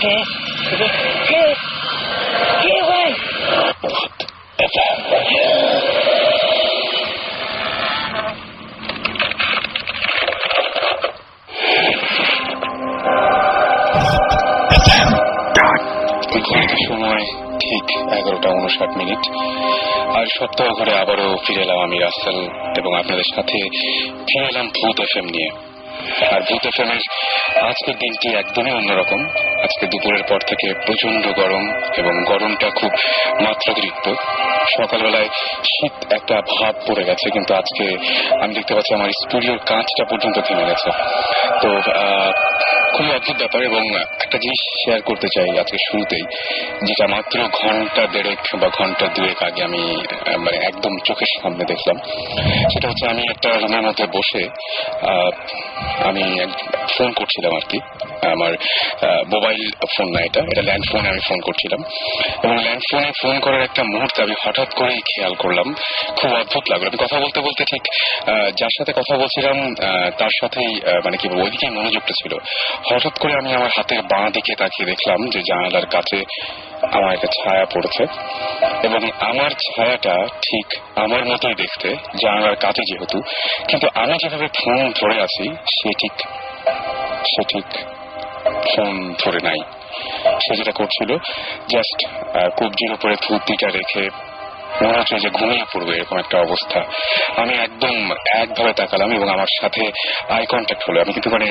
কে কে কে ভাই? সময় ঠিক 11:59। আর সপ্তাহ ঘরে আবারও ফিরে এলাম আমি রাসেল, এবং আপনাদের সাথে ফিরে এলাম ভূত এফএম নিয়ে। আর ভূত এফএম এর আজকের দিনটি একদমই অন্যরকম। আজকে দুপুরের পর থেকে প্রচন্ড গরম, এবং গরমটা খুব মাত্রাতিরিক্ত। সকালবেলায় শীত একটা ভাব পড়ে গেছে, কিন্তু আজকে আমি দেখতে পাচ্ছি আমার স্টুডিওর কাঁচটা পর্যন্ত থেমে গেছে। তো খুবই অদ্ভুত ব্যাপার, এবং একটা জিনিস শেয়ার করতে চাই আজকে শুরুতেই, যেটা মাত্র ঘন্টা দেড়েক বা ঘন্টা দুয়েক আগে আমি মানে একদম চোখের সামনে দেখলাম। সেটা হচ্ছে আমি একটা রুমের মধ্যে বসে আমি ফোন করছিলাম আর কি। আমার মোবাইল ফোন না, এটা ল্যান্ড ফোনে আমি ফোন করছিলাম, এবং ল্যান্ড ফোনে ফোন করার একটা মুহূর্তে আমি হঠাৎ করেই খেয়াল করলাম, খুব অদ্ভুত লাগলো। আমি কথা বলতে বলতে ঠিক যার সাথে কথা বলছিলাম তার সাথেই মানে কি বলবো, ওইদিকে মনোযোগটা ছিল। হঠাৎ করে আমি আমার হাতের বাঁ দিকে তাকিয়ে দেখলাম যে জানালার কাছে আমার একটা ছায়া পড়েছে, এবং আমার ছায়াটা ঠিক আমার মতোই দেখতে, জানালার কাছে যেহেতু, কিন্তু আমি যেভাবে ফোন ধরে আছি সে ঠিক ফোন ধরে নাই। সে যেটা করছিল জাস্ট কবজির উপরে থুতনিটা রেখে মনে হচ্ছে যে ঘুমিয়ে পড়বে, এরকম একটা অবস্থা। আমি একদম একভাবে তাকালাম, এবং আমার সাথে আই কন্ট্যাক্ট হলো। আমি কিন্তু মানে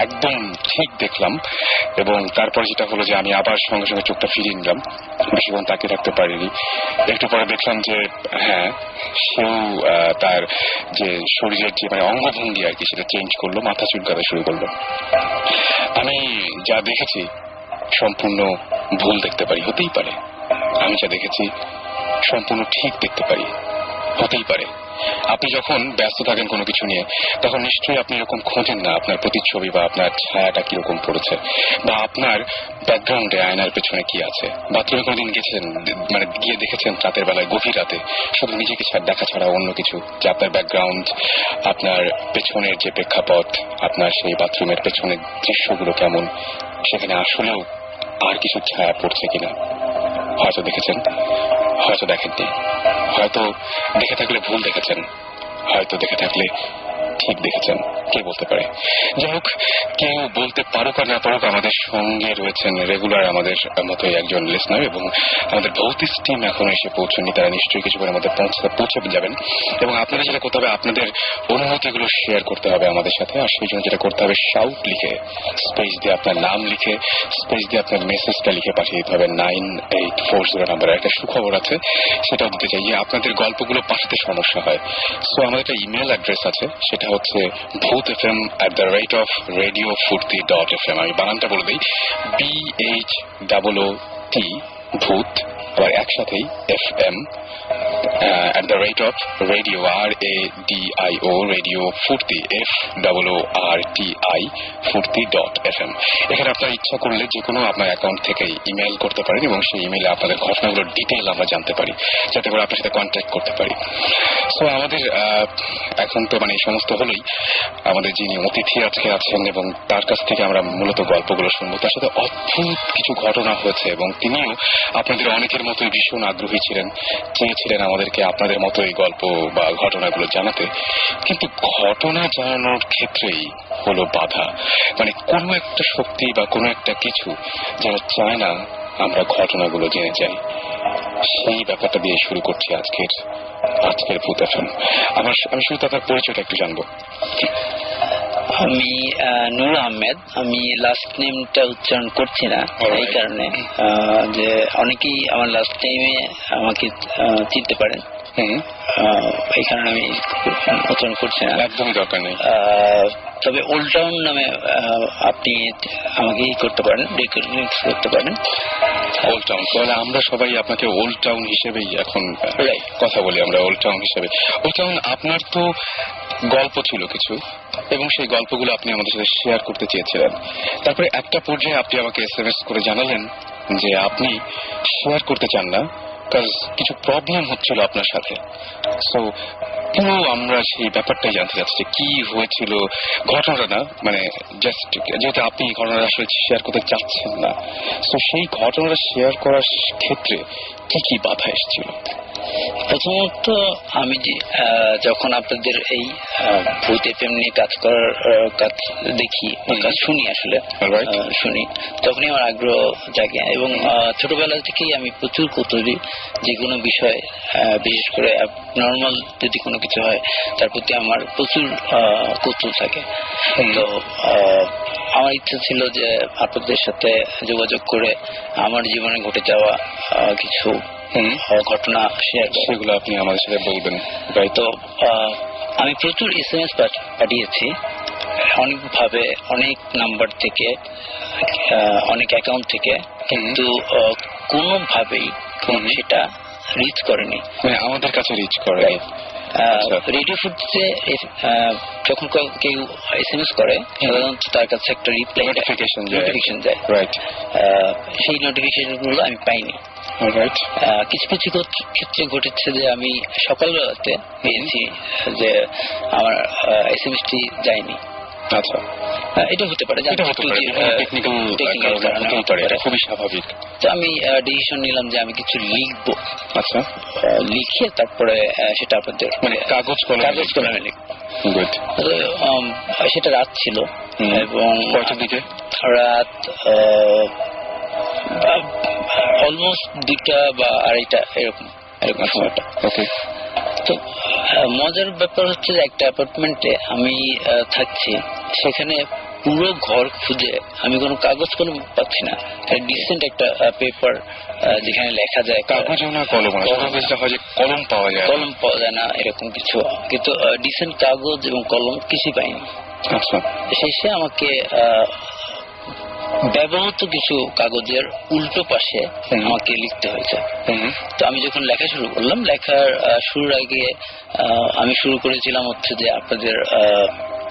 একদম ঠিক দেখলাম, এবং তারপরে যেটা হলো যে আমি আবার সঙ্গে সঙ্গে চোখটা ফিরিয়ে নিলাম, বেশিক্ষণ তাকিয়ে থাকতে পারিনি। একটু পরে দেখলাম যে হ্যাঁ, সেও তার যে শরীরের যে মানে অঙ্গভঙ্গি আর কি, সেটা চেঞ্জ করলো, মাথা চুলকাতে শুরু করলো। আমি যা দেখেছি সম্পূর্ণ ভুল দেখতে পারি, হতেই পারে। আমি যা দেখেছি সম্পূর্ণ ঠিক দেখতে পারি, হতেই পারে। আপনি যখন ব্যস্ত থাকেন কোনো কিছু নিয়ে, তখন নিশ্চয়ই আপনি এরকম খোঁজেন না আপনার প্রতিচ্ছবি বা আপনার ছায়াটা কিরকম পড়েছে, বা আপনার ব্যাকগ্রাউন্ডে আয়নার পেছনে কি আছে। বাথরুমে কোনোদিন গেছেন, মানে গিয়ে দেখেছেন রাতের বেলায়, গভীর রাতে, শুধু নিজেকে দেখা ছাড়া অন্য কিছু, যে আপনার ব্যাকগ্রাউন্ড, আপনার পেছনের যে প্রেক্ষাপট, আপনার সেই বাথরুমের পেছনের দৃশ্যগুলো কেমন, সেখানে আসলেও আর কিছু ছায়া পড়ছে কিনা। হয়তো দেখেছেন, হয়তো দেখেননি, হয়তো দেখে থাকলে ভুল দেখেছেন, হয়তো দেখে থাকলে ঠিক দেখেছেন, কে বলতে পারে। যাই হোক, কেউ বলতে পারুক আর না পারুক, আমাদের সঙ্গে রয়েছেন রেগুলার আমাদের মতোই একজন লিসনার, এবং আমাদের ভৌতিক টিম এখনো এসে পৌঁছনি। তারা নিশ্চয়ই কিছুক্ষণের মধ্যে পৌঁছে যাবেন, এবং আপনারা যেটা করতে হবে, আপনাদের অনুভূতিগুলো শেয়ার করতে হবে আমাদের সাথে। আর সেই জন্য যেটা করতে হবে, শাউট লিখে, স্পেস দিয়ে আপনার নাম লিখে, স্পেস দিয়ে আপনার মেসেজটা লিখে পাঠিয়ে দিতে হবে 9840 নাম্বারে। একটা সুখবর আছে, সেটাও দিতে চাই, যে আপনাদের গল্পগুলো পাঠাতে সমস্যা হয়। সো আমাদের একটা ইমেল অ্যাড্রেস আছে, সেটা হচ্ছে bhutfm@radiofurti.fm। আমি বানানটা বলে দিই, BHOOT ভূত, আবার একসাথেই FM @radio RADIO রেডিও ফুর্তি FOORTI ফুর্তি.fm। এখানে আপনার ইচ্ছা করলে যে কোনো আপনার অ্যাকাউন্ট থেকে ইমেল করতে পারেন, এবং সেই ইমেলে আপনাদের ঘটনাগুলোর ডিটেইল আমরা জানতে পারি, যাতে করে আপনার সাথে কন্ট্যাক্ট করতে পারি। সো আমাদের এখন তো মানে এই সমস্ত হলোই, আমাদের যিনি অতিথি আজকে আছেন, এবং তার কাছ থেকে আমরা মূলত গল্পগুলো শুনবো। তার সাথে অদ্ভুত কিছু ঘটনা হয়েছে, এবং তিনিও আপনাদের অনেকের মতোই ভীষণ আগ্রহী ছিলেন, চেয়েছিলেন আমাদেরকে আপনাদের মতো এই গল্প বা ঘটনাগুলো জানাতে। কিন্তু ঘটনা জানানোর ক্ষেত্রেই হলো বাধা, মানে কোনো একটা শক্তি বা কোনো একটা কিছু যেন চায় না আমরা ঘটনাগুলো জেনে যাই। সেই ব্যাপারটা দিয়ে শুরু করছি আজকের ভূত এফএম। আমি শুরুতে আপনার পরিচয়টা একটু জানবো। আমি নূর আহমেদ। আমি লাস্ট নেমটা উচ্চারণ করছি না, এই কারণে যে অনেকেই আমার লাস্ট নেমে আমাকে চিনতে পারেন, এই কারণে আমি উচ্চারণ করছি না। একদমই দরকার নেই। তবে ওল্ড টাউন নামে আপনি আমাকে করতে পারেন, রিকগনাইজ করতে পারেন। ওল্ড টাউন, তাহলে আমরা সবাই আপনাকে ওল্ড টাউন হিসেবেই এখন কথা বলি, আমরা ওল্ড টাউন হিসেবে। ওল্ড টাউন, আপনার তো গল্প ছিল কিছু, এবং সেই গল্পগুলো আপনি আমাদের সাথে শেয়ার করতে চেয়েছিলেন। তারপরে একটা পর্যায়ে আপনি আমাকে SMS করে জানালেন যে আপনি শেয়ার করতে চান না, কারণ কিছু প্রবলেম হচ্ছিল আপনার সাথে। সো পুরো আমরা সেই ব্যাপারটাই জানতে চাচ্ছি যে কি হয়েছিল, ঘটনাটা না, মানে জাস্ট যেহেতু আপনি ঘটনাটা আসলে শেয়ার করতে চাচ্ছেন না, তো সেই ঘটনাটা শেয়ার করার ক্ষেত্রে কি কি বাধা এসেছিল? প্রথমত আমি যে যখন আপনাদের এই ভূত এফএম নিয়ে কাজ করার কাজ দেখি, কাজ শুনি, আসলে শুনি, তখনই আমার আগ্রহ জাগে এবং ছোটবেলা থেকেই আমি প্রচুর কৌতূহলী। যে কোনো বিষয়, বিশেষ করে নর্মাল যদি কোনো কিছু হয় তার প্রতি আমার প্রচুর কৌতূহল থাকে। তো আমার ইচ্ছা ছিল যে আপনাদের সাথে যোগাযোগ করে আমার জীবনে ঘটে যাওয়া কিছু ঘটনা শেয়ার, সেগুলো আপনি আমাদের সাথে বলবেন। তো আমি প্রচুর SMS পাঠিয়েছি, অনেকভাবে, অনেক নাম্বার থেকে, অনেক অ্যাকাউন্ট থেকে, কিন্তু কোনোভাবেই সেটা রিচ করেনি, মানে আমাদের কাছে রিচ করেনি। রেডিও ফুটে যখন কেউ SMS করে সাধারণত তার কাছে একটা রিপ্লাই নোটিফিকেশন যায়, সেই নোটিফিকেশন গুলো আমি পাইনি। কিছু কিছু ক্ষেত্রে ঘটেছে যে আমি সকালবেলাতে পেয়েছি যে আমার SMS টি যায়নি। আচ্ছা, এটা হতে পারে, খুবই স্বাভাবিক। তো আমি ডিসিশন নিলাম যে আমি কিছু লিখবো। আচ্ছা, লিখে তারপরে সেটা আপনাদের মানে কাগজ কলমে লিখবো। সেটা রাত ছিল এবং কয়টার দিকে? রাত অলমোস্ট 2টা বা 2:30 এরকম সময়টা। তো মজার ব্যাপার হচ্ছে যে একটা অ্যাপার্টমেন্টে আমি থাকছি, সেখানে পুরো ঘর খুঁজে আমি কোনো কাগজ কলম পাচ্ছি না। ডিসেন্ট একটা পেপার যেখানে লেখা যায়, কাগজ না কলম, কলম পাওয়া যায় না এরকম কিছু, কিন্তু ডিসেন্ট কাগজ এবং কলম কিছুই পাইনি। আচ্ছা, শেষে আমাকে ব্যবহৃত কিছু কাগজের উল্টো পাশে আমাকে লিখতে হয়েছে। তো আমি যখন লেখা শুরু করলাম, লেখার শুরুর আগে আমি শুরু করেছিলাম হচ্ছে যে আপনাদের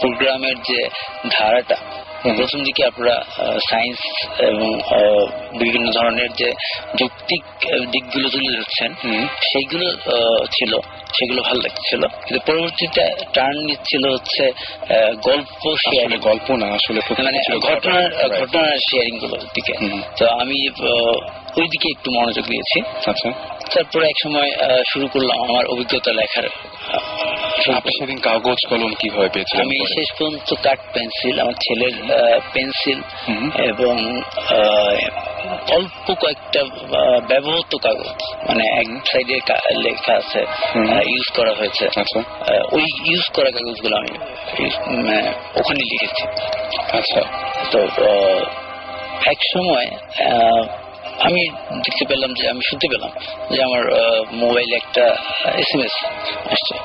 প্রোগ্রামের যে ধারাটা, প্রথম দিকে আপনারা সায়েন্স এবং বিভিন্ন ধরনের যে যৌক্তিক দিকগুলো তুলে ধরছেন, সেইগুলো ছিল, সেগুলো ভালো লাগছিল। কিন্তু পরবর্তীতে টার্ন নিচ্ছিল হচ্ছে গল্প শেয়ারিং, গল্প না আসলে মানে ঘটনার শেয়ারিং গুলোর দিকে। তো আমি ওই দিকে একটু মনোযোগ দিয়েছি। আচ্ছা, তারপরে এক সময় শুরু করলাম আমার অভিজ্ঞতা লেখার। আপনি সেদিন কাগজ কলম কিভাবে পেয়েছিলেন? আমি শেষ পর্যন্ত কাঠ পেন্সিল, আমার ছেলের পেন্সিল এবং অল্প কয়েকটা ব্যবহৃত কাগজ, মানে এক সাইডে লেখা আছে ইউজ করা হয়েছে, ওই ইউজ করা কাগজগুলো আমি ওখানে লিখেছি। আচ্ছা, তো এক সময় আমি দেখতে পেলাম যে, আমি শুনতে পেলাম যে আমার মোবাইলে একটা SMS আসছে।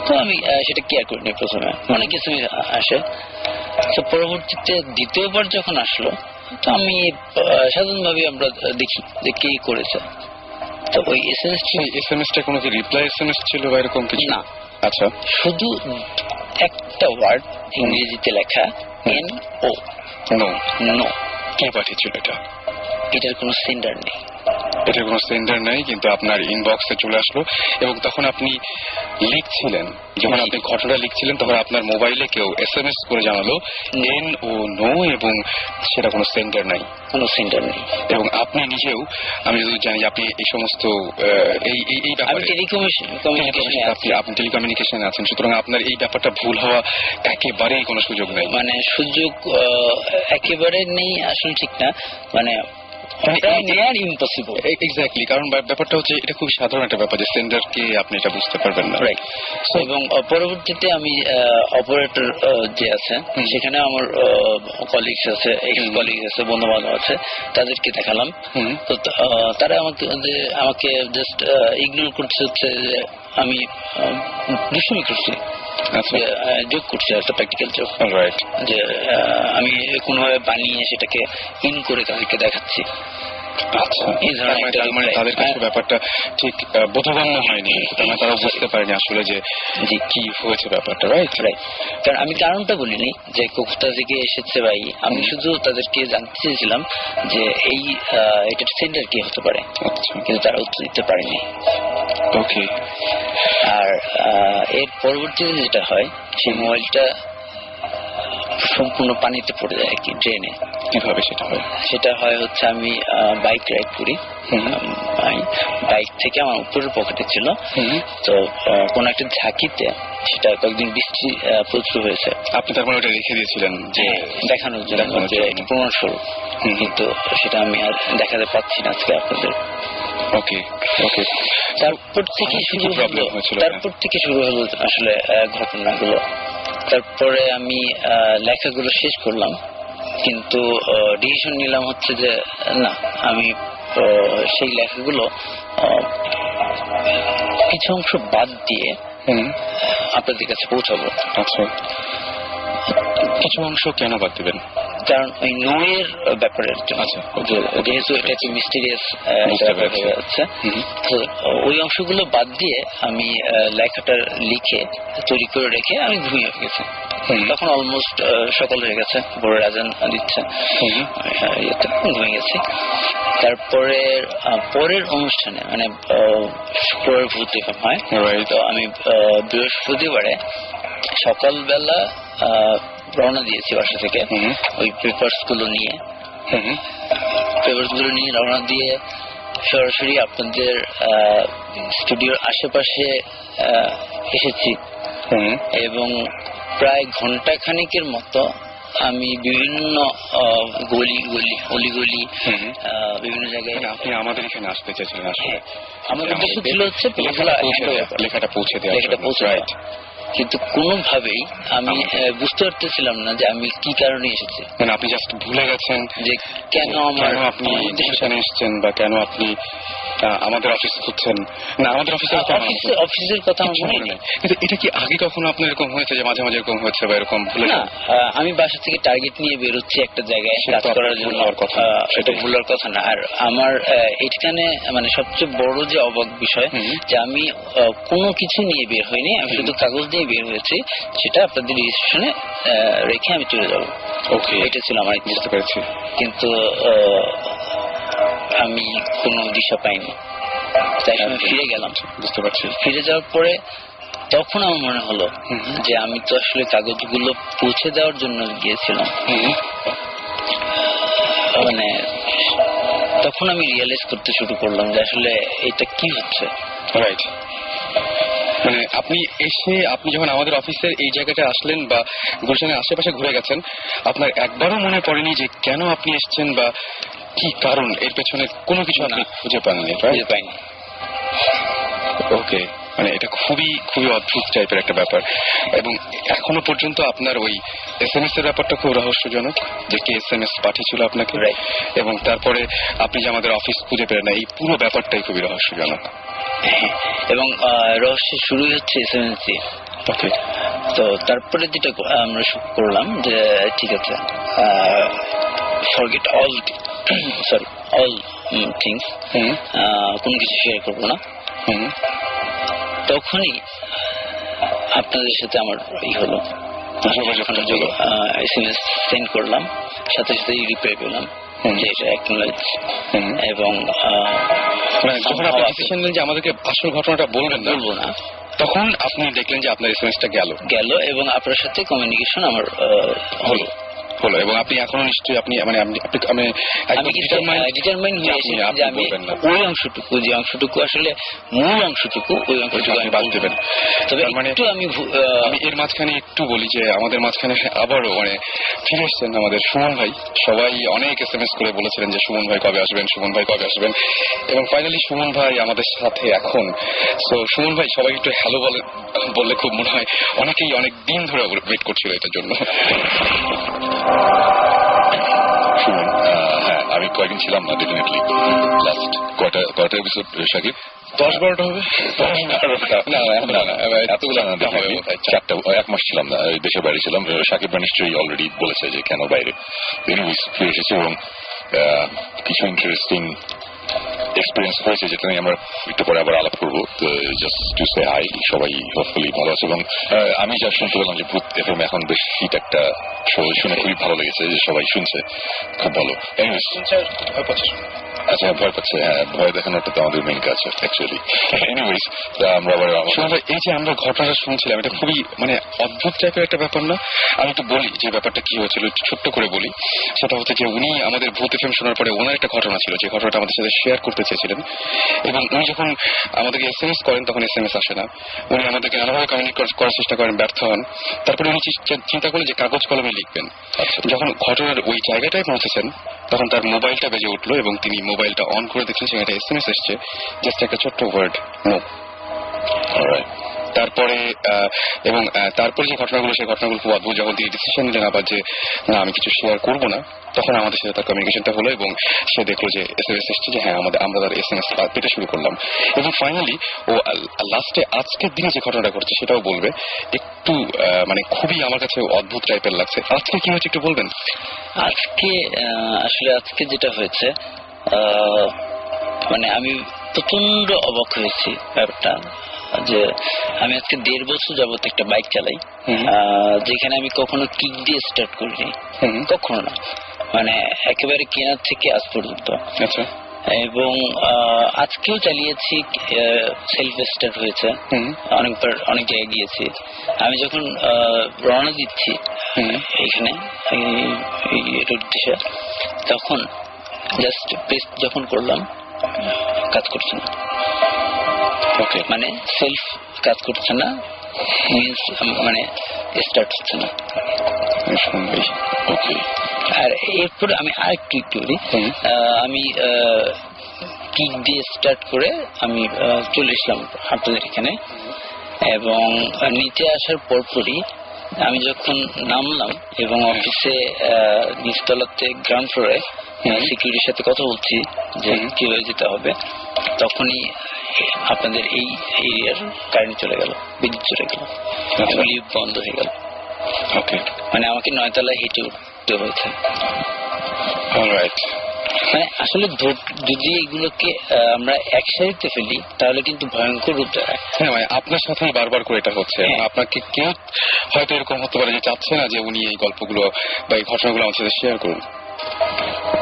তো আমি সেটা কেয়ার করিনি প্রথমে, অনেক SMS আসে। তো পরবর্তীতে দ্বিতীয়বার যখন আসলো, তো আমি সাধারণভাবে আমরা দেখি যে কে করেছে। তো ওই SMS-টা কোনো কি রিপ্লাই SMS ছিল বা এরকম কিছু? না। আচ্ছা, শুধু একটা ওয়ার্ড ইংরেজিতে লেখা NO, নো। কে পাঠিয়েছিল এটা? এটার কোনো সেন্ডার নেই। এটার কোনো সেন্ডার নেই, কিন্তু আপনার ইনবক্সে চলে আসলো এবং তখন আপনি লিখছিলেন, যখন আপনি ঘটনা লিখছিলেন তখন আপনার মোবাইলে কেউ SMS করে জানালো NO, এবং সেটা কোনো সেন্ডার নাই, কোনো সেন্ডার নেই। এবং আপনি নিজেও, আমি যদি জানি আপনি এই সমস্ত এই ব্যাপারে আপনি টেলিকমিউনিকেশনে আছেন, সুতরাং আপনার এই ব্যাপারটা ভুল হওয়া একেবারেই কোনো সুযোগ নেই। মানে সুযোগ একেবারে নেই আসলে, ঠিক না, মানে ইম্পসিবল। এক্স্যাক্টলি, কারণ ব্যাপারটা হচ্ছে এটা খুব সাধারণ একটা ব্যাপার যে সেন্ডারকে আপনি এটা বুঝতে পারবেন না। এবং পরবর্তীতে আমি অপারেটর যে আছে, সেখানে আমার কলিগস আছে, এক্স কলিগস আছে, বন্ধু বান্ধব আছে, তাদেরকে দেখালাম। তো তারা আমাকে জাস্ট ইগনোর করছে, হচ্ছে যে আমি দুষ্টুমি করছি, যোগ করছি, একটা প্র্যাকটিক্যাল যোগ, যে আমি কোনোভাবে বানিয়ে সেটাকে ইন করে তাদেরকে দেখাচ্ছি। আচ্ছা, তাদের কাছে ব্যাপারটা ঠিক বোধগম্য হয়নি, তারা বুঝতে পারেনি আসলে যে কি হয়েছে ব্যাপারটা। রাইট, কারণ আমি কারণটা বলিনি যে কোথা থেকে এসেছে ভাই, আমি শুধু তাদেরকে জানতে চেয়েছিলাম যে এই এটা সেন্ডার কি হতে পারে, কিন্তু তারা উত্তর দিতে পারেনি। ওকে। আর এর পরবর্তীতে যেটা হয়, সেই মোবাইলটা সম্পূর্ণ পানিতে পড়ে যায় আর কি, ড্রেনে। কিভাবে সেটা হয়? সেটা হয় হচ্ছে আমি বাইক রাইড করি, বাইক থেকে আমার উপরের পকেটে ছিল, তো কোন একটা ঝাঁকিতে সেটা কয়েকদিন বৃষ্টি প্রচুর হয়েছে। আপনি তারপরে ওটা রেখে দিয়েছিলেন যে দেখানোর জন্য, যে প্রমাণ স্বরূপ, কিন্তু সেটা আমি আর দেখাতে পাচ্ছি না আজকে আপনাদের। ওকে ওকে। তারপর থেকে শুরু হলো আসলে ঘটনাগুলো। তারপরে আমি লেখাগুলো শেষ করলাম, কিন্তু ডিসিশন নিলাম হচ্ছে যে না, আমি সেই লেখাগুলো কিছু অংশ বাদ দিয়ে আপনাদের কাছে পৌঁছাবো। আচ্ছা, কিছু অংশ কেন বাদ দিবেন? কারণ ওই নূরের ব্যাপারে, যেহেতু এটা একটি মিস্টিরিয়াস হয়ে যাচ্ছে, তো ওই অংশগুলো বাদ দিয়ে আমি লেখাটা লিখে তৈরি করে রেখে আমি ঘুমিয়ে গেছি। তখন অলমোস্ট সকাল হয়ে গেছে, ভোরের আজান দিচ্ছে, ঘুমিয়ে গেছি। তারপরে পরের অনুষ্ঠানে, মানে শুক্রবার ভূত হয়, তো আমি বৃহস্পতিবারে সকালবেলা রওনা দিয়েছি বাসা থেকে, ওই পেপারস গুলো নিয়ে রওনা দিয়ে সরাসরি আপনাদের স্টুডিওর আশেপাশে এসেছি, এবং প্রায় ঘন্টা খানিকের মতো আমি বিভিন্ন অলিগলি বিভিন্ন জায়গায়। আপনি আমাদের এখানে আসতে চাইছিলেন? আসলে আমাদের উদ্দেশ্য ছিল হচ্ছে লেখাটা পৌঁছে দেওয়া, কিন্তু কোনোভাবেই আমি বুঝতে পারতেছিলাম না যে আমি কি কারণে এসেছি। মানে আপনি জাস্ট ভুলে গেছেন যে কেন আপনি এখানে এসেছেন, বা কেন আপনি আমাদের অফিস খুঁজছেন। না, আমাদের অফিসের কথা মনে নেই। কিন্তু এটা কি আগে কখনো আপনার এরকম হয়েছে যে মাঝে মাঝে এরকম হয়েছে বা এরকম ভুলে? না, আমি বাসা থেকে টার্গেট নিয়ে বেরোচ্ছি একটা জায়গায় কাজ করার জন্য, সেটা ভুলার কথা না। আর আমার এখানে মানে সবচেয়ে বড় যে অবাক বিষয়, যে আমি কোনো কিছু নিয়ে বের হইনি, আমি শুধু কাগজ দিয়ে বের হয়েছি, সেটা আপনাদের রেজিস্ট্রেশনে রেখে আমি চলে যাবো। ওকে, এটা ছিল আমার। বুঝতে পেরেছি। কিন্তু আমি কোনো দিশা পাইনি, তাই আমি ফিরে গেলাম। বুঝতে পারছি। ফিরে যাওয়ার পরে তখন আমার মনে হলো যে আমি তো আসলে কাগজগুলো পৌঁছে দেওয়ার জন্য গিয়েছিলাম। মানে তখন আমি রিয়েলাইজ করতে শুরু করলাম যে আসলে এটা কি হচ্ছে। রাইট। মানে আপনি যখন আমাদের অফিসের এই জায়গাটা আসলেন বা গুলশানের আশেপাশে ঘুরে গেছেন, আপনার একবারও মনে পড়েনি যে কেন আপনি এসেছেন বা কি কারণ, এর পেছনে কোনো কিছু আপনি খুঁজে পাননি? পাইনি। ওকে, মানে এটা খুবই খুবই অদ্ভুত টাইপের একটা ব্যাপার। এবং এখনো পর্যন্ত আপনার ওই SMS এর ব্যাপারটা খুব রহস্যজনক, যে কে SMS পাঠিয়েছিল আপনাকে, এবং তারপরে আপনি যে আমাদের অফিস খুঁজে পেলেন না, এই পুরো ব্যাপারটাই খুবই রহস্যজনক। এবং রহস্যের শুরুই হচ্ছে SMS দিয়ে। ওকে, তো তারপরে যেটা আমরা করলাম যে ঠিক আছে, ফরগেট অল থিংস, কোনো কিছু শেয়ার করবো না। তখনই আপনাদের সাথে আমার হলো, SMS সেন্ড করলাম, সাথে সাথে রিপ্লাই পেলাম যে এটা অ্যাকনোলেজ। এবং যখন আপনি ডিসিশন নিলেন যে আমাদেরকে আসল ঘটনাটা বলবো না, তখন আপনি দেখলেন যে আপনার SMS-টা গেল এবং আপনার সাথে কমিউনিকেশন আমার হলো। এবং আপনি এখনো নিশ্চয়ই আপনি ডিটারমাইন্ড হয়েছি যে আমি ওই অংশটুকু, যে অংশটুকু আসলে মূল অংশটুকু, ওই অংশটুকু আমি বাদ দেবেন। তবে একটু আমি এর মাঝখানে একটু বলি যে আমাদের মাঝখানে আবারও মানে ফিরে এসছেন আমাদের সুমন ভাই। সবাই অনেক SMS করে বলেছিলেন যে সুমন ভাই কবে আসবেন, সুমন ভাই কবে আসবেন, এবং ফাইনালি সুমন ভাই আমাদের সাথে এখন। সো সুমন ভাই, সবাই একটু হ্যালো বললে খুব মনে হয় অনেকেই অনেক দিন ধরে ওয়েট করছিল এটার জন্য। সুমন, হ্যাঁ, আমি কয়েকদিন ছিলাম না, ডেফিনেটলি। লাস্ট কয়টা এপিসোড শাকিব? 10-12টা হবে। না, এতগুলো না, 4টা। 1 মাস ছিলাম না, দেশের বাইরে ছিলাম। শাকিবরা নিশ্চয়ই অলরেডি বলেছে যে কেন বাইরে। এনিওয়েজ ফিরে এসেছি, এবং কিছু ইন্টারেস্টিং এক্সপিরিয়েন্স হয়েছে, যেটা নিয়ে আমরা একটু পরে আবার আলাপ করবো। জাস্ট টু সে হাই, সবাই হোপফুলি ভালো আছে। এবং আমি যা শুনতে পেলাম যে ভূত FM এখন বেশ হিট একটা শো, শুনে খুবই ভালো লেগেছে যে সবাই শুনছে, খুব ভালো। এনিওয়েজ আচ্ছা, ভয় পাচ্ছে। হ্যাঁ, ভয় দেখানোটা তো আমাদের মেইন কাজ অ্যাকচুয়ালি। এনিওয়েজ, আমরা আবার এই যে আমরা ঘটনাটা শুনছিলাম, এটা খুবই মানে অদ্ভুত টাইপের একটা ব্যাপার না? আমি একটু বলি যে ব্যাপারটা কি হয়েছিল, একটু ছোট্ট করে বলি। সেটা হচ্ছে যে উনি আমাদের ভূত এফএম শোনার পরে ওনার একটা ঘটনা ছিল, যে ঘটনাটা আমাদের সাথে শেয়ার করতে চেয়েছিলেন, এবং উনি যখন আমাদেরকে SMS করেন তখন SMS আসে না। উনি আমাদেরকে নানাভাবে কমিউনিকেট করার চেষ্টা করেন, ব্যর্থ হন। তারপরে উনি চিন্তা করলেন যে কাগজ কলমে লিখবেন। যখন ঘটনার ওই জায়গাটায় পৌঁছেছেন তখন তার মোবাইলটা বেজে উঠলো এবং তিনি মোবাইলটা অন করে দেখলেন সেখানে একটা SMS এসছে, জাস্ট একটা ছোট্ট ওয়ার্ড, নো। তারপরে এবং তারপরে যে ঘটনাগুলো, সেই ঘটনাগুলো খুব অদ্ভুত। যখন তিনি ডিসিশন নিলেন আবার যে না আমি কিছু শেয়ার করবো না, তখন আমাদের সাথে তার কমিউনিকেশনটা হলো এবং সে দেখলো যে SMS এসছে, যে হ্যাঁ আমরা তার SMS পেতে শুরু করলাম। এবং ফাইনালি ও লাস্টে আজকের দিনে যে ঘটনাটা ঘটছে সেটাও বলবে। একটু মানে খুবই আমার কাছে অদ্ভুত টাইপের লাগছে। আজকে কি হয়েছে একটু বলবেন? আজকে আসলে আজকে যেটা হয়েছে, মানে আমি প্রচন্ড অবাক হয়েছি ব্যাপারটা, যে আমি আজকে 1.5 বছর যাবত একটা বাইক চালাই, যেখানে আমি কখনো কিক দিয়ে স্টার্ট করিনি, কখনো না, মানে একেবারে কেনার থেকে আজ পর্যন্ত। আচ্ছা। এবং আজকেও চালিয়েছি, সেলফ স্টার্ট হয়েছে, অনেকবার অনেক জায়গায় গিয়েছি। আমি যখন রওনা দিচ্ছি এখানে এর উদ্দেশ্যে, তখন জাস্ট প্রেস যখন করলাম কাজ করছে না। ওকে, মানে সেলফ কাজ করছে না, মিন্স মানে স্টার্ট হচ্ছে না। ওকে। আর এরপরে আমি আরেকটু বলি, আমি কিক দিয়ে স্টার্ট করে আমি চলে এসলাম আপনাদের এখানে, এবং নিচে আসার পরপরই আমি যখন নামলাম এবং অফিসে নিচতলাতে গ্রাউন্ড ফ্লোরে সিকিউরিটির সাথে কথা বলছি যে কিভাবে যেতে হবে, তখনই আপনাদের এই এরিয়ার কারেন্ট চলে গেল, বিদ্যুৎ চলে গেল, লিফট বন্ধ হয়ে গেল। ওকে, মানে আমাকে 9 তলায় হেঁটে উঠতে হয়েছে। অলরাইট। মানে আসলে যদি এগুলোকে আমরা একসাথে ফেলি তাহলে কিন্তু ভয়ঙ্কর রূপ দেখায়। হ্যাঁ, মানে আপনার সাথেই বারবার করে এটা হচ্ছে। আপনাকে কেউ হয়তো এরকম হতে পারে যে চাচ্ছে না যে উনি এই গল্পগুলো বা এই ঘটনাগুলো আমার সাথে শেয়ার করুন।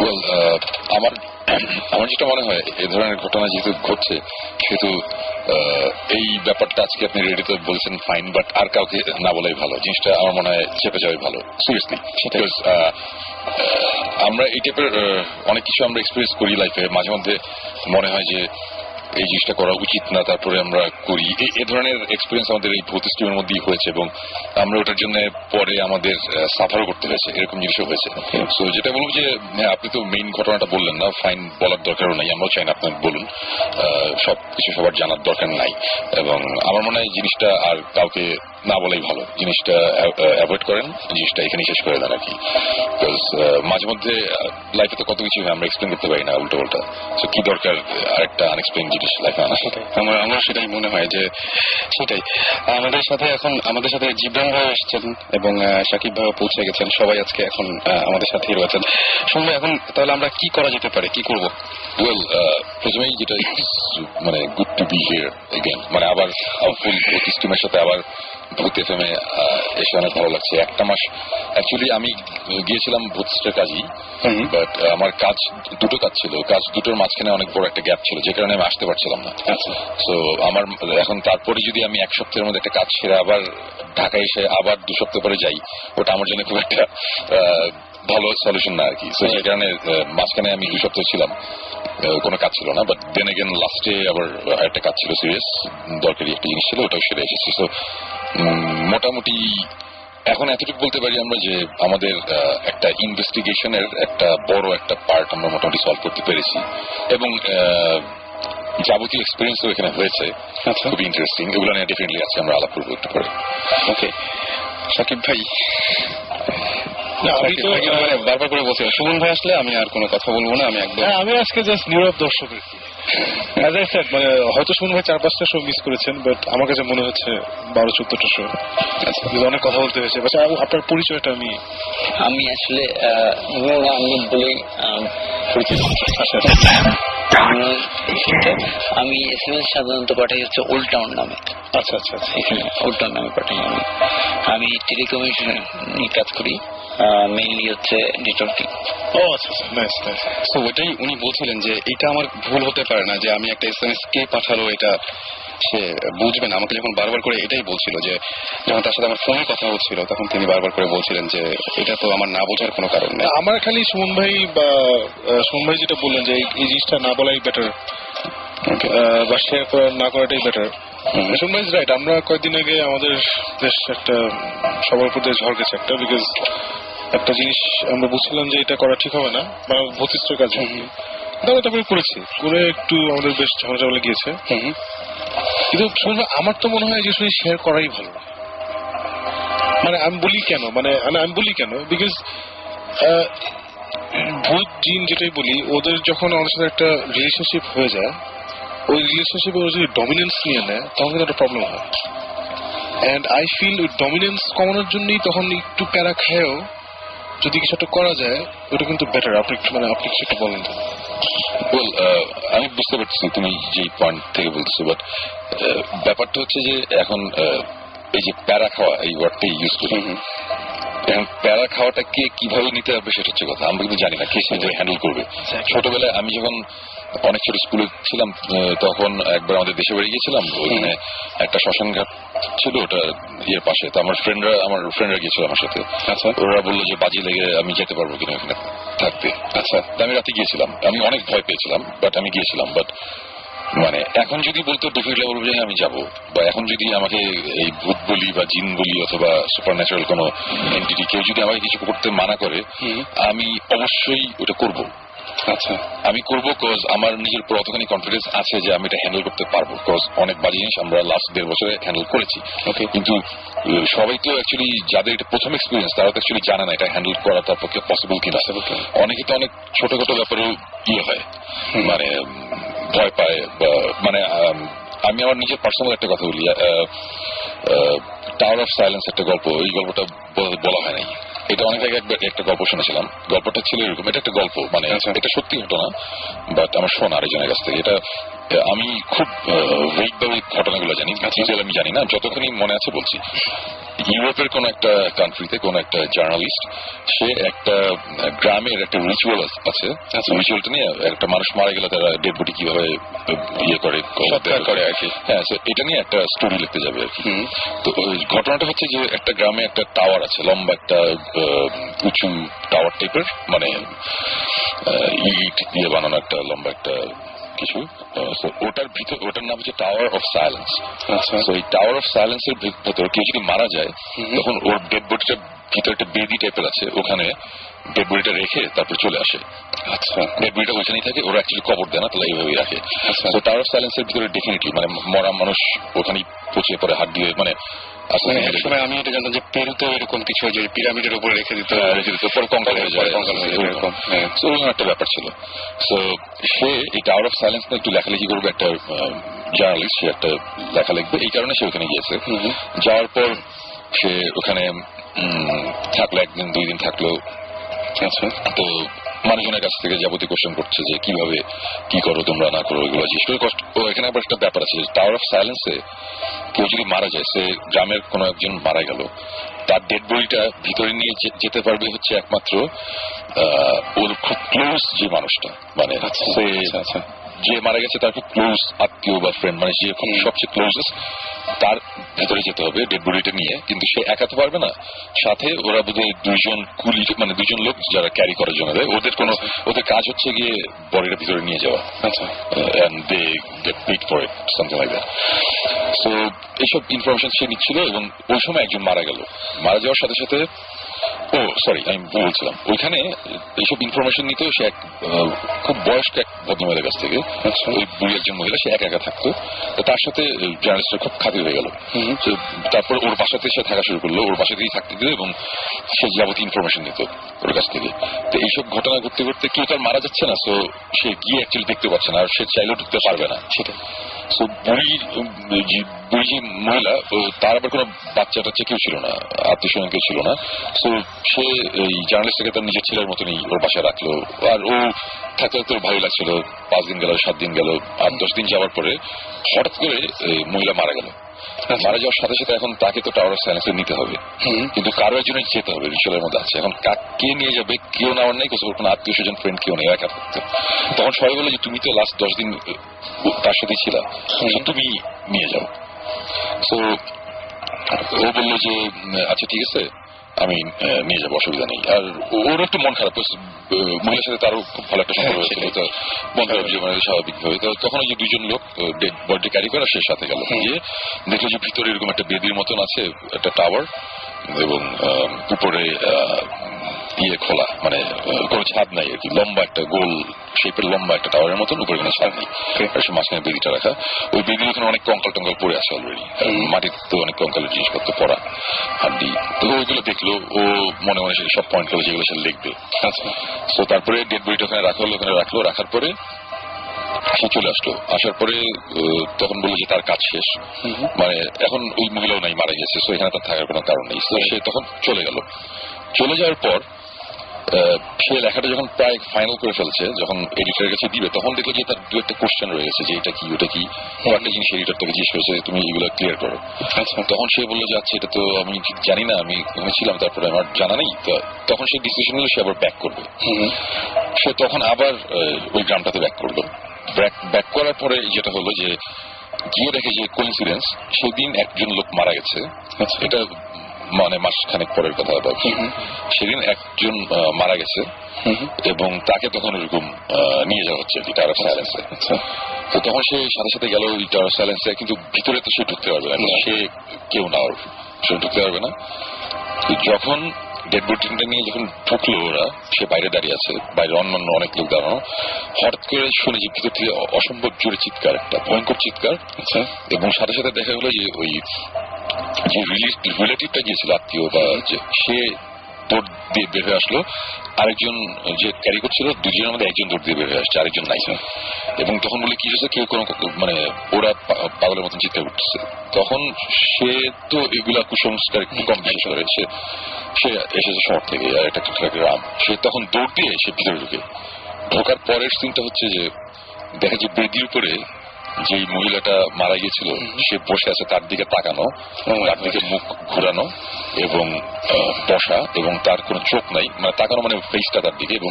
ওয়েল, আমার যেটা মনে হয়, এ ধরনের ঘটনা যেহেতু ঘটছে, সেহেতু এই ব্যাপারটা আজকে আপনি রেডিতে বলছেন ফাইন, বাট আর কাউকে না বলাই ভালো। জিনিসটা আমার মনে হয় চেপে যাওয়াই ভালো, সিরিয়াসলি। আমরা এই টাইপের অনেক কিছু আমরা এক্সপিরিয়েন্স করি লাইফে, মাঝে মধ্যে মনে হয় যে এই জিনিসটা করা উচিত না, তারপরে আমরা করি। এই ধরনের এক্সপিরিয়েন্স আমাদের এই ভূত স্ট্রিমের মধ্যেই হয়েছে, এবং আমরা ওটার জন্য পরে আমাদের সাফারও করতে হয়েছে, এরকম জিনিসও হয়েছে। সো যেটা বলবো যে হ্যাঁ, আপনি তো মেইন ঘটনাটা বললেন না, ফাইন বলার দরকারও নাই, আমরাও চাই না আপনার বলুন, সব কিছু সবার জানার দরকার নাই। এবং আমার মনে হয় জিনিসটা আর কাউকে না বলাই ভালো, জিনিসটা অ্যাভয়েড করেন, জিনিসটা এখানে শেষ করে দেন আর কি। বিকজ মাঝে মধ্যে লাইফে তো কত কিছু আমরা এক্সপ্লেন করতে পারি না উল্টো পাল্টা, সো কি দরকার আরেকটা আনএক্সপ্লেন জিনিস লাইফে আনা। আমার সেটাই মনে হয় যে সেটাই আমাদের সাথে জিবরান ভাই এসেছেন এবং সাকিব ভাই পৌঁছে গেছেন, সবাই আজকে এখন আমাদের সাথেই রয়েছেন। শুনবো এখন তাহলে আমরা কি করা যেতে পারে, কি করবো? ওয়েল, প্রথমেই যেটা মানে good to be here again, মানে আবার ফুল ভূত স্টিমের সাথে আবার ভূত এফএমে এসে অনেক ভালো লাগছে। একটা মাস অ্যাকচুয়ালি আমি গিয়েছিলাম ভূত স্টের কাজই, বাট আমার দুটো কাজ ছিল, কাজ দুটোর মাঝখানে অনেক বড় একটা গ্যাপ ছিল, যে কারণে আমি আসতে পারছিলাম না। সো আমার এখন তারপরে যদি আমি 1 সপ্তাহের মধ্যে একটা কাজ সেরে আবার ঢাকায় এসে আবার 2 সপ্তাহ পরে যাই, ওটা আমার জন্য খুব একটা ভালো সলিউশন না আর কি। সো যে কারণে মাঝখানে আমি 2 সপ্তাহ ছিলাম, কোনো কাজ ছিল না, বাট দেন এগেন লাস্টে আবার একটা কাজ ছিল, সিরিয়াস দরকারি একটা জিনিস ছিল, ওটাও সেরে এসেছি। সো মোটামুটি এখন এতটুকু বলতে পারি আমরা যে আমাদের একটা ইনভেস্টিগেশনের একটা বড় একটা পার্ট আমরা মোটামুটি সলভ করতে পেরেছি, এবং যাবতীয় এক্সপিরিয়েন্সও এখানে হয়েছে, খুবই ইন্টারেস্টিং। এগুলো নিয়ে ডেফিনেটলি আছে, আমরা আলাপ করবো একটু পরে। ওকে, সাকিব ভাই। আমি তো বারবার করে বলছি সুমন ভাই আসলে আমি আর কোনো কথা বলবো না, আমি একদম আমি আজকে জাস্ট নীরব দর্শক আর কি। অ্যাজ আই সেড, মানে হয়তো সুমন ভাই 4-5টা শো মিস করেছেন, বাট আমার কাছে মনে হচ্ছে 12-14টা শো। অনেক কথা বলতে হয়েছে। আপনার পরিচয়টা আমি আসলে আমি বলেই পরিচিত। আমি SMS সাধারণত পাঠাই হচ্ছে ওল্ড টাউন নামে। আচ্ছা, এখানে ওল্ড টাউন নামে পাঠাই। আমি টেলিকমিউনিকেশন নিয়ে কাজ করি, মেইনলি হচ্ছে ডিটক্টিং। ও আচ্ছা আচ্ছা, নাইস নাইস। তো ওইটাই উনি বলছিলেন যে এটা আমার ভুল হতে পারে না যে আমি একটা SMS কে পাঠালো এটা সে বুঝবেন। আমাকে যখন বারবার করে এটাই বলছিল যে যখন তার সাথে আমার ফোনে কথা হচ্ছিল তখন তিনি বারবার করে বলছিলেন যে এটা তো আমার না বোঝার কোনো কারণ নেই। আমার খালি সুমন ভাই যেটা বললেন যে এই জিনিসটা না বলাই বেটার বা শেয়ার না করাটাই বেটার। সুমন ভাই রাইট। আমরা কয়েকদিন আগে আমাদের বেশ একটা সবার উপর দিয়ে ঝড় গেছে একটা, বিকজ একটা জিনিস আমরা বুঝছিলাম যে এটা করা ঠিক হবে না, মানে ভতিষ্ঠ কাজ। তারপরে করেছি, করে একটু আমাদের বেশ ঝগড়া গিয়েছে। কিন্তু সুমন ভাই আমার তো মনে হয় যে শেয়ার করাই ভালো। মানে আমি বলি কেন বিকজ ভূত জিন যেটাই বলি, ওদের যখন আমাদের সাথে একটা রিলেশনশিপ হয়ে যায়, ওই রিলেশনশিপে ওরা যদি ডমিনেন্স নিয়ে নেয় তখন কিন্তু একটা প্রবলেম হয়। অ্যান্ড আই ফিল ওই ডমিনেন্স কমানোর জন্যই তখন একটু প্যারা খায়ও যদি কিছু একটা করা যায় ওটা কিন্তু বেটার। আপনি কিছু একটা বলেন তো। আমি বুঝতে পারছি তুমি যে পয়েন্ট থেকে বলছো, বাট ব্যাপারটা হচ্ছে যে এখন এই যে প্যারা খাওয়া এই ওয়ার্ডটাই ইউজ করি, এখন প্যারা খাওয়াটা কে কিভাবে নিতে হবে সেটা হচ্ছে কথা। আমরা কিন্তু জানি না কে সেটা হ্যান্ডেল করবে। ছোটবেলায় আমি যখন অনেক ছোট স্কুলে ছিলাম তখন একবার আমাদের দেশে বাড়ি গিয়েছিলাম, ওখানে একটা শ্মশান ঘাট ছিল ওটা ইয়ের পাশে। তো আমার ফ্রেন্ডরা গিয়েছিল আমার সাথে। আচ্ছা, ওরা বললো যে বাজি লেগে আমি যেতে পারবো কিনা ওখানে থাকতে। আচ্ছা, আমি রাতে গিয়েছিলাম, আমি অনেক ভয় পেয়েছিলাম, বাট আমি গিয়েছিলাম। বাট মানে এখন যদি বলতো ডেফিনেটলি বলবো যে আমি যাবো, বা এখন যদি আমাকে এই ভূত বলি বা জিন বলি অথবা সুপার ন্যাচারাল কোনো এন্টিটি কেউ যদি আমাকে কিছু করতে মানা করে, আমি অবশ্যই ওটা করবো। আচ্ছা, আমি করবো কজ আমার নিজের উপর অতখানি কনফিডেন্স আছে যে আমি এটা হ্যান্ডেল করতে পারবো। কজ অনেক বাজে জিনিস আমরা লাস্ট 1.5 বছরে হ্যান্ডেল করেছি। ওকে, কিন্তু সবাই তো অ্যাকচুয়ালি যাদের এটা প্রথম এক্সপিরিয়েন্স তারা তো অ্যাকচুয়ালি জানে না এটা হ্যান্ডেল করা তার পক্ষে পসিবল কিনা। অনেকে তো অনেক ছোটখাটো ব্যাপারেও হয়, মানে ভয় পায়। মানে আমি আমার নিজের পার্সোনাল একটা কথা বলি, টাওয়ার অফ সাইলেন্স একটা গল্প, এই গল্পটা বলা হয় নাই। এটা অনেক আগে একটা গল্প শুনেছিলাম। গল্পটা ছিল এরকম, এটা একটা গল্প, মানে এটা সত্যি ঘটনা, বাট আমার শোনা আরেকজনের কাছ থেকে। এটা আমি খুব ওয়েক ভাবে ঘটনাগুলো জানি, আমি জানি না, যতখানি মনে আছে বলছি। ইউরোপের কোন একটা কান্ট্রিতে কোন একটা জার্নালিস্ট, সে একটা গ্রামের একটা রিচুয়াল আছে, রিচুয়ালটা নিয়ে একটা মানুষ মারা গেলে তারা ডেড বডি কিভাবে ইয়ে করে আর কি। হ্যাঁ, এটা নিয়ে একটা স্টোরি লিখতে যাবে আর কি। তো ঘটনাটা হচ্ছে যে একটা গ্রামে একটা টাওয়ার আছে, লম্বা একটা উঁচু টাওয়ার টাইপের, মানে ইট দিয়ে বানানো একটা লম্বা একটা কিছু। ওটার ভিতর, ওটার নাম হচ্ছে টাওয়ার অফ সাইলেন্স। আচ্ছা, এই টাওয়ার অফ সাইলেন্স এর ভেতর কেউ যদি মারা যায় তখন ওর ডেড বডিটা ভিতরে একটা বেদি টাইপের আছে, ওখানে ডেড বডিটা রেখে তারপর চলে আসে। আচ্ছা, ডেড বডিটা ওইখানেই থাকে, ওরা অ্যাকচুয়ালি কবর দেয় না, তাহলে এইভাবেই রাখে। তো টাওয়ার অফ সাইলেন্স এর ভিতরে ডেফিনেটলি মানে মরা মানুষ ওখানেই পচে পড়ে হাত দিয়ে, মানে এক সময় আমি এটা জানতাম যে পেরুতেও এরকম কিছু যে পিরামিডের উপরে রেখে দিত, পরে কঙ্কাল হয়ে যায়, এরকম একটা ব্যাপার ছিল। তো সে এই টাওয়ার অফ সাইলেন্স নিয়ে একটু লেখালেখি করবে, একটা জার্নালিস্ট, সে একটা লেখা লিখবে, এই কারণে সে ওখানে গিয়েছে। যাওয়ার পর সে ওখানে থাকলো, 1 দিন 2 দিন থাকলো। আচ্ছা, তো মানুষজনের কাছ থেকে যাবতীয় কোশ্চেন করছে যে কিভাবে কি করো তোমরা, না করো, এগুলো জিজ্ঞেস করে কষ্ট। এখানে আবার একটা ব্যাপার আছে, টাওয়ার অফ সাইলেন্সে কেউ যদি মারা যায়, সে গ্রামের কোনো একজন মারা গেল, তার ডেড বডিটা ভিতরে নিয়ে যেতে পারবে হচ্ছে একমাত্র ওর খুব ক্লোজ যে মানুষটা, মানে আচ্ছা যে মারা গেছে তার খুব ক্লোজ আত্মীয় বা ফ্রেন্ড, মানে যে সবচেয়ে ক্লোজেস্ট, তার ভেতরে যেতে হবে ডেড বডিটা নিয়ে। কিন্তু সে একাতে পারবে না, সাথে ওরা বোধহয় 2জন কুলি, মানে 2জন লোক যারা ক্যারি করার জন্য দেয়। ওদের কাজ হচ্ছে গিয়ে বডিটা ভিতরে নিয়ে যাওয়া। আচ্ছা, and they get paid for it, something like that. So এইসব ইনফরমেশন সে নিচ্ছিল, এবং ওই সময় একজন মারা গেল। মারা যাওয়ার সাথে সাথে আমি বলছিলাম ওইখানে এইসব ইনফরমেশন নিতেও সে এক খুব বয়স্ক এক ভদ্রমহিলার কাছ থেকে, ওই বুড়ি একজন মহিলা, সে একা থাকতো। তার সাথে জার্নালিস্টরা খুব খাতির হয়ে গেল। তারপর ওর বাসাতে সে থাকা শুরু করলো, ওর বাসাতেই থাকতে দিল, এবং সে যাবতীয় ইনফরমেশন নিত ওর কাছ থেকে। তো এইসব ঘটনা ঘটতে ঘটতে কেউ তার মারা যাচ্ছে না, সো সে গিয়ে অ্যাকচুয়ালি দেখতে পাচ্ছে না, আর সে চাইলেও ঢুকতে পারবে না সেটা। সো বুড়ি যে মহিলা, তার আবার কোনো বাচ্চা টাচ্চা কেউ ছিল না, আত্মীয় স্বজন কেউ ছিল না। সো সে এই জার্নালিস্টকে তার নিজের ছেলের মতনই ওর বাসায় রাখলো। আর ও থাকতে থাকতে ভালোই লাগছিল। 5 দিন গেল, 7 দিন গেল, 8-10 দিন যাওয়ার পরে হঠাৎ করে মহিলা মারা গেল। মারা যাওয়ার সাথে সাথে এখন তাকে তো টাওয়ার অফ সাইলেন্সে নিতে হবে, কিন্তু কারো একজনের যেতে হবে, রিচুয়ালের মধ্যে আছে। এখন কে নিয়ে যাবে কেউ নেওয়ার নেই, কোনো আত্মীয় স্বজন ফ্রেন্ড কেউ নেই, একা থাকতো। তখন সবাই বলে যে তুমি তো লাস্ট 10 দিন তার সাথে ছিলা, তুমি নিয়ে যাও। তো ও বললো যে আচ্ছা ঠিক আছে আমি নিয়ে যাবো, অসুবিধা নেই। আর ওর একটু মন খারাপ, মহিলার সাথে তারও খুব ভালো একটা সম্পর্ক হয়েছিল, তো মন খারাপ জীবনে স্বাভাবিকভাবে। তো তখন ওই যে দুজন লোক ডেড বডি ক্যারি করে সে সাথে গেল, গিয়ে দেখলো যে ভিতরে এরকম একটা বেদির মতন আছে, একটা টাওয়ার, এবং উপরে ইয়ে খোলা, মানে কোনো ছাদ নাই আর কি, লম্বা একটা গোল শেপের লম্বা একটা টাওয়ারের মতন, উপরে কোনো ছাদ নেই, সে মাঝখানে বেদিটা রাখা। ওই বেদির ওখানে অনেক কঙ্কাল টঙ্কাল পড়ে আছে অলরেডি, মাটিতে তো অনেক কঙ্কালের জিনিসপত্র পড়া, হাড্ডি। তো ওইগুলো দেখলো, ও মনে মনে সব পয়েন্ট করলো যেগুলো সে লিখবে। আচ্ছা, তো তারপরে ডেড বডিটা ওখানে রাখা হলো, ওখানে রাখলো, রাখার পরে সে চলে আসলো। আসার পরে তখন বললো যে তার কাজ শেষ, মানে এখন ওই মহিলাও নাই, মারা গেছে, তো এখানে তার থাকার কোনো কারণ নেই। তো সে তখন চলে গেল। চলে যাওয়ার পর সে লেখাটা যখন প্রায় ফাইনাল করে ফেলছে, যখন এডিটরের কাছে দিবে, তখন দেখলো যে তার দু একটা কোশ্চেন রয়ে গেছে, যে এটা কি ওটা কি, একটা জিনিস এডিটর তাকে জিজ্ঞেস করেছে তুমি এগুলো ক্লিয়ার করো। তখন সে বললো যে আচ্ছা এটা তো আমি ঠিক জানি না, আমি ওখানে ছিলাম, তারপরে আমার জানা নেই। তো তখন সে ডিসিশন নিল সে আবার ব্যাক করবে। সে তখন আবার ওই গ্রামটাতে ব্যাক করলো। ব্যাক করার পরে যেটা হলো যে গিয়ে দেখে যে কোইন্সিডেন্স, সেদিন একজন লোক মারা গেছে। এটা মানে মাস খানেক পরের কথা, সেদিন একজন মারা গেছে এবং তাকে তখন ওরকম নিয়ে যাওয়া হচ্ছে টাওয়ার অফ সাইলেন্সে। তো তখন সে সাথে সাথে গেল ওই টাওয়ার অফ সাইলেন্সে, কিন্তু ভিতরে তো সে ঢুকতে পারবে না, সে কেউ না, ওর সে ঢুকতে পারবে না। যখন ডেড বডিটা নিয়ে যখন ঢুকলো ওরা, সে বাইরে দাঁড়িয়ে আছে, বাইরে অন্যান্য অনেক লোক দাঁড়ানো, হঠাৎ করে শুনে যে ভিতর থেকে অসম্ভব জোরে চিৎকার, একটা ভয়ঙ্কর চিৎকার। এবং সাথে সাথে দেখা গেলো যে ওই যে রিলেটিভটা গিয়েছিল, আত্মীয় বা সে দৌড় দিয়ে বের হয়ে আসলো, আরেকজন যে ক্যারি করছিল, দুজনের মধ্যে একজন দৌড় দিয়ে বের হয়ে আসছে, আরেকজন নাই। এবং তখন বলে কি হয়েছে, কেউ কোনো মানে ওরা পাগলের মতন চিৎকার করতেছে। তখন সে তো এগুলা কুসংস্কার একটু কম বিশ্বাস করে, সে এসেছে শহর থেকে, আর একটা গ্রাম, সে তখন দৌড় দিয়ে সে ভিতরে ঢোকার পরের সিনটা হচ্ছে যে দেখা যে বেদির উপরে যে মহিলাটা মারা গিয়েছিল সে বসে আছে, তার দিকে তাকানো, তার দিকে মুখ ঘুরানো এবং বসা, এবং তার কোনো চোখ নাই, মানে তাকানো মানে ফেসটা তার দিকে, এবং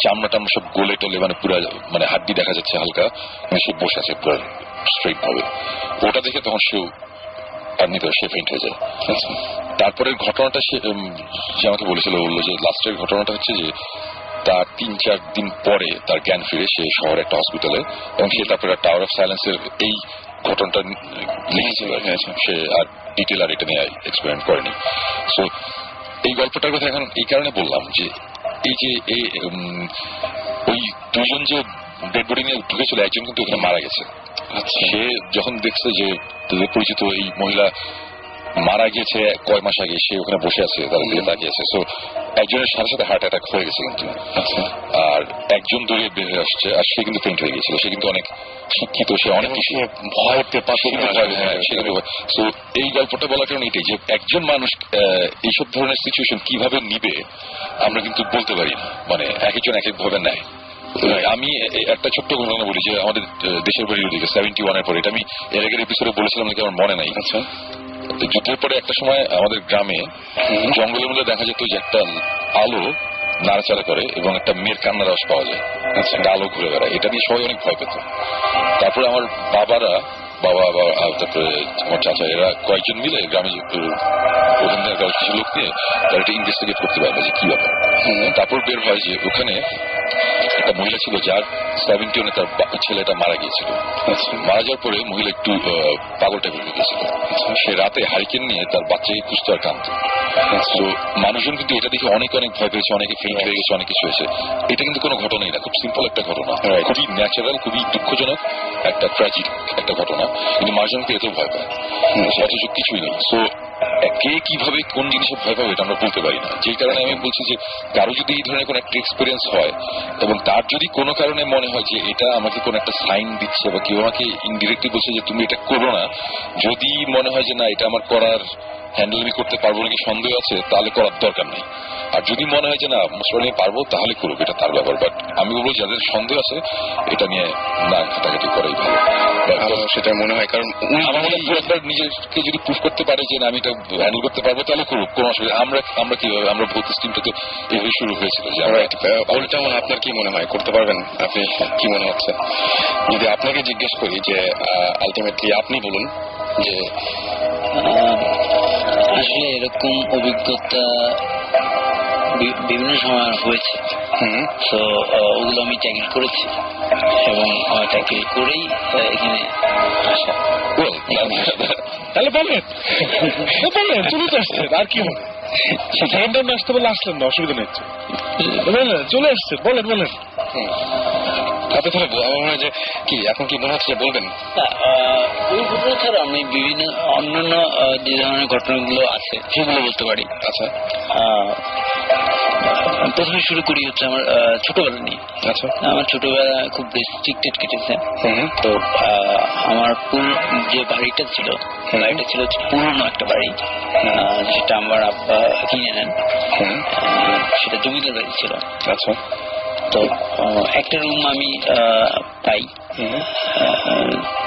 চামড়া টামড়া সব গোলে টোলে, মানে পুরো মানে হাড্ডি দেখা যাচ্ছে হালকা, মানে সে বসে আছে পুরো স্ট্রেট ভাবে। ওটা দেখে তখন সে ফেইন্ট হয়ে যায়। তারপরে ঘটনাটা সে আমাকে বলেছিল, বললো যে লাস্টের ঘটনাটা হচ্ছে যে তার 3-4 দিন পরে তার জ্ঞান ফিরে, সে শহরে একটা হসপিটালে, এবং সে তারপরে টাওয়ার অফ সাইলেন্সের এই ঘটনাটা লিখেছিল। সে আর ডিটেল আর এটা নিয়ে এক্সপেরিমেন্ট করেনি। সো এই গল্পটার কথা এখন এই কারণে বললাম যে এই যে ওই দুজন যে ডেড বডি নিয়ে ঢুকেছিল, একজন কিন্তু ওখানে মারা গেছে। সে যখন দেখছে যে পরিচিত এই মহিলা মারা গিয়েছে কয় মাস আগে, সে ওখানে বসে আছে, তাদের দিকে তাকিয়ে আছে। সো একজনের সাথে সাথে হার্ট অ্যাটাক হয়ে গেছে কিন্তু, আর একজন দৌড়ে বের হয়ে আসছে, আর সে কিন্তু ফেইন্ট হয়ে গেছিল। সে কিন্তু অনেক শিক্ষিত, সে অনেক কিছু ভয় পেয়ে পাশে। সো এই গল্পটা বলার কারণ এটাই যে একজন মানুষ এইসব ধরনের সিচুয়েশন কিভাবে নিবে আমরা কিন্তু বলতে পারি না, মানে একজন এক এক ভাবে নেয়। আমি একটা ছোট্ট ঘটনা বলি যে আমাদের দেশের বাড়ির ওদিকে 71-এর পরে, এটা আমি এর আগের এপিসোডে বলেছিলাম নাকি আমার মনে নাই। আচ্ছা, যুদ্ধের পরে একটা সময় আমাদের গ্রামে জঙ্গলের মধ্যে দেখা যেত যে একটা আলো নাড়াচাড়া করে এবং একটা মেয়ের কান্নার আওয়াজ পাওয়া যায়, একটা আলো ঘুরে বেড়ায়। এটা নিয়ে সবাই অনেক ভয় পেত। তারপরে আমার বাবা তারপরে আমার চাচা, এরা কয়েকজন মিলে গ্রামে ওখানকার কিছু লোক নিয়ে তারা এটা ইনভেস্টিগেট করতে পারবে যে কি ব্যাপার। তারপর বের হয় যে ওখানে একটা মহিলা ছিল যার 71-এ তার ছেলেটা মারা গিয়েছিল। মারা যাওয়ার পরে মহিলা একটু পাগল টাইপের হয়ে গেছিল। সে রাতে হারিকেন নিয়ে তার বাচ্চাকে খুঁজতে আর কাঁদত। তো মানুষজন কিন্তু এটা দেখে অনেক ভয় পেয়েছে, অনেকে ফেইন্ট হয়ে গেছে, অনেক কিছু হয়েছে। এটা কিন্তু কোনো ঘটনাই না, খুব সিম্পল একটা ঘটনা, খুবই ন্যাচারাল, খুবই দুঃখজনক একটা ট্র্যাজিক একটা ঘটনা, কিন্তু মানুষজনকে এতেও ভয় পায়, অথচ কিছুই নেই। সো কে কিভাবে কোন জিনিসে ভয় পাবে এটা আমরা বলতে পারি না। যে কারণে আমি বলছি যে কারো যদি এই ধরনের কোন একটা এক্সপিরিয়েন্স হয় এবং তার যদি কোনো কারণে মনে হয় যে এটা আমাকে কোন একটা সাইন দিচ্ছে বা কেউ আমাকে ইনডিরেক্টলি বলছে যে তুমি এটা করো না, যদি মনে হয় যে না এটা আমার করার হ্যান্ডেল আমি করতে পারবো নাকি সন্দেহ আছে, তাহলে করার দরকার নেই। আর যদি মনে হয় যে না মুসলমানি পারবো তাহলে করুক, এটা তার ব্যাপার। বাট আমি বলবো যাদের সন্দেহ আছে এটা নিয়ে না ঘাটাঘাটি করাই ভালো। সেটা মনে হয়, কারণ আমার মনে হয় একবার নিজেকে যদি প্রুফ করতে পারে যে না আমি এটা হ্যান্ডেল করতে পারবো তাহলে করুক, কোনো অসুবিধা। আমরা কিভাবে আমরা ভৌত স্টিমটা তো এভাবে শুরু হয়েছিল যে উল্টা আপনার কি মনে হয় করতে পারবেন? আপনি কি মনে হচ্ছে যদি আপনাকে জিজ্ঞেস করি যে আলটিমেটলি আপনি বলুন যে আসলে এরকম অভিজ্ঞতা বিভিন্ন সময় হয়েছে। তো ওগুলো আমি ট্যাকেল করেছি এবং ট্যাকেল করেই এখানে আসা। তাহলে বলেন চলে তো আসছেন, আর কি হবে? সেকেন্ড টাইম আসতে বলে আসলেন না, অসুবিধা নেই, চলে আসছেন, বলেন। আপনি তাহলে আমার মনে হয় যে কি এখন কি মনে হচ্ছে বলবেন? ওই ঘটনা ছাড়া আমি বিভিন্ন অন্যান্য যে ধরনের ঘটনাগুলো আছে সেগুলো বলতে পারি। আচ্ছা, প্রথমে শুরু করি হচ্ছে আমার ছোটবেলা নিয়ে। আচ্ছা, আমার ছোটবেলা খুব রেস্ট্রিক্টেড কেটেছে। তো আমার যে বাড়িটা ছিল বাড়িটা ছিল পুরনো একটা বাড়ি, যেটা আমার আব্বা কিনে নেন। সেটা জমিদার বাড়ি ছিল। আচ্ছা, তো একটা রুম আমি পাই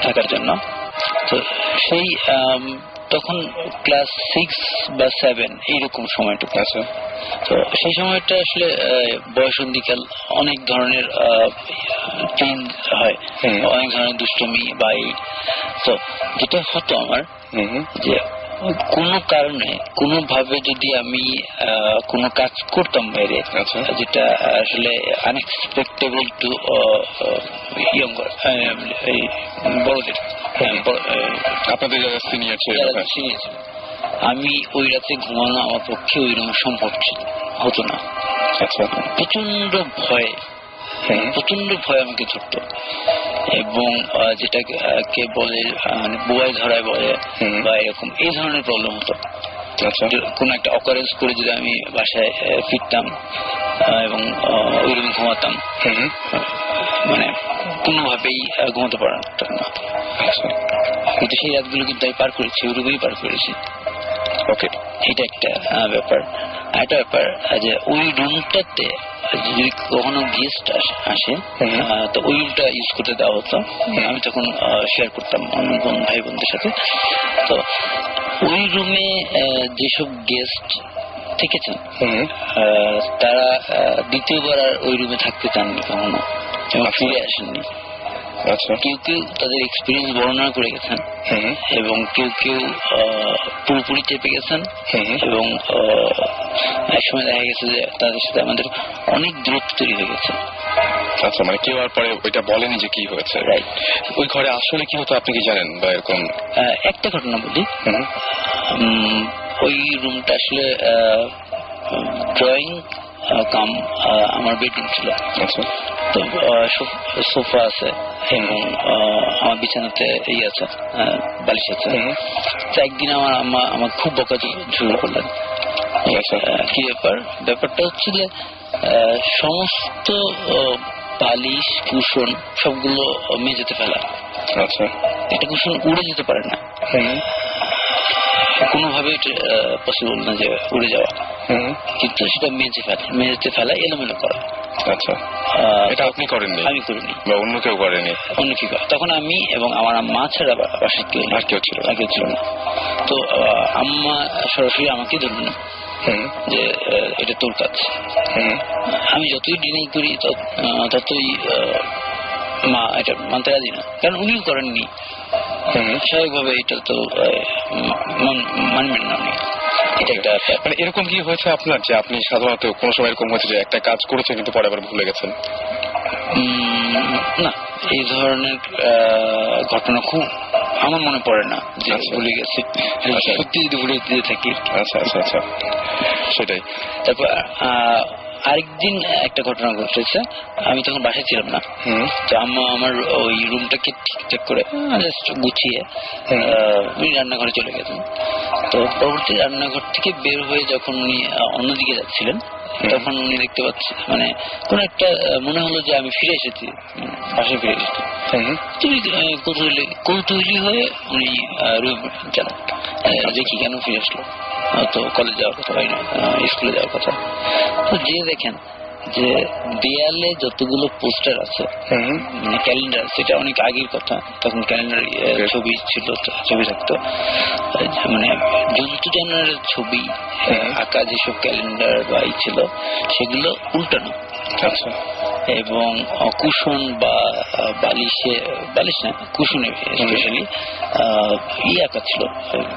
থাকার জন্য। তো সেই তখন ক্লাস 6 বা 7 এইরকম সময়টুকু। আচ্ছা, তো সেই সময়টা আসলে বয়সন্ধিকাল, অনেক ধরনের চেঞ্জ হয়, অনেক ধরনের দুষ্টমি বা এই। তো যেটা হতো আমার যে কোনো কারণে কোনোভাবে যদি আমি কোনো কাজ করতাম বাইরে, যেটা আসলে আনএক্সপেক্টেবল টু বড়দের, আপনাদের যারা সিনিয়র ছিল, আমি ওই রাতে ঘুমানো আমার পক্ষে ওই রকম সম্ভব হতো না। আচ্ছা, প্রচন্ড ভয় আমাকে ধরতো এবং যেটাকে বলে বুয়াই ধরায় বলে বা এরকম এই ধরনের প্রবলেম হতো। কোন একটা অকারেন্স করে যদি আমি বাসায় ফিরতাম এবং ওই রকম ঘুমাতাম, মানে কোনোভাবেই ঘুমাতে পারতাম না। কিন্তু সেই রাতগুলো কিন্তু আমি পার করেছি, ওই রুমেই পার করেছি। ওকে, এটা একটা ব্যাপার। একটা ব্যাপার যে ওই রুমটাতে যদি কখনো গেস্ট আসে তো ওই রুমটা ইউজ করতে দেওয়া হতো। আমি তখন শেয়ার করতাম অন্য ভাই বোনদের সাথে। তো ওই রুমে যেসব গেস্ট থেকেছেন তারা দ্বিতীয়বার আর ওই রুমে থাকতে চাননি কখনো এবং ফিরে আসেননি। কেউ কেউ তাদের এক্সপিরিয়েন্স বর্ণনা করে গেছেন এবং কেউ কেউ পুরোপুরি চেপে গেছেন এবং একসময় দেখা গেছে যে তাদের সাথে আমাদের অনেক দূরত্ব তৈরি হয়ে গেছে। আচ্ছা, মানে কেউ আর পরে ওইটা বলেনি যে কি হয়েছে। রাইট। ওই ঘরে আসলে কি হতো আপনি কি জানেন বা এরকম? একটা ঘটনা বলি। ওই রুমটা আসলে ড্রয়িং কাম আমার বেডরুম ছিল। তো সোফা আছে এবং আমার বিছানাতে এই আছে, বালিশ আছে। তো একদিন আমার আম্মা আমাকে খুব বকা শুরু করলেন। কি ব্যাপারটা হচ্ছে যে সমস্ত বালিশ কুশন সবগুলো মেঝেতে ফেলা। আচ্ছা, একটা কুশন উড়ে যেতে পারে না, কোনোভাবে পসিবল না যে উড়ে যাওয়া, কিন্তু সেটা মেঝেতে ফেলা এলোমেলো করা। আচ্ছা, এটা আপনি করেননি? আমি করিনি বা অন্য কেউ করেনি? অন্য কেউ। তখন আমি এবং আমার আম্মা ছাড়া বাসায় কেউ ছিল না। তো আম্মা সরাসরি আমাকে ধরুন যে এটা তোর কাজ। আমি যতই ডিনাই করি ততই মা এটা মানতে রাজি না, কারণ উনিও করেননি। স্বাভাবিকভাবে এটা তো মানবেন না উনি। এটা একটা মানে এরকম কি হয়েছে আপনার যে আপনি সাধারণত কোনো সময় এরকম হয়েছে যে একটা কাজ করেছেন কিন্তু পরে আবার ভুলে গেছেন? না, এই ধরনের ঘটনা খুব আমার মনে পড়ে না যে ভুলে গেছি। সত্যি যদি ভুলে দিয়ে থাকি। আচ্ছা, সেটাই। তারপর আরেকদিন একটা ঘটনা ঘটেছে, আমি তখন বাসায় ছিলাম না। তো আম্মা আমার ওই রুমটাকে ঠিকঠাক করে জাস্ট গুছিয়ে উনি রান্নাঘরে চলে গেছেন। তো পরবর্তী রান্নাঘর থেকে বের হয়ে যখন উনি অন্যদিকে যাচ্ছিলেন, তখন উনি দেখতে পাচ্ছি মানে কোন একটা মনে হলো যে আমি ফিরে এসেছি, বাসায় ফিরে এসেছি। কৌতূহলী হয়ে উনি রুমে যান, দেখি কেন ফিরে আসলো, তো কলেজ যাওয়ার কথা হয় না, স্কুলে যাওয়ার কথা। তো যে দেখেন যে দেয়ালে যতগুলো পোস্টার আছে, মানে ক্যালেন্ডার, সেটা অনেক আগের কথা, তখন ক্যালেন্ডার ছবি ছিল, ছবি থাকতো, মানে জন্তু জানোয়ারের ছবি আঁকা যেসব ক্যালেন্ডার বা ই ছিল সেগুলো উল্টানো। আচ্ছা। এবং কুশন বা বালিশ না, কুশনে স্পেশালি আঁকা ছিল,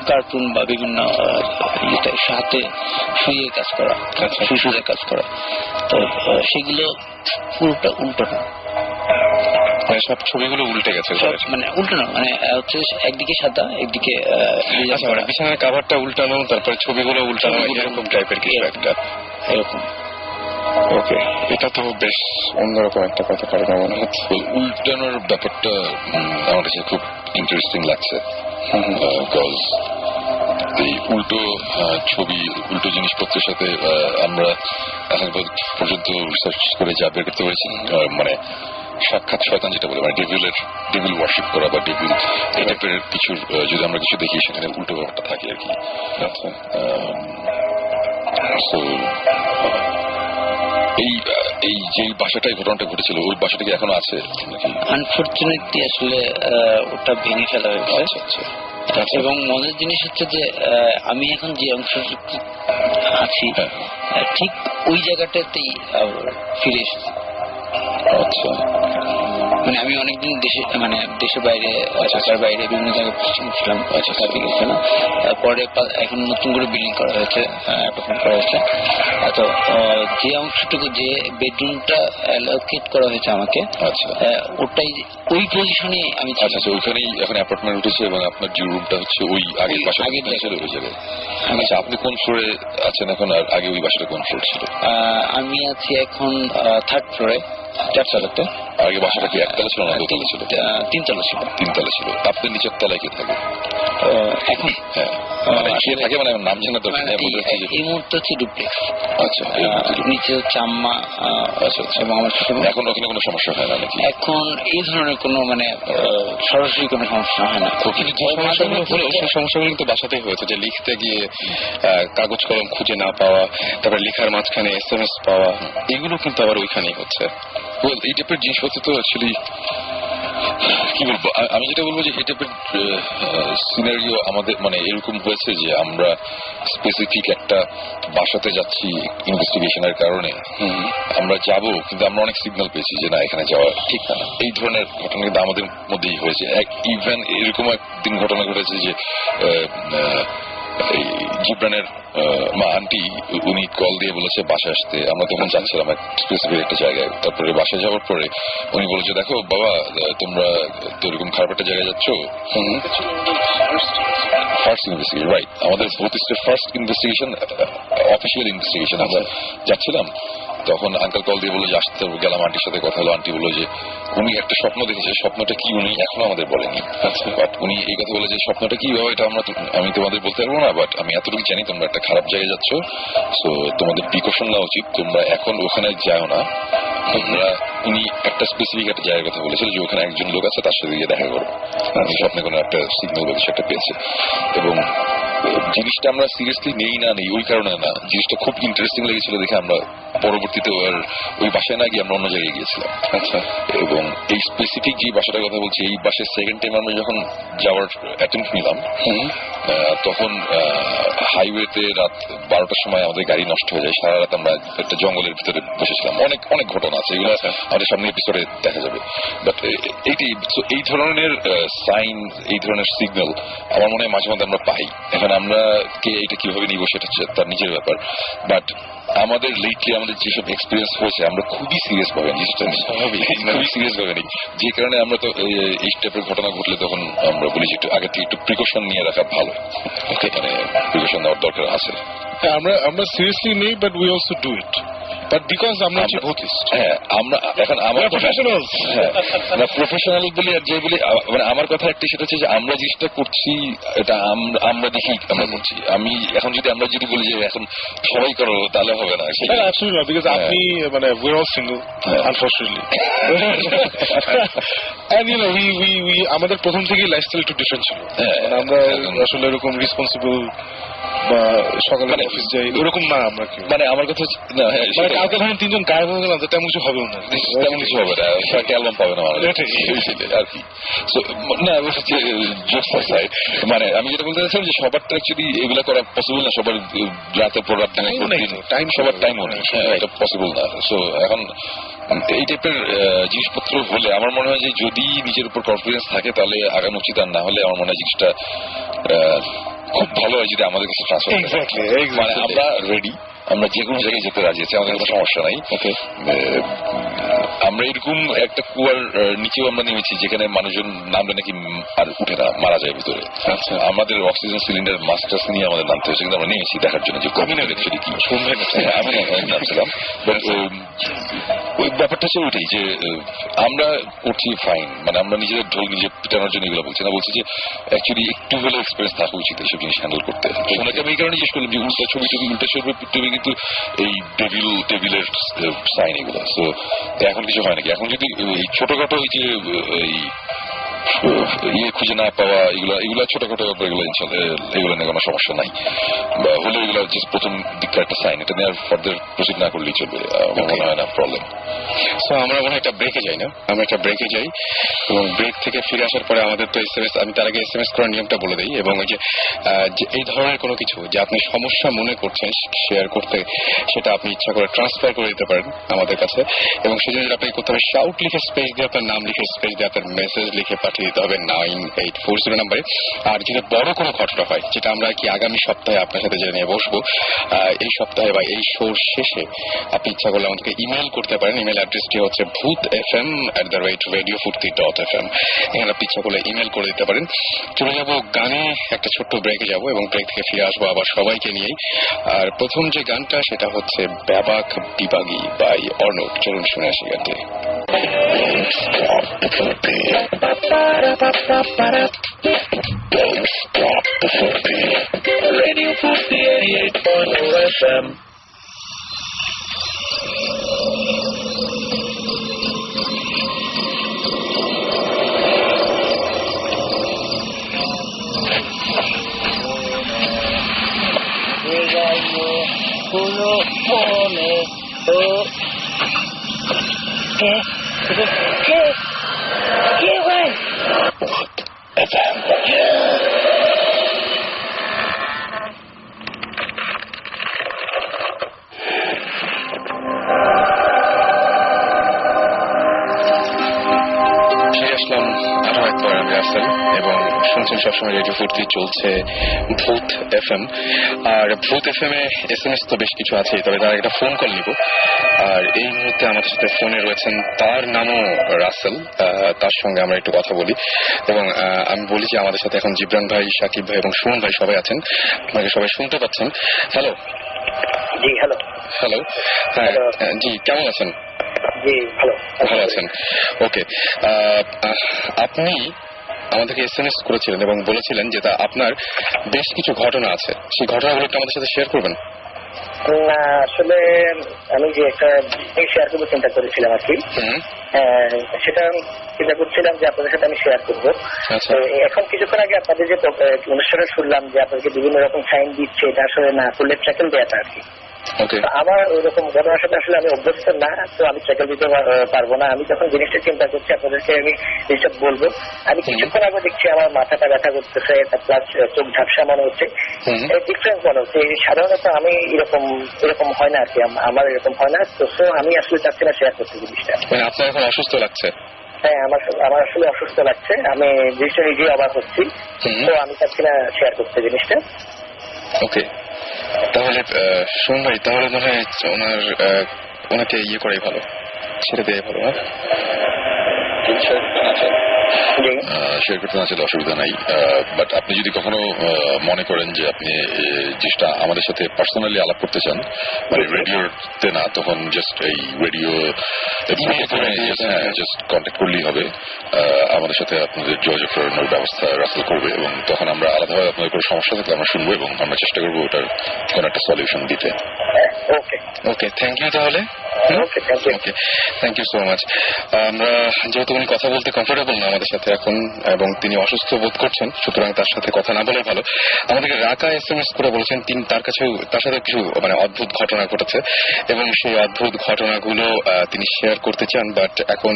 কার্টুন বা বিভিন্ন হাতে শুয়ে কাজ করা, শুয়ে কাজ করা। তো সেগুলো পুরোটা উল্টানো, সব ছবিগুলো উল্টে গেছে, মানে উল্টানো, মানে হচ্ছে একদিকে সাদা একদিকে বিছানার কাভারটা উল্টানো, তারপরে ছবিগুলো উল্টানো, এরকম টাইপের কিছু একটা, এরকম। ওকে, এটা তো বেশ অন্যরকম একটা কথা, কারণ মনে হচ্ছে উল্টানোর ব্যাপারটা আমার কাছে খুব ইন্টারেস্টিং লাগছে। বিকজ এই উল্টো ছবি, উল্টো জিনিসপত্রের সাথে আমরা এখন পর্যন্ত রিসার্চ করে যা বের করতে পেরেছি, মানে সাক্ষাৎ শয়তান যেটা বলে, মানে ডেভিল ওয়ার্শিপ করা বা ডেভিল এই টাইপের কিছুর যদি আমরা কিছু দেখি, সেখানে উল্টো ব্যাপারটা থাকে আর কি। এই যে বাসাটাই ঘটনাটা ঘটেছিল, ওই বাসাটা কি এখনো আছে নাকি? আনফরচুনেটলি আসলে ওটা ভেঙে ফেলা হয়েছে। এবং মজার জিনিস হচ্ছে যে আমি এখন যে অংশ আছি ঠিক ওই জায়গাটাতেই ফিরে এসেছি। আচ্ছা, মানে আমি অনেকদিন দেশের বাইরে, ঢাকার বাইরে বিভিন্ন জায়গায় ছিলাম, গেছিলাম। পরে এখন নতুন করে বিল্ডিং করা হয়েছে, অ্যাপার্টমেন্ট করা হয়েছে। তো যে অংশটুকু, যে বেডরুমটা অ্যালোকেট করা হয়েছে আমাকে, আচ্ছা, ওটাই ওই পজিশনে আমি। আচ্ছা, ওইখানেই এখন অ্যাপার্টমেন্ট উঠেছে এবং আপনার যে রুমটা হচ্ছে ওই আগের বাসা ছিল ওই জায়গায়। আচ্ছা, আপনি কোন ফ্লোরে আছেন এখন, আর আগে ওই বাসাটা কোন ফ্লোর ছিল? আমি আছি এখন 3rd ফ্লোরে, 4 তলাতে। আগে বাসাটা কি একতলা ছিল না দোতলা ছিল? 3 তলা ছিল। 3 তলা ছিল। আপনার নিচের তলায় কে থাকে এখন? কে থাকে মানে নাম জানার দরকার নেই। এই মুহূর্তে হচ্ছে ডুপ্লেক্স। আচ্ছা, নিচে হচ্ছে আম্মা। আচ্ছা, এবং আমার এখন ওখানে কোনো সমস্যা হয় না নাকি? এখন এই ধরনের কোনো মানে সরাসরি কোনো সমস্যা হয় না। সেই সমস্যাগুলো কিন্তু বাসাতেই হয়েছে, যে লিখতে গিয়ে কাগজ কলম খুঁজে না পাওয়া, তারপরে লেখার মাঝখানে SMS পাওয়া, এগুলো কিন্তু আবার ওইখানেই হচ্ছে। এই টাইপের জিনিসপত্র তো অ্যাকচুয়ালি কি বলবো, আমি যেটা বলবো যে এই টাইপের সিনারিও আমাদের মানে এরকম হয়েছে যে আমরা স্পেসিফিক একটা বাসাতে যাচ্ছি ইনভেস্টিগেশনের কারণে, আমরা যাব, কিন্তু আমরা অনেক সিগন্যাল পেয়েছি যে না, এখানে যাওয়া ঠিক না। এই ধরনের ঘটনা কিন্তু আমাদের মধ্যেই হয়েছে। ইভেন এরকম একদিন ঘটনা ঘটেছে যে জিব্রানের মা আন্টি, উনি কল দিয়ে বলেছে বাসায় আসতে। আমরা তখন যাচ্ছিলাম এক স্পেসিফিক একটা জায়গায়। তারপরে বাসায় যাওয়ার পরে উনি বলেছে, দেখো বাবা, তোমরা তো এরকম খারাপ একটা জায়গায় যাচ্ছ। ফার্স্ট ইনভেস্টিগেশন, রাইট, আমাদের ভৌতিষ্টের ফার্স্ট ইনভেস্টিগেশন, অফিসিয়াল ইনভেস্টিগেশন। আমরা যাচ্ছিলাম, তখন আঙ্কেল কল দিয়ে বললো যে আসতে গেলাম, আন্টির সাথে কথা হলো। আন্টি বললো যে উনি একটা স্বপ্ন দেখেছে, স্বপ্নটা কি উনি এখনো আমাদের বলেনি। বাট উনি এই কথা বলে যে স্বপ্নটা কি বাবা, এটা আমি তোমাদের বলতে পারবো না, বাট আমি এতটুকু জানি তোমরা একটা খারাপ জায়গায় যাচ্ছ, সো তোমাদের প্রিকশন নেওয়া উচিত, তোমরা এখন ওখানে যাও না। তোমরা, উনি একটা স্পেসিফিক একটা জায়গার কথা বলেছিল যে ওখানে একজন লোক আছে, তার সাথে গিয়ে দেখা করো। স্বপ্নে কোনো একটা সিগন্যাল বা কিছু একটা পেয়েছে। এবং জিনিসটা আমরা সিরিয়াসলি নেই ওই কারণে না, জিনিসটা খুব ইন্টারেস্টিং লেগেছিল দেখে আমরা পরবর্তীতে ওই বাসায় না গিয়ে আমরা অন্য জায়গায় গিয়েছিলাম। আচ্ছা, এবং এই স্পেসিফিক যে বাসাটার কথা বলছি, এই বাসায় সেকেন্ড টাইম আমরা যখন যাওয়ার অ্যাটেম্প্ট নিলাম, তখন হাইওয়েতে রাত 12টার সময় আমাদের গাড়ি নষ্ট হয়ে যায়। সারা রাত আমরা একটা জঙ্গলের ভিতরে বসেছিলাম। অনেক অনেক ঘটনা আছে, এগুলো আমাদের সামনে এপিসোডে দেখা যাবে। বাট এই ধরনের সাইন, এই ধরনের সিগন্যাল আমার মনে হয় মাঝে মাঝে আমরা পাই। এখন আমরা কে এটা কিভাবে নিব সেটা তার নিজের ব্যাপার। বাট আমাদের লেটলি আমাদের যেসব এক্সপিরিয়েন্স হয়েছে, আমরা খুবই সিরিয়াস ভাবে জিনিসটা খুবই সিরিয়াস ভাবে নিই। যে কারণে আমরা তো এই টাইপের ঘটনা ঘটলে তখন আমরা বলি যে আগে থেকে একটু প্রিকশন নিয়ে রাখা ভালো, মানে প্রিকশন নেওয়ার দরকার আছে। আমরা সিরিয়াসলি নেই, but we also do it. But because আমরা হচ্ছে ভৌতিস্ট। হ্যাঁ, আমরা এখন আমার প্রফেশনাল প্রফেশনাল বলি আর যে বলি, মানে আমার কথা একটা সেটা হচ্ছে যে আমরা জিনিসটা করছি, এটা আমরা দেখি আমরা করছি। এখন যদি বলি যে এখন সবাই করো তাহলে হবে না। বিকজ আপনি মানে we're all single unfortunately and you know we আমাদের প্রথম থেকেই লাইফস্টাইল একটু ডিফারেন্ট ছিল। মানে আমরা আসলে এরকম রেসপন্সিবল বা সকালে অফিস যাই ওরকম না আমরা কি, মানে আমার কথা হচ্ছে না, হ্যাঁ মানে কালকে ধরেন 3 জন গায়েব হয়ে গেলাম তো তেমন কিছু হবেও না, তেমন কিছু হবে না, একটা অ্যালবাম পাবে না আর কি। না মানে আমি যেটা বলতে চাচ্ছিলাম যে সবারটা অ্যাকচুয়ালি এগুলো করা পসিবল না, সবার রাতে পর রাত টাইম, সবার টাইমও নেই, এটা পসিবল না। সো এখন এই টাইপের জিনিসপত্র হলে আমার মনে হয় যে যদি নিজের উপর কনফিডেন্স থাকে তাহলে আগানো উচিত, আর না হলে আমার মনে হয় জিনিসটা খুব ভালো হয় যদি আমাদের কাছে ট্রান্সফার হয়। মানে আমরা রেডি, আমরা যে কোনো জায়গায় যেতে রাজি আছি, আমাদের কোনো সমস্যা নাই। আমরা এরকম একটা কুয়ার নিচেও আমরা নেমেছি যেখানে মানুষজন নামলে নাকি আর উঠে না, মারা যায় ভিতরে। আচ্ছা, আমাদের অক্সিজেন সিলিন্ডার মাস্টার্স নিয়ে আমাদের নামতে হয়েছে, কিন্তু আমরা নেমেছি দেখার জন্য যে কমিউনিটি অ্যাকচুয়ালি কি। আমি নামছিলাম, ওই ব্যাপারটা হচ্ছে ওইটাই যে আমরা করছি ফাইন, মানে আমরা নিজেদের ঢোল নিজে পিটানোর জন্য এগুলো বলছি না, বলছি যে অ্যাকচুয়ালি একটু হলেও এক্সপিরিয়েন্স থাকা উচিত এইসব জিনিস হ্যান্ডেল করতে। ওনাকে আমি এই কারণে জিজ্ঞেস করলাম যে উল্টা ছবি টবি, উল্টা ছবি কিন্তু এই টেবিলের সাইন এগুলো। সো এখন কিছু হয় নাকি? এখন যদি এই ছোটখাটো ওই যে ইয়ে খুঁজে না পাওয়া, এগুলা ছোটখাটো এগুলো নিয়ে কোনো সমস্যা নাই, বা হলে এগুলো জাস্ট প্রথম দিককার একটা সাইন, এটা নিয়ে আর ফার্দার প্রসিড না করলেই চলবে, আমার মনে হয় না প্রবলেম। সো আমরা মনে হয় একটা ব্রেকে যাই না, আমরা একটা ব্রেকে যাই এবং ব্রেক থেকে ফিরে আসার পরে আমাদের তো SMS, আমি তার আগে SMS করার নিয়মটা বলে দিই। এবং ওই যে এই ধরনের কোনো কিছু যে আপনি সমস্যা মনে করছেন শেয়ার করতে, সেটা আপনি ইচ্ছা করে ট্রান্সফার করে দিতে পারেন আমাদের কাছে। এবং সেই জন্য আপনাকে করতে হবে শাউট লিখে স্পেস দিয়ে আপনার নাম লিখে স্পেস দিয়ে আপনার মেসেজ লিখে পাঠিয়ে দিতে হবে 9840 নাম্বারে। আর যদি বড় কোনো ঘটনা হয়, যেটা আমরা কি আগামী সপ্তাহে আপনার সাথে জেনে নিয়ে বসবো, এই সপ্তাহে বা এই শোর শেষে আপনি ইচ্ছা করলে আমাদেরকে ইমেল করতে পারেন। ইমেল অ্যাড্রেসটি হচ্ছে bhutfm@radiofurti.fm। এখানে আপনি ইচ্ছা করলে ইমেল করে দিতে পারেন। চলে যাবো গানে, একটা ছোট্ট ব্রেকে যাব এবং ব্রেক থেকে ফিরে আসবো আবার সবাইকে নিয়েই। আর প্রথম যে গানটা সেটা হচ্ছে ব্যাবাক বিবাগী বাই অর্ণব। চলুন শুনে আসি গানটি। Radio 88.0 FM. ¿Qué, güey? FM. আসলাম আরো একবার, আমি রাসেল এবং শুনছেন সবসময় রেডিও ফুর্তি, চলছে ভূত FM। আর ভূত FM এ SMS তো বেশ কিছু আছে, তবে তার একটা ফোন কল নিব। আর এই মুহূর্তে আমাদের সাথে ফোনে রয়েছেন, তার নামও রাসেল, তার সঙ্গে আমরা একটু কথা বলি। এবং আমি বলি যে আমাদের সাথে এখন জিবরান ভাই, সাকিব ভাই এবং সুমন ভাই সবাই আছেন, আপনাকে সবাই শুনতে পাচ্ছেন। হ্যালো। জি হ্যালো। হ্যালো, হ্যাঁ জি, কেমন আছেন? জি ভালো। ভালো আছেন, ওকে। আপনি আমাদেরকে SMS করেছিলেন এবং বলেছিলেন যে আপনার বেশ কিছু ঘটনা আছে, সেই ঘটনাগুলো একটু আমাদের সাথে শেয়ার করবেন। না আসলে আমি যে একটা শেয়ার করবো চিন্তা করেছিলাম আর কি, সেটা চিন্তা করছিলাম যে আপনাদের সাথে আমি শেয়ার করবো। এখন কিছুক্ষণ আগে আপনাদের যে অনুষ্ঠানে শুনলাম যে আপনাদেরকে বিভিন্ন রকম সাইন দিচ্ছে, এটা আসলে না করলে ট্র্যাকেল দেওয়াটা আর কি। আমার ওইরকম ঘটনার সাথে আসলে আমি অভ্যস্ত না, তো আমি ট্র্যাকেল দিতে পারবো না। আমি যখন জিনিসটা চিন্তা করছি আপনাদেরকে আমি এইসব বলবো। আমি কিছুক্ষণ আগে দেখছি আমার মাথাটা ব্যথা করতেছে, প্লাস চোখ ঝাপসা মনে হচ্ছে, ডিফারেন্স মনে হচ্ছে। সাধারণত আমি এরকম হয় না আর কি, আমার এরকম হয় না। তো আমি আসলে চাচ্ছি না শেয়ার করতে জিনিসটা। আপনার এখন অসুস্থ লাগছে? হ্যাঁ, আমার আসলে অসুস্থ লাগছে, আমি জিনিসটা নিজেই অবাক হচ্ছি, তো আমি চাচ্ছি না শেয়ার করতে জিনিসটা। ওকে, তাহলে শুন ভাই, তাহলে মনে হয় ওনাকে ইয়ে করাই ভালো, ছেড়ে দেওয়াই ভালো। শেয়ার করতে না চাইলে অসুবিধা নাই, বাট আপনি যদি কখনো মনে করেন যে আপনি জিনিসটা আমাদের সাথে পার্সোনালি আলাপ করতে চান, মানে রেডিওতে না, তখন জাস্ট এই রেডিও জাস্ট কন্ট্যাক্ট করলেই হবে। আমাদের সাথে আপনাদের যোগাযোগ করানোর ব্যবস্থা রাসেল করবে, এবং তখন আমরা আলাদাভাবে আপনাদের কোনো সমস্যা থাকলে আমরা শুনবো এবং আমরা চেষ্টা করবো ওটার কোনো একটা সলিউশন দিতে। ওকে ওকে, থ্যাংক ইউ তাহলে। Okay, thank you. Okay, thank you so much. আমরা যেহেতু উনি কথা বলতে কমফোর্টেবল না আমাদের সাথে এখন, এবং তিনি অসুস্থ বোধ করছেন, সুতরাং তার সাথে কথা না বলে ভালো। আমাদেরকে রাকা SMS করে বলেছেন তার সাথে কিছু মানে অদ্ভুত ঘটনা ঘটেছে, এবং সেই অদ্ভুত ঘটনাগুলো তিনি শেয়ার করতে চান, বাট এখন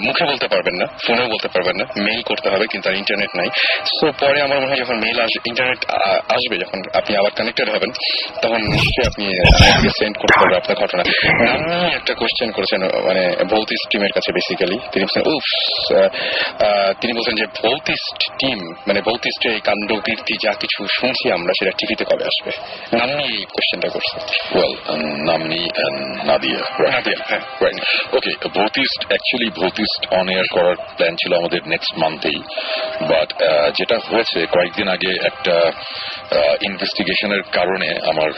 মুখে বলতে পারবেন না, ফোনেও বলতে পারবেন না, মেইল করতে হবে, কিন্তু আর ইন্টারনেট নাই। সো পরে আমার মনে হয় যখন মেইল ইন্টারনেট আসবে, যখন আপনি আবার কানেক্টেড হবেন, তখন নিশ্চয়ই আপনি সেন্ড করতে পারবেন আপনার ঘটনা। নাম একটা কোশ্চেন করেছেন, মানে ভৌতিস্ট টিমের কাছে বেসিক্যালি তিনি বলছেন তিনি বলছেন যে ভৌতিস্ট টিম মানে ভৌতিস্টের এই কাণ্ড কীর্তি যা কিছু শুনছি আমরা, সেটা টিভিতে কবে আসবে? নামনি এই কোশ্চেনটা করছে। ওয়েল, নামনি নাদিয়া, হ্যাঁ, রাইট। ওকে, ভৌতিস্ট অন এয়ার করার প্ল্যান ছিল আমাদের নেক্সট মান্থেই, বাট যেটা হয়েছে কয়েকদিন আগে একটা ইনভেস্টিগেশনের কারণে আমার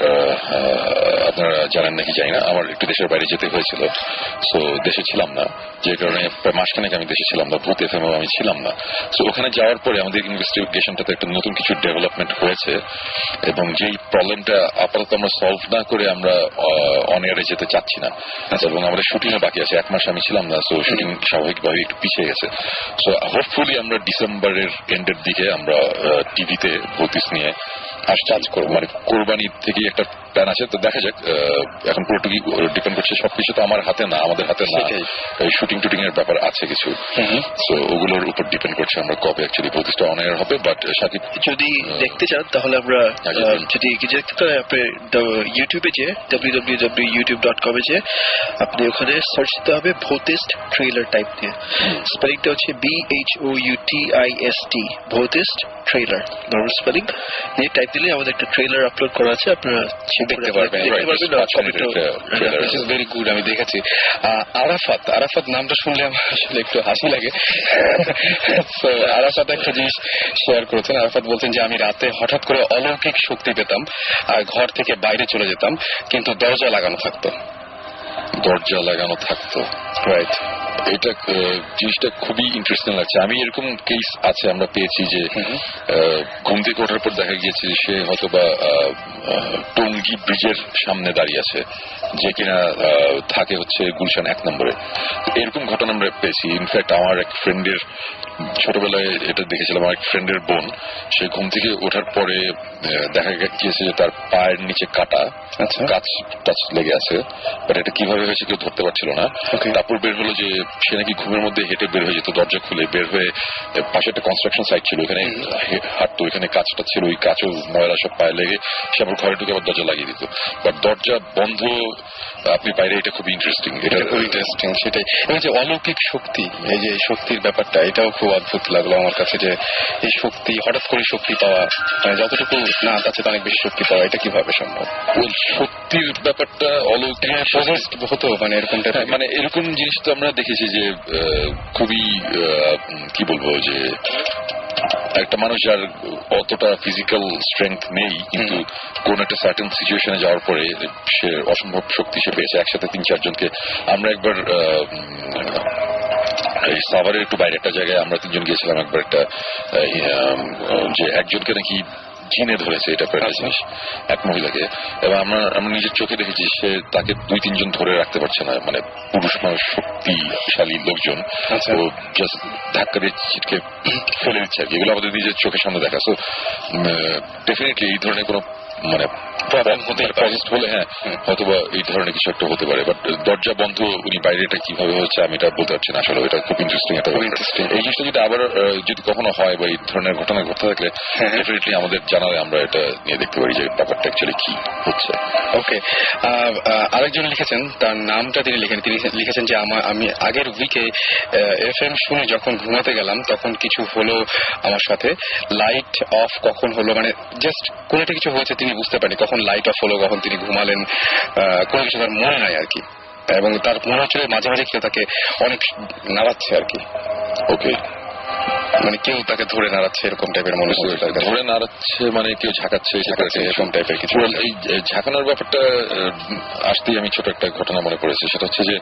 আপনারা জানেন নাকি জানি না, আমার একটু দেশের বাইরে যেতে হয়েছিল। সো দেশে ছিলাম না, যে কারণে প্রায় মাসখানেক আমি দেশে ছিলাম না, ভূত FM আমি ছিলাম না। সো ওখানে যাওয়ার পরে আমাদের ইনভেস্টিগেশনটাতে একটা নতুন কিছু ডেভেলপমেন্ট হয়েছে, এবং যেই প্রবলেমটা আপাতত আমরা সলভ না করে আমরা অন এয়ারে যেতে চাচ্ছি না, এবং আমাদের শুটিং এ বাকি আছে, 1 মাস আমি ছিলাম না। সো শুটিং স্বাভাবিকভাবে একটু পিছিয়ে গেছে। সো হোপফুলি আমরা ডিসেম্বরের এন্ডের দিকে আমরা টিভিতে ভৌতিস্ট নিয়ে কাজ করবো, মানে কোরবানির থেকেই একটা প্ল্যান আছে। তো দেখা যাক, এখন পুরোটুকু ডিপেন্ড করছে, সবকিছু তো আমার হাতে না, আমাদের হাতে না, শুটিং টুটিং এর ব্যাপার আছে কিছু। সো ওগুলোর উপর ডিপেন্ড করছে আমরা কবে অ্যাকচুয়ালি ভৌতিস্টটা অন এয়ার হবে। বাট সাকিব যদি দেখতে চান তাহলে আমরা যদি দেখতে চান আপনি ইউটিউবে যে www.youtube.com এ যে আপনি ওখানে সার্চ দিতে হবে ভৌতিস্ট ট্রেলার টাইপ দিয়ে, স্পেলিংটা হচ্ছে BHOUTIST, ভৌতিস্ট ট্রেলার নর্মাল স্পেলিং দিয়ে টাইপ দিলে আমাদের একটা ট্রেলার আপলোড করা আছে, আপনারা দেখতে পারবেন। ভেরি গুড, আমি দেখেছি। আরাফাত নামটা শুনলে আমার আসলে একটু হাসি লাগে। আরাফাত একটা জিনিস শেয়ার করেছেন। আরাফাত বলছেন যে আমি রাতে হঠাৎ করে অলৌকিক শক্তি পেতাম আর ঘর থেকে বাইরে চলে যেতাম, কিন্তু দরজা লাগানো থাকতো। রাইট, এটা জিনিসটা খুবই ইন্টারেস্টিং লাগছে। আমি এরকম কেস আছে আমরা পেয়েছি যে ঘুম থেকে ওঠার পর দেখা গিয়েছে সে হয়তো বা টঙ্গী ব্রিজের সামনে দাঁড়িয়ে আছে, যে কিনা থাকে হচ্ছে গুলশান 1 নম্বরে। এরকম ঘটনা আমরা পেয়েছি। ইনফ্যাক্ট আমার এক ফ্রেন্ডের, ছোটবেলায় এটা দেখেছিলাম, আমার এক ফ্রেন্ডের বোন, সে ঘুম থেকে ওঠার পরে দেখা গিয়েছে যে তার পায়ের নিচে কাটা, কাঁচ টাচ লেগে আছে, বাট এটা কিভাবে হয়েছে কেউ ধরতে পারছিল না। তারপর বের হলো যে সে নাকি ঘুমের মধ্যে হেঁটে বের হয়ে যেত, দরজা খুলে বের হয়ে, পাশে একটা কনস্ট্রাকশন সাইট ছিল, এখানে হাঁটতো, এখানে কাঁচটা ছিল, ওই কাঁচও ময়লা সব পায়ে লেগে সে আবার ঘরে ঢুকে আবার দরজা লাগিয়ে দিত, বাট দরজা বন্ধ আপনি বাইরে। এটা খুব ইন্টারেস্টিং, সেটাই। এবং যে অলৌকিক শক্তি, এই যে শক্তির ব্যাপারটা, এটাও খুব অদ্ভুত লাগলো আমার কাছে, যে এই শক্তি হঠাৎ করে শক্তি পাওয়া, মানে যতটুকু না আছে অনেক বেশি শক্তি পাওয়া, এটা কিভাবে সম্ভব? শক্তির ব্যাপারটা অলৌকিক হতো, মানে এরকম মানে এরকম জিনিস তো আমরা দেখেছি যে খুবই কি বলবো, যে একটা মানুষ যার অতটা ফিজিক্যাল স্ট্রেংথ নেই, কিন্তু কোন একটা সার্টেন সিচুয়েশনে যাওয়ার পরে সে অসম্ভব শক্তি সে পেয়েছে, একসাথে 3-4 জনকে। আমরা একবার এই সাভারের একটু বাইরে একটা জায়গায় আমরা 3 জন গিয়েছিলাম একবার, একটা যে একজনকে নাকি জিনে ধরেছে, এটা একটা জিনিস, এক মহিলাকে, এবং আমরা নিজের চোখে দেখেছি সে তাকে 2-3 জন ধরে রাখতে পারছে না, মানে পুরুষ মানুষ, শক্তিশালী লোকজন, ও জাস্ট ধাক্কা দিয়ে ছিটকে ফেলে দিচ্ছে আর কি। এগুলো আমাদের নিজের চোখের সামনে দেখা। সো ডেফিনেটলি এই ধরনের কোনো মানে প্রবলেম হলে হ্যাঁ হয়তোবা এই ধরনের কিছু একটা হতে পারে, বাট দরজা বন্ধ উনি বাইরে এটা কিভাবে হচ্ছে আমি এটা বলতে পারছি না আসলে। এটা খুব ইন্টারেস্টিং একটা এই জিনিসটা যদি আবার যদি কখনো হয় বা এই ধরনের ঘটনা ঘটতে থাকলে ডেফিনেটলি আমাদের জানালে আমরা এটা নিয়ে দেখতে পারি যে ব্যাপারটা অ্যাকচুয়ালি কি হচ্ছে। ওকে, আরেকজন লিখেছেন, তার নামটা তিনি লিখেছেন যে আমি আগের উইকে FM শুনে যখন ঘুমাতে গেলাম তখন কিছু হলো আমার সাথে, লাইট অফ কখন হলো, মানে জাস্ট কোনো একটা কিছু হয়েছে তিনি বুঝতে পারেনি, কখন লাইট অফ হলো, কখন তিনি ঘুমালেন, কোনো কিছু তার মনে নাই আর কি, এবং তার মনে হচ্ছিল মাঝে মাঝে কেউ তাকে অনেক নাড়াচ্ছে আর কি। ওকে, মানে কেউ তাকে ধরে নাড়াচ্ছে এরকম টাইপের মনে হচ্ছে? ধরে নাড়াচ্ছে মানে কেউ ঝাঁকাচ্ছে এরকম টাইপের কিছু? এই ঝাঁকানোর ব্যাপারটা আসতেই আমি ছোট একটা ঘটনা মনে পড়েছে। সেটা হচ্ছে যে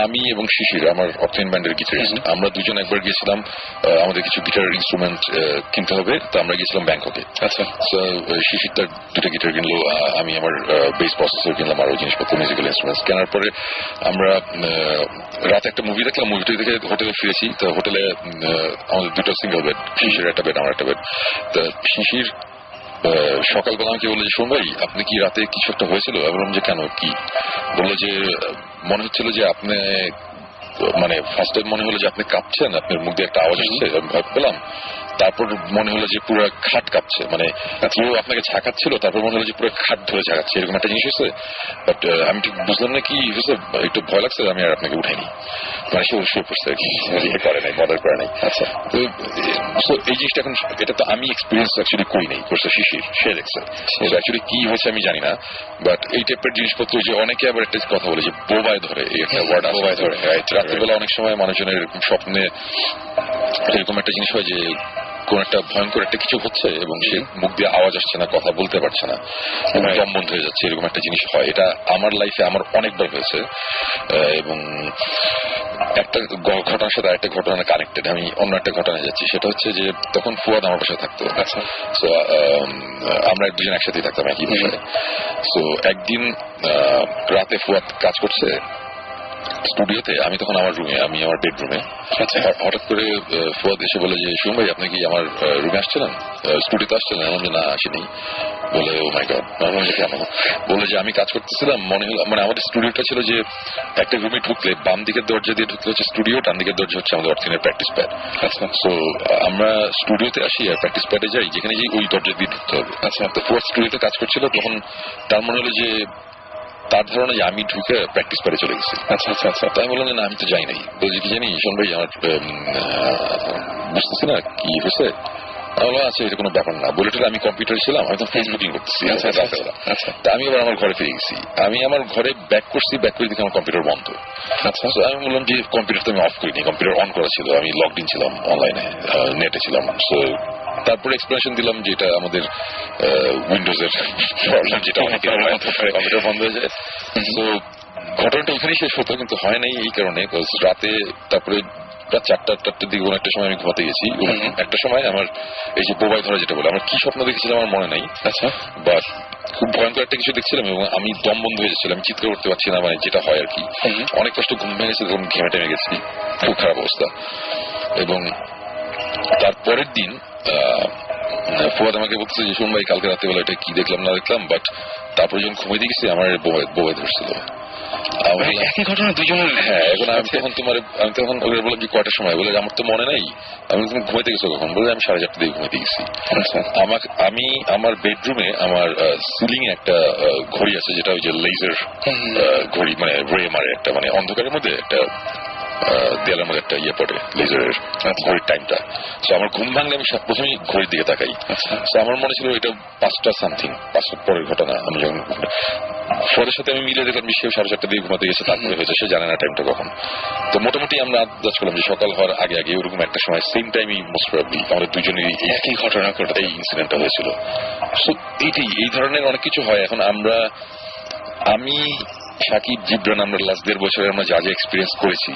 আমি এবং শিশির, আমার অর্থহীন ব্যান্ডের গিটারিস্ট, আমরা দুজন একবার গিয়েছিলাম আমাদের কিছু গিটার ইনস্ট্রুমেন্ট কিনতে হবে, তো আমরা গিয়েছিলাম ব্যাংককে। আচ্ছা। শিশির তার দুটো গিটার কিনলো, আমি আমার বেস প্রসেসর কিনলাম, আরো জিনিসপত্র, মিউজিক্যাল ইনস্ট্রুমেন্টস কেনার পরে আমরা রাতে একটা মুভি দেখলাম। মুভিটা দেখে হোটেলে ফিরেছি। তো হোটেলে আমাদের দুটো সিঙ্গেল বেড, শিশির একটা বেড, আমার একটা বেড। তো শিশির সকালবেলা আমাকে বললো যে, শোন ভাই, আপনি কি রাতে কিছু একটা হয়েছিল? আমি বললাম যে কেন, কি? বললো যে মনে হচ্ছিল যে আপনি, মানে ফার্স্ট টাইম মনে হলো যে আপনি কাঁপছেন, আপনার মুখ দিয়ে একটা আওয়াজ আসছে, আমি ভয় পেলাম। তারপর মনে হলো যে পুরো খাট কাঁপছে, মানে কেউ আপনাকে ঝাঁকাচ্ছিল, তারপর মনে হলো যে পুরো খাট ধরে ঝাঁকাচ্ছে, এরকম একটা জিনিস হয়েছে। বাট আমি ঠিক বুঝলাম না কি হয়েছে, একটু ভয় লাগছে, আমি আর আপনাকে উঠাইনি, মানে সে শুয়ে পড়ছে আর কি, ইয়ে করে নাই, মডার করে নাই। আচ্ছা, তো এই জিনিসটা এখন, এটা তো আমি এক্সপিরিয়েন্স অ্যাকচুয়ালি করি নাই, করছে শিশির, সে দেখছে। অ্যাকচুয়ালি কি হয়েছে আমি জানি না, বাট এই টাইপের জিনিসপত্র যে অনেকে আবার একটা কথা বলে যে বোবায় ধরে, এই একটা ওয়ার্ড আছে, বোবায় ধরে। রাত্রিবেলা অনেক সময় মানুষজনের স্বপ্নে এরকম একটা জিনিস হয় যে কোন একটা ভয়ঙ্কর একটা কিছু হচ্ছে এবং সে মুখ দিয়ে আওয়াজ আসছে না, কথা বলতে পারছে না, দম বন্ধ হয়ে যাচ্ছে, এরকম একটা জিনিস হয়। এটা আমার লাইফে আমার অনেকবার হয়েছে এবং একটা ঘটনার সাথে আরেকটা ঘটনা কানেক্টেড। আমি অন্য একটা ঘটনায় যাচ্ছি। সেটা হচ্ছে যে তখন ফুয়াদ আমার বাসায় থাকতো। আচ্ছা, তো আমরা দুজন একসাথেই থাকতাম একই বাসায়। তো একদিন রাতে ফুয়াদ কাজ করছে স্টুডিওতে, আমি তখন আমার রুমে, আমি আমার বেডরুমে। হঠাৎ করে ফুয়াদ এসে বলে যে, শুন ভাই, আপনি কি আমার রুমে আসছিলেন, স্টুডিওতে আসছিলেন? আমি না, আসিনি। বলে, ও মাই গড। আমি বলি, কেন? বলে যে আমি কাজ করতেছিলাম, মনে হলো, মানে আমাদের স্টুডিওটা ছিল যে একটা রুমে ঢুকলে বাম দিকের দরজা দিয়ে ঢুকলে হচ্ছে স্টুডিও, ডান দিকের দরজা হচ্ছে আমাদের অর্থিনের প্র্যাকটিস প্যাড। আচ্ছা, সো আমরা স্টুডিওতে আসি আর প্র্যাকটিস প্যাডে যাই, যেখানে যাই ওই দরজা দিয়ে ঢুকতে হবে। আচ্ছা, তো ফুয়াদ স্টুডিওতে কাজ করছিল, তখন তার মনে হলো যে, তার ধারণা যে আমি ঢুকে প্র্যাকটিস করে চলে গেছি। আচ্ছা আচ্ছা আচ্ছা, তাই বললাম যে না, আমি তো যাই নাই। বলছি, কি জানি, শোন ভাই, আমার বুঝতেছি না কি হয়েছে। আচ্ছা, এটা কোনো ব্যাপার না। বলে আমি কম্পিউটারে ছিলাম, আমি তো ফেসবুকিং করতেছি। আচ্ছা আচ্ছা, তা আমি আবার আমার ঘরে ফিরে গেছি। আমি আমার ঘরে ব্যাক করছি, ব্যাক করে দেখি আমার কম্পিউটার বন্ধ। আচ্ছা, আমি বললাম যে কম্পিউটার তো আমি অফ করিনি, কম্পিউটার অন করা ছিল, আমি লগড ইন ছিলাম, অনলাইনে নেটে ছিলাম। সো তারপরে এক্সপ্লেনেশন দিলাম যে এটা আমাদের উইন্ডোজের প্রবলেম, যেটা কম্পিউটার বন্ধ হয়ে যায়। তো ঘটনাটা ওখানেই শেষ হতো, কিন্তু হয় নাই এই কারণে, রাতে তারপরে রাত 4টার দিকে কোনো একটা সময় আমি ঘুমাতে গেছি। একটা সময় আমার এই যে বোবাই ধরা যেটা বলে, আমার কি স্বপ্ন দেখেছিলাম আমার মনে নাই। আচ্ছা, বাট খুব ভয়ঙ্কর একটা কিছু দেখছিলাম এবং আমি দম বন্ধ হয়ে যাচ্ছিলাম, চিৎকার করতে পারছি না, মানে যেটা হয় আর কি। অনেক কষ্ট ঘুম ভেঙে গেছে, তখন ঘেমে টেমে গেছি, খুব খারাপ অবস্থা। এবং তারপরের দিন ফুয়াদ আমাকে বলতেছে যে, শোন ভাই, কালকে রাতে বেলা এটা কি দেখলাম না দেখলাম, বাট তারপরে যখন ঘুমিয়ে গেছি আমার বোবাই ধরছিল। একই ঘটনা দুজনের। হ্যাঁ, এখন আমি তখন ওদের বললাম যে কয়টার সময়? বলে আমার তো মনে নাই। আমি তুমি ঘুমাইতে গেছো কখন? বলে আমি 4:30 দিকে ঘুমাইতে গেছি। আমি আমার বেডরুমে আমার সিলিং এ একটা ঘড়ি আছে, যেটা ওই যে লেজার ঘড়ি, মানে রে মারে একটা, মানে অন্ধকারের মধ্যে একটা দেয়ালের মধ্যে একটা ইয়ে পড়ে লেজারের ঘড়ির টাইমটা। তো আমার ঘুম ভাঙলে আমি প্রথমেই ঘড়ির দিকে তাকাই। তো আমার মনে ছিল এটা 5টা সামথিং, 5টার পরের ঘটনা। আমি যখন ফোরের সাথে আমি মিলে দেখলাম সে 4:30 দিকে ঘুমাতে গেছে, তারপরে হয়েছে, সে জানে না টাইমটা কখন। তো মোটামুটি আমরা আন্দাজ করলাম যে সকাল হওয়ার আগে আগে ওরকম একটা সময়, সেম টাইমই মোস্ট প্রবাবলি আমাদের দুজনেরই একই ঘটনা ঘটে, এই ইনসিডেন্টটা হয়েছিল। সো এই ধরনের অনেক কিছু হয়। এখন আমি সাকিব, জিবরান, আমরা লাস্ট 1.5 বছরে আমরা যা যা এক্সপিরিয়েন্স করেছি,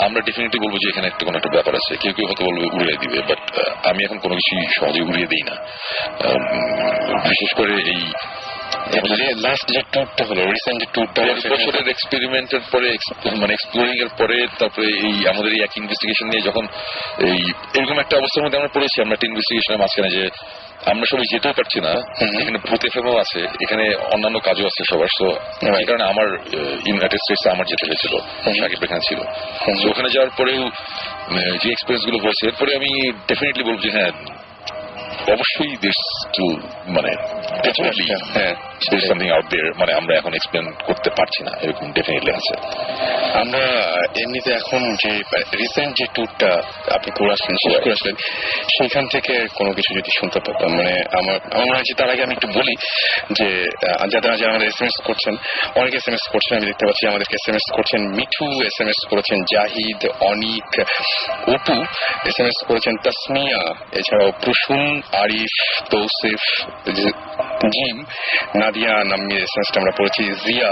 আমরা ডেফিনেটলি বলবো যে এখানে একটা কোনো একটা ব্যাপার আছে। কেউ কেউ হয়তো বলবে উড়িয়ে দিবে, বাট আমি এখন কোনো কিছু সহজে উড়িয়ে দিই না। বিশেষ করে এই লাস্ট যে ট্যুরটা হলো, রিসেন্ট ট্যুরটা, বছরের এক্সপেরিমেন্টের পরে, মানে এক্সপ্লোরিং এর পরে, তারপরে এই আমাদের এই এক ইনভেস্টিগেশন নিয়ে যখন এরকম একটা অবস্থার মধ্যে আমরা পড়েছি, আমরা একটা ইনভেস্টিগেশনের মাঝখানে যে আমরা সবাই যেতেও পারছি না, এখানে ভূত এফএমও আছে, এখানে অন্যান্য কাজও আছে সবার। তো এই কারণে আমার ইউনাইটেড স্টেটসে আমার যেতে হয়েছিল, সাকিব এখানে ছিল। তো ওখানে যাওয়ার পরেও যে এক্সপিরিয়েন্স গুলো হয়েছে, এরপরে আমি ডেফিনেটলি বলবো যে হ্যাঁ, অবশ্যই দিস টু মানে ডেফিনেটলি হ্যাঁ সামথিং আউট দেয়ার, মানে আমরা এখন এক্সপ্লেন করতে পারছি না, এরকম ডেফিনেটলি আছে। আমরা এমনিতে এখন যে রিসেন্ট যে ট্যুরটা আপনি করে আসলেন, শেষ করে আসলেন, সেখান থেকে কোনো কিছু যদি শুনতে পারতাম, মানে আমার মনে হয় যে তার আগে আমি একটু বলি যে যারা আমাদের SMS করছেন, অনেকে SMS করছেন, আমি দেখতে পাচ্ছি আমাদেরকে SMS করছেন, মিঠু SMS করেছেন, জাহিদ, অনিক, অপু SMS করেছেন, তাসমিয়া, এছাড়াও প্রসূন, আরিফ, তৌসিফ, জিম, নাদিয়া নাম্যের SMS আমরা পড়েছি, জিয়া,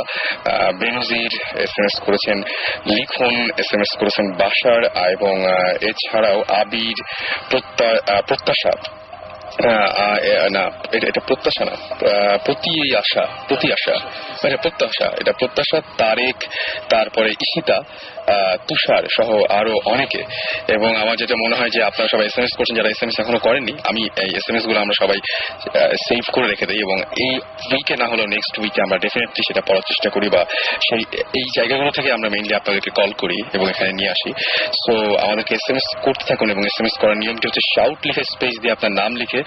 বেনজির SMS করেছেন, লিখন SMS করেছেন, বাসার, এবং এছাড়াও আবির, প্রত্যাশা, না এটা প্রত্যাশা না, এটা প্রত্যাশা, তারেক, তারপরে ঈশিতা, তুষার সহ আরো অনেকে। এবং আমার যেটা মনে হয় যে আপনারা সবাই SMS করছেন, যারা SMS এখনো করেননি, আমি এই SMS গুলো আমরা সবাই সেভ করে রেখে দিই, এবং এই উইকে না হলেও নেক্সট উইকে আমরা ডেফিনেটলি সেটা পড়ার চেষ্টা করি, বা এই জায়গাগুলো থেকে আমরা মেইনলি আপনাদেরকে কল করি এবং এখানে নিয়ে আসি। সো আমাদেরকে SMS করতে থাকুন, এবং SMS করার নিয়মটি হচ্ছে শাউট লিখে স্পেস দিয়ে আপনার নাম লিখে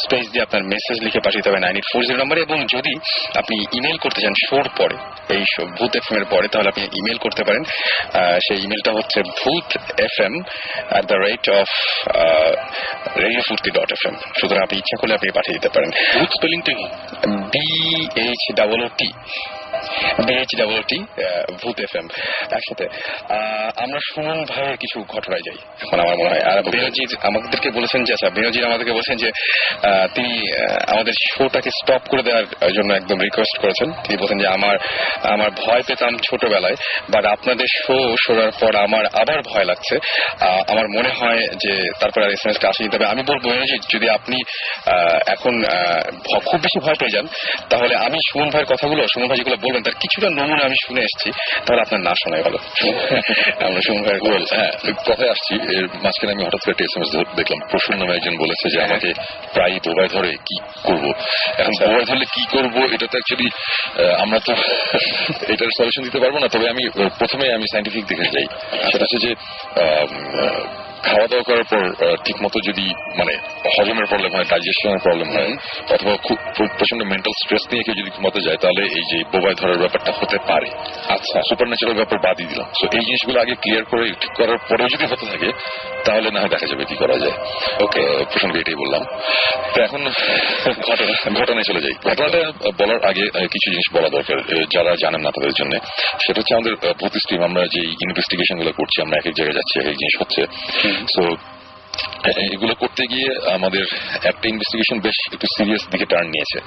স্পেস দিয়ে আপনার মেসেজ লিখে পাঠিয়ে দেবেন 9840 নম্বরে। এবং যদি আপনি ইমেল করতে চান শোর পরে, এই ভূত FM এর পরে, তাহলে আপনি ইমেল করতে পারেন। সেই ইমেলটা হচ্ছে bhutfm@radiofurti.fm। সুতরাং আপনি ইচ্ছা করলে আপনি পাঠিয়ে দিতে পারেন। ভূত স্পেলিংটা কি? BHOOT, ভূত FM একসাথে। আমরা সুমন ভাইয়ের কিছু ঘটনায় যাই এখন, আমার মনে হয়। আর বেনজির আমাদেরকে বলেছেন যে, আমাদেরকে বলেছেন যে তিনি আমাদের শোটাকে স্টপ করে দেওয়ার জন্য একদম রিকোয়েস্ট করেছেন। তিনি বলেছেন যে আমার ভয় পেতাম ছোটবেলায়, বাট আপনাদের শোনার পর আমার আবার ভয় লাগছে। আমার মনে হয় যে তারপর আর SMS টা আসে যেতে হবে। আমি বলবো বেনজির, যদি আপনি এখন খুব বেশি ভয় পেয়ে যান, তাহলে আমি সুমন ভাইয়ের কথাগুলো, সুমন ভাই যেগুলো বলবেন তার কিছুটা নমুনা আমি শুনে এসেছি, তাহলে আপনার না শোনাই ভালো। আমরা সুমন ভাইয়ের কথায় আসছি, এর মাঝখানে আমি হঠাৎ করে একটা SMS দেখলাম, প্রসূন নামে একজন বলেছে যে আমাকে প্রায় বোবায় ধরে, কি করব এখন? বোবায় ধরলে কি করব, এটা তো অ্যাকচুয়ালি আমরা তো এটার সলিউশন দিতে পারবো না। তবে আমি প্রথমে সায়েন্টিফিক দিকে যাই। সেটা হচ্ছে যে খাওয়া দাওয়া করার পর ঠিক মতো যদি মানে হজমের প্রবলেম হয়, ডাইজেশনের প্রবলেম হয়, অথবা খুব প্রচন্ড মেন্টাল স্ট্রেস নিয়ে কেউ যদি ঘুমাতে যায়, তাহলে এই যে বোবায় ধরার ব্যাপারটা হতে পারে। আচ্ছা, সুপার ন্যাচারাল ব্যাপার বাদই দিলাম। সো এই জিনিসগুলো আগে ক্লিয়ার করে ঠিক করার পরেও যদি হতে থাকে, তাহলে না হয় দেখা যাবে কি করা যায়। ওকে, প্রসঙ্গে এটাই বললাম। তো এখন ঘটনায় চলে যাই। ঘটনাটা বলার আগে কিছু জিনিস বলা দরকার যারা জানেন না তাদের জন্য। সেটা হচ্ছে আমাদের ভূত স্ট্রিম, আমরা যে ইনভেস্টিগেশন গুলো করছি, আমরা এক এক জায়গায় যাচ্ছি, এক এক জিনিস হচ্ছে। সো এগুলো করতে গিয়ে আমাদের একটা ইনভেস্টিগেশন বেশ একটু সিরিয়াস দিকে টার্ন নিয়েছে,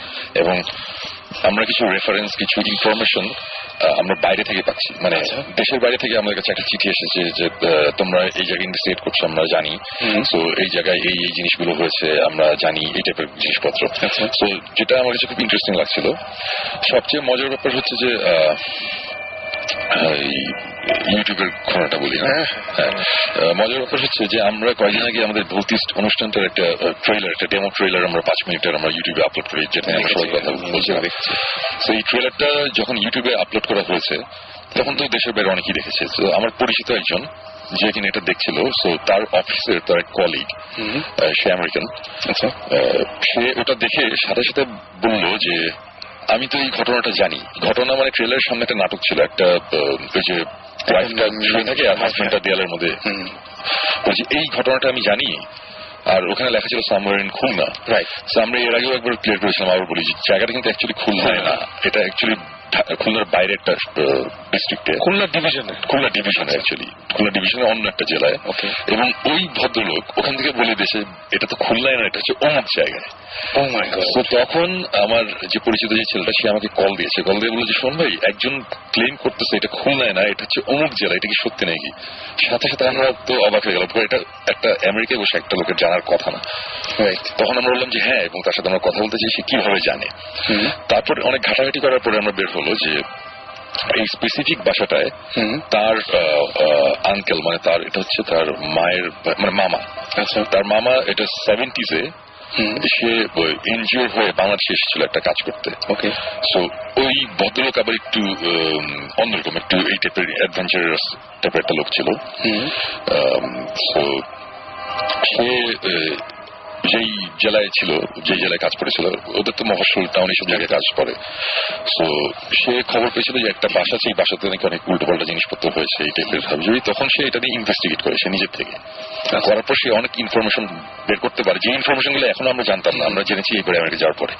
এবং আমরা কিছু রেফারেন্স, কিছু ইনফরমেশন আমরা বাইরে থেকে পাচ্ছি। মানে দেশের বাইরে থেকে আমাদের কাছে একটা চিঠি এসেছে যে তোমরা এই জায়গায় ইনভেস্টিগেট করছো, আমরা জানি। সো এই জায়গায় এই জিনিসগুলো হয়েছে, আমরা জানি, এই টাইপের জিনিসপত্র। সো যেটা আমার কাছে খুব ইন্টারেস্টিং লাগছিল। সবচেয়ে মজার ব্যাপার হচ্ছে যে ইউটিউবের ঘটনাটা বলি। মজার ব্যাপার হচ্ছে যে আমরা কয়েকদিন আগে আমাদের ভৌতিস্ট অনুষ্ঠানটার একটা ট্রেলার, একটা ডেমো ট্রেলার আমরা 5 মিনিটের আমরা ইউটিউবে আপলোড করি, যেটা আমরা সবাই কথা বলছি। তো এই ট্রেলারটা যখন ইউটিউবে আপলোড করা হয়েছে, তখন তো দেশের বাইরে অনেকেই দেখেছে। তো আমার পরিচিত একজন যে কিনা এটা দেখছিল, সো তার অফিসের তার এক কলিগ, সে আমেরিকান। আচ্ছা, সে ওটা দেখে সাথে সাথে বলল যে আমি তো এই ঘটনাটা জানি। ঘটনা মানে ট্রেলারের সামনে একটা নাটক ছিল, একটা ওই যে ওয়াইফটা শুয়ে থাকে আর হাজবেন্ডটা দেয়ালের মধ্যে, বলছি এই ঘটনাটা আমি জানি। আর ওখানে লেখা ছিল সামওয়্যার ইন খুলনা। রাইট। আমরা এর আগেও একবার ক্লিয়ার করেছিলাম, আবার বলি যে জায়গাটা কিন্তু অ্যাকচুয়ালি খুলনায় না, এটা অ্যাকচুয়ালি খুলনার বাইরে একটা ডিস্ট্রিক্টে, খুলনা ডিভিশনে অ্যাকচুয়ালি, খুলনা ডিভিশনের অন্য একটা জেলায়। এবং ওই ভদ্রলোক ওখান থেকে বলে দিয়েছে এটা তো খুলনায় না, এটা হচ্ছে অমুক জায়গায়। তো তখন আমার যে পরিচিত যে ছেলেটা, সে আমাকে কল দিয়েছে, কল দিয়ে বলে যে শোন ভাই, একজন ক্লেম করতেছে এটা খুলনায় না, এটা হচ্ছে অমুক জেলা, এটা কি সত্যি নাকি? সাথে সাথে আমরা তো অবাক হয়ে গেলাম, এটা একটা আমেরিকায় বসে একটা লোকের জানার কথা না। তখন আমরা বললাম যে হ্যাঁ, এবং তার সাথে আমরা কথা বলতে চাই সে কিভাবে জানে। তারপর অনেক ঘাটাঘাটি করার পরে আমরা বের হলো যে এই স্পেসিফিক বাসাটায় তার আঙ্কেল, মানে তার এটা হচ্ছে তার মায়ের মানে মামা। আচ্ছা, তার মামা এটা 70s সে এনজিওর হয়ে বাংলাদেশে এসেছিল একটা কাজ করতে। ওকে, সো ওই ভদ্রলোক আবার একটু অন্যরকম, একটু এই টাইপের অ্যাডভেঞ্চারাস টাইপের একটা লোক ছিল। সো সে যেই জেলায় ছিল, যে জেলায় কাজ করেছিল, ওদের তো মফস্বল টাউন এইসব জায়গায় কাজ করে। তো সে খবর পেয়েছিল যে একটা বাসা আছে, এই বাসাতে নাকি অনেক উল্টো পাল্টা জিনিসপত্র হয়েছে এই টাইপের ভাবে। তখন সে এটা নিয়ে ইনভেস্টিগেট করে সে নিজের থেকে। করার পর সে অনেক ইনফরমেশন বের করতে পারে, যে ইনফরমেশন গুলো এখনো আমরা জানতাম না, আমরা জেনেছি এইবারে আমেরিকা যাওয়ার পরে।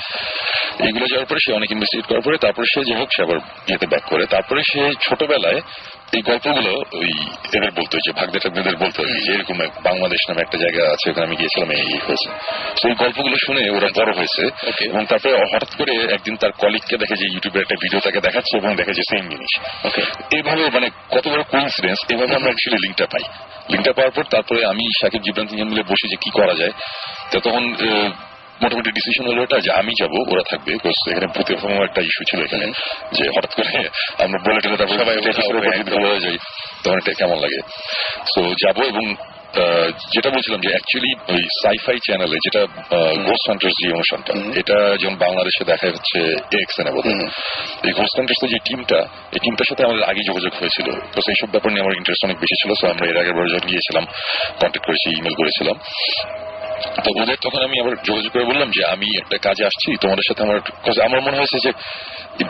এইগুলো যাওয়ার পরে সে অনেক ইনভেস্টিগেট করার পরে তারপরে সে যে হোক সে আবার ইয়েতে ব্যাক করে। তারপরে সে ছোটবেলায় এই গল্পগুলো ওই এদের বলতো, যে ভাগ্যদের বলতো যে এরকম বাংলাদেশ নামে একটা জায়গা আছে, ওখানে আমি গিয়েছিলাম, এই হয়েছে। তো এই গল্পগুলো শুনে ওরা বড় হয়েছে এবং তারপরে হঠাৎ করে একদিন তার কলিগকে দেখে যে ইউটিউবের একটা ভিডিও তাকে দেখাচ্ছে এবং দেখে যে সেম জিনিস। এইভাবে মানে কত বড় কোইন্সিডেন্স, এইভাবে আমরা অ্যাকচুয়ালি লিঙ্কটা পাই। লিঙ্কটা পাওয়ার পর তারপরে আমি সাকিব জিবরান তিনজন মিলে বসি যে কি করা যায়। তো তখন মোটামুটি ডিসিশন হলো এটা যে আমি যাবো, ওরা থাকবে। এখানে ভূতের একটা ইস্যু ছিল এখানে, যে হঠাৎ করে আমরা বলে টেলে তারপরে হয়ে যাই, তখন এটা কেমন লাগে। তো যাবো এবং যেটা বলছিলাম যে অ্যাকচুয়ালি ওই সাইফাই চ্যানেলে যেটা ঘোস্ট হান্টার্স যে অনুষ্ঠানটা, এটা যেমন বাংলাদেশে দেখায় হচ্ছে এক্সএন এ বোধহয়। এই ঘোস্ট হান্টার্স যে টিমটা, এই টিমটার সাথে আমাদের আগে যোগাযোগ হয়েছিল। তো সেইসব ব্যাপার নিয়ে আমার ইন্টারেস্ট অনেক বেশি ছিল। সো আমরা এর আগের বার যখন গিয়েছিলাম কন্ট্যাক্ট করেছি, ইমেল করেছিলাম। তো ওদের তখন আমি আবার যোগাযোগ করে বললাম যে আমি একটা কাজে আসছি তোমাদের সাথে। আমার মনে হয়েছে যে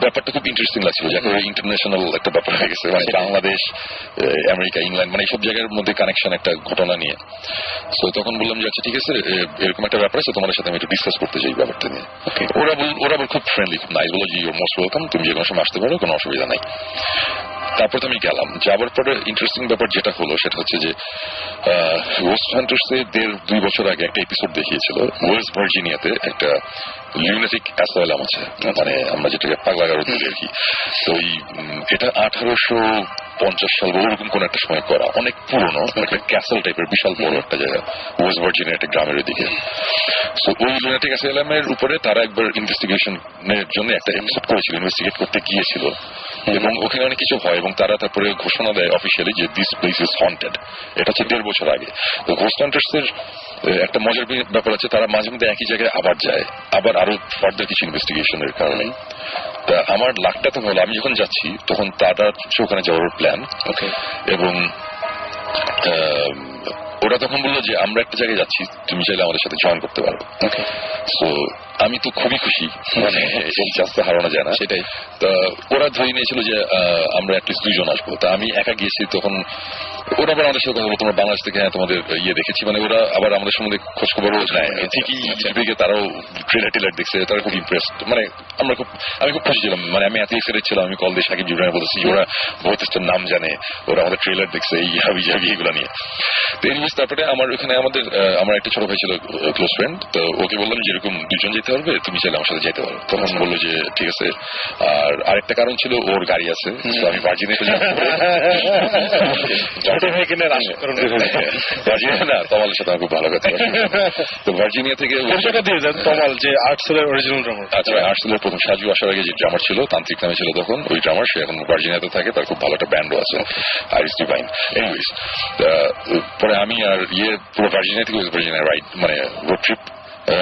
ব্যাপারটা খুব ইন্টারেস্টিং লাগছিল, যাকে ইন্টারন্যাশনাল একটা ব্যাপার হয়ে গেছে, মানে বাংলাদেশ, আমেরিকা, ইংল্যান্ড, মানে এইসব জায়গার মধ্যে কানেকশন একটা ঘটনা নিয়ে। তো তখন বললাম যে আচ্ছা ঠিক আছে, এরকম একটা ব্যাপার আছে, তোমাদের সাথে আমি একটু ডিসকাস করতে চাই ব্যাপারটা নিয়ে। ওরা আবার খুব ফ্রেন্ডলি, খুব নাইস, বলো যে ইউর মোস্ট ওয়েলকাম, তুমি যে কোনো সময় আসতে পারো, কোনো অসুবিধা নাই। তারপর তো আমি গেলাম। যাবার পরে ইন্টারেস্টিং ব্যাপার যেটা হলো সেটা হচ্ছে যে ঘোস্ট হান্টার্সে 1.5-2 বছর আগে একটা এপিসোড দেখিয়েছিল ওয়েস্ট ভার্জিনিয়াতে একটা লিউনাটিক অ্যাসাইলাম আছে, মানে আমরা যেটাকে পাগলাগারদ বলি আর কি। তো এটা 1850 সাল বা ওরকম কোন একটা সময় করা, অনেক পুরনো, একটা ক্যাসেল টাইপের বিশাল বড় একটা জায়গা ওয়েস্ট ভার্জিনিয়া একটা গ্রামের দিকে। তো ওই লিউনাটিক অ্যাসাইলামের উপরে তারা একবার ইনভেস্টিগেশনের জন্য একটা এপিসোড করেছিল, ইনভেস্টিগেট করতে গিয়েছিল এবং ওখানে অনেক কিছু হয় এবং তারা তারপরে ঘোষণা দেয় অফিসিয়ালি যে দিস প্লেস ইজ হন্টেড। এটা হচ্ছে 1.5 বছর আগে। তো ঘোস্ট হান্টার্স এর একটা মজার ব্যাপার আছে, তারা মাঝে মধ্যে একই জায়গায় আবার যায়, আবার আরো ফার্দার কিছু ইনভেস্টিগেশনের কারণে। তা আমার লাখটা তো হলো, আমি যখন যাচ্ছি তখন তারা ওখানে যাওয়ার প্ল্যান, এবং ওরা তখন বললো যে আমরা একটা জায়গায় যাচ্ছি, তুমি চাইলে আমাদের সাথে জয়েন করতে পারো। তো আমি তো খুবই খুশি, মানে এই চান্সটা হারানো যায় না সেটাই। তা ওরা ধরে নিয়েছিল যে আমরা অ্যাটলিস্ট 2 জন আসবো। তা আমি একা গিয়েছি, তখন ওরা আবার আমাদের সাথে কথা বলো, তোমরা বাংলাদেশ থেকে, হ্যাঁ তোমাদের ইয়ে দেখেছি, মানে ওরা আবার আমাদের সম্বন্ধে খোঁজ খবর নেয় ঠিকই। তারাও ট্রেলার দেখছে, তারা খুব ইমপ্রেসড, মানে আমি খুব খুশি ছিলাম, মানে আমি এত এক্সাইটেড ছিলাম। আমি কল দিয়ে সাকিব জিবরান বলতেছি, ওরা ভৌতিষ্ঠের নাম জানে, ওরা আমাদের ট্রেলার দেখছে, এই হাবি জাবি এগুলো নিয়ে। তো এনিওয়েজ তারপরে আমার ওখানে আমার একটা ছোট ভাই ছিল ক্লোজ ফ্রেন্ড, তো ওকে বললাম যে এরকম 2 জন যেতে পারবে, তুমি চাইলে আমার সাথে যেতে পারো। তখন বললো যে ঠিক আছে। আর আরেকটা কারণ ছিল ওর গাড়ি আছে, তো আমি ভার্জিনিয়াতে যাবো। ভার্জিনিয়া না, তমালের সাথে আমার খুব ভালো কথা। তো ভার্জিনিয়া থেকে তমাল যে আর্টসেলের অরিজিনাল ড্রামার, আচ্ছা আর্টসেলের প্রথম সাজু আসার আগে যে ড্রামার ছিল, তান্ত্রিক নামে ছিল তখন, ওই ড্রামার, সে এখন ভার্জিনিয়াতে থাকে, তার খুব ভালো একটা ব্যান্ডও আছে, আইরিস ডিভাইন। এনিওয়েজ পরে আমি আর পুরো ভার্জিনিয়া থেকে ভার্জিনিয়া রাইড, মানে রোড ট্রিপ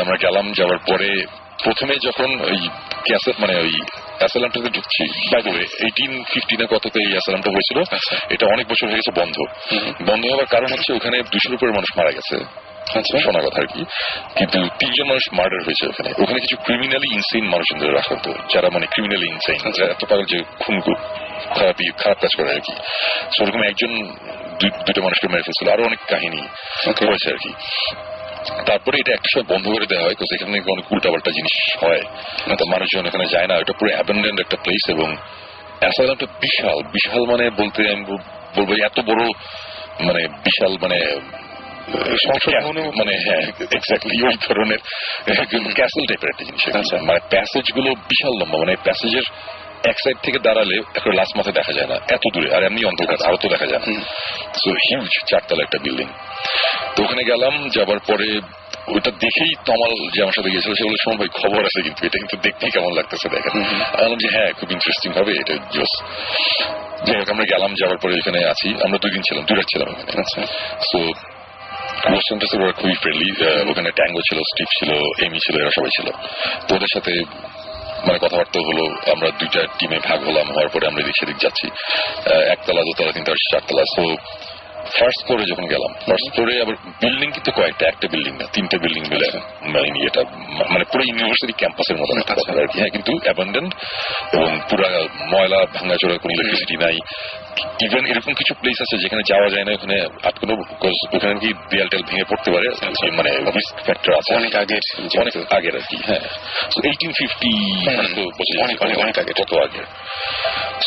আমরা গেলাম। যাওয়ার পরে প্রথমে যখন ওই ক্যাসেট, মানে ওই অ্যাসাইলামটাতে ঢুকছি, বাই দ্য ওয়ে 1850 কততে এই অ্যাসাইলামটা হয়েছিল, এটা অনেক বছর হয়ে গেছে বন্ধ হওয়ার কারণ হচ্ছে ওখানে 200-র উপরে মানুষ মারা গেছে, শোনা কথা আর কি। কিন্তু 3 জন মানুষ মার্ডার হয়েছে ওখানে কিছু ক্রিমিনালি ইনসেইন মানুষদের রাখা হতো, যারা মানে ক্রিমিনালি ইনসেইন, এত পাগল যে খুন খারাপ কাজ করে আর কি। সেরকম একজন 2টা মানুষকে মেরে ফেলছিল, আরো অনেক কাহিনী হয়েছে আর কি। তারপরে এটা একটা সময় বন্ধ করে দেওয়া হয়, কারণ এখানে অনেক উল্টাপাল্টা জিনিস হয়, মানুষজন এখানে যায় না, এটা পুরো অ্যাবান্ডেন্ড একটা প্লেস। এবং অ্যাসাইলামটা বিশাল, মানে বলতে আমি বলবো এত বড়, মানে বিশাল, মানে মানে হ্যাঁ এক্স্যাক্টলি ওই ধরনের ক্যাসেল টাইপের একটা জিনিস। মানে প্যাসেজ গুলো বিশাল লম্বা, মানে প্যাসেজের এক সাইড থেকে দাঁড়ালে একটা লাস্ট মাথায় দেখা যায় না, এত দূরে, আর এমনি অন্ধকার আরো তো দেখা যায় না। সো হিউজ 4তলা একটা বিল্ডিং। তো ওখানে গেলাম, যাবার পরে ওইটা দেখেই তমাল যে আমার সাথে গিয়েছিল সে বলে, শোন ভাই খবর আছে কিন্তু, এটা কিন্তু দেখতেই কেমন লাগতেছে দেখেন। বললাম যে হ্যাঁ খুব ইন্টারেস্টিং হবে এটা, জোস। যাই হোক আমরা গেলাম, যাওয়ার পরে এখানে আছি, আমরা 2 দিন ছিলাম, 2 রাত ছিলাম এখানে। সো ওরা খুবই ফ্রেন্ডলি, ওখানে ট্যাঙ্গো ছিল, স্টিভ ছিল, এমি ছিল, এরা সবাই ছিল। তো ওদের সাথে মানে কথাবার্তা হলো, আমরা 2টা টিমে ভাগ হলাম, হওয়ার পরে আমরা এদিক সেদিক যাচ্ছি, 1তলা, 2তলা, 3তলা, 4তলা। সো ফার্স্ট ফ্লোরে যখন গেলাম, ফার্স্ট ফ্লোরে আবার বিল্ডিং কিন্তু কয়েকটা, একটা বিল্ডিং না, 3টে বিল্ডিং মিলে এটা মানে পুরো ইউনিভার্সিটি ক্যাম্পাসের মতন একটা ব্যাপার আর কি। হ্যাঁ, কিন্তু অ্যাবান্ডেন্ট এবং পুরো ময়লা ভাঙাচোরা, কোনো ইলেকট্রিসিটি নাই। ইভেন এরকম কিছু প্লেস আছে যেখানে যাওয়া যায় না, ওখানে আটকানো, ওখানে কি দেয়াল টেল ভেঙে পড়তে পারে, মানে রিস্ক ফ্যাক্টর আছে অনেক আগের আর কি। হ্যাঁ, 1850 অনেক আগে, কত আগে।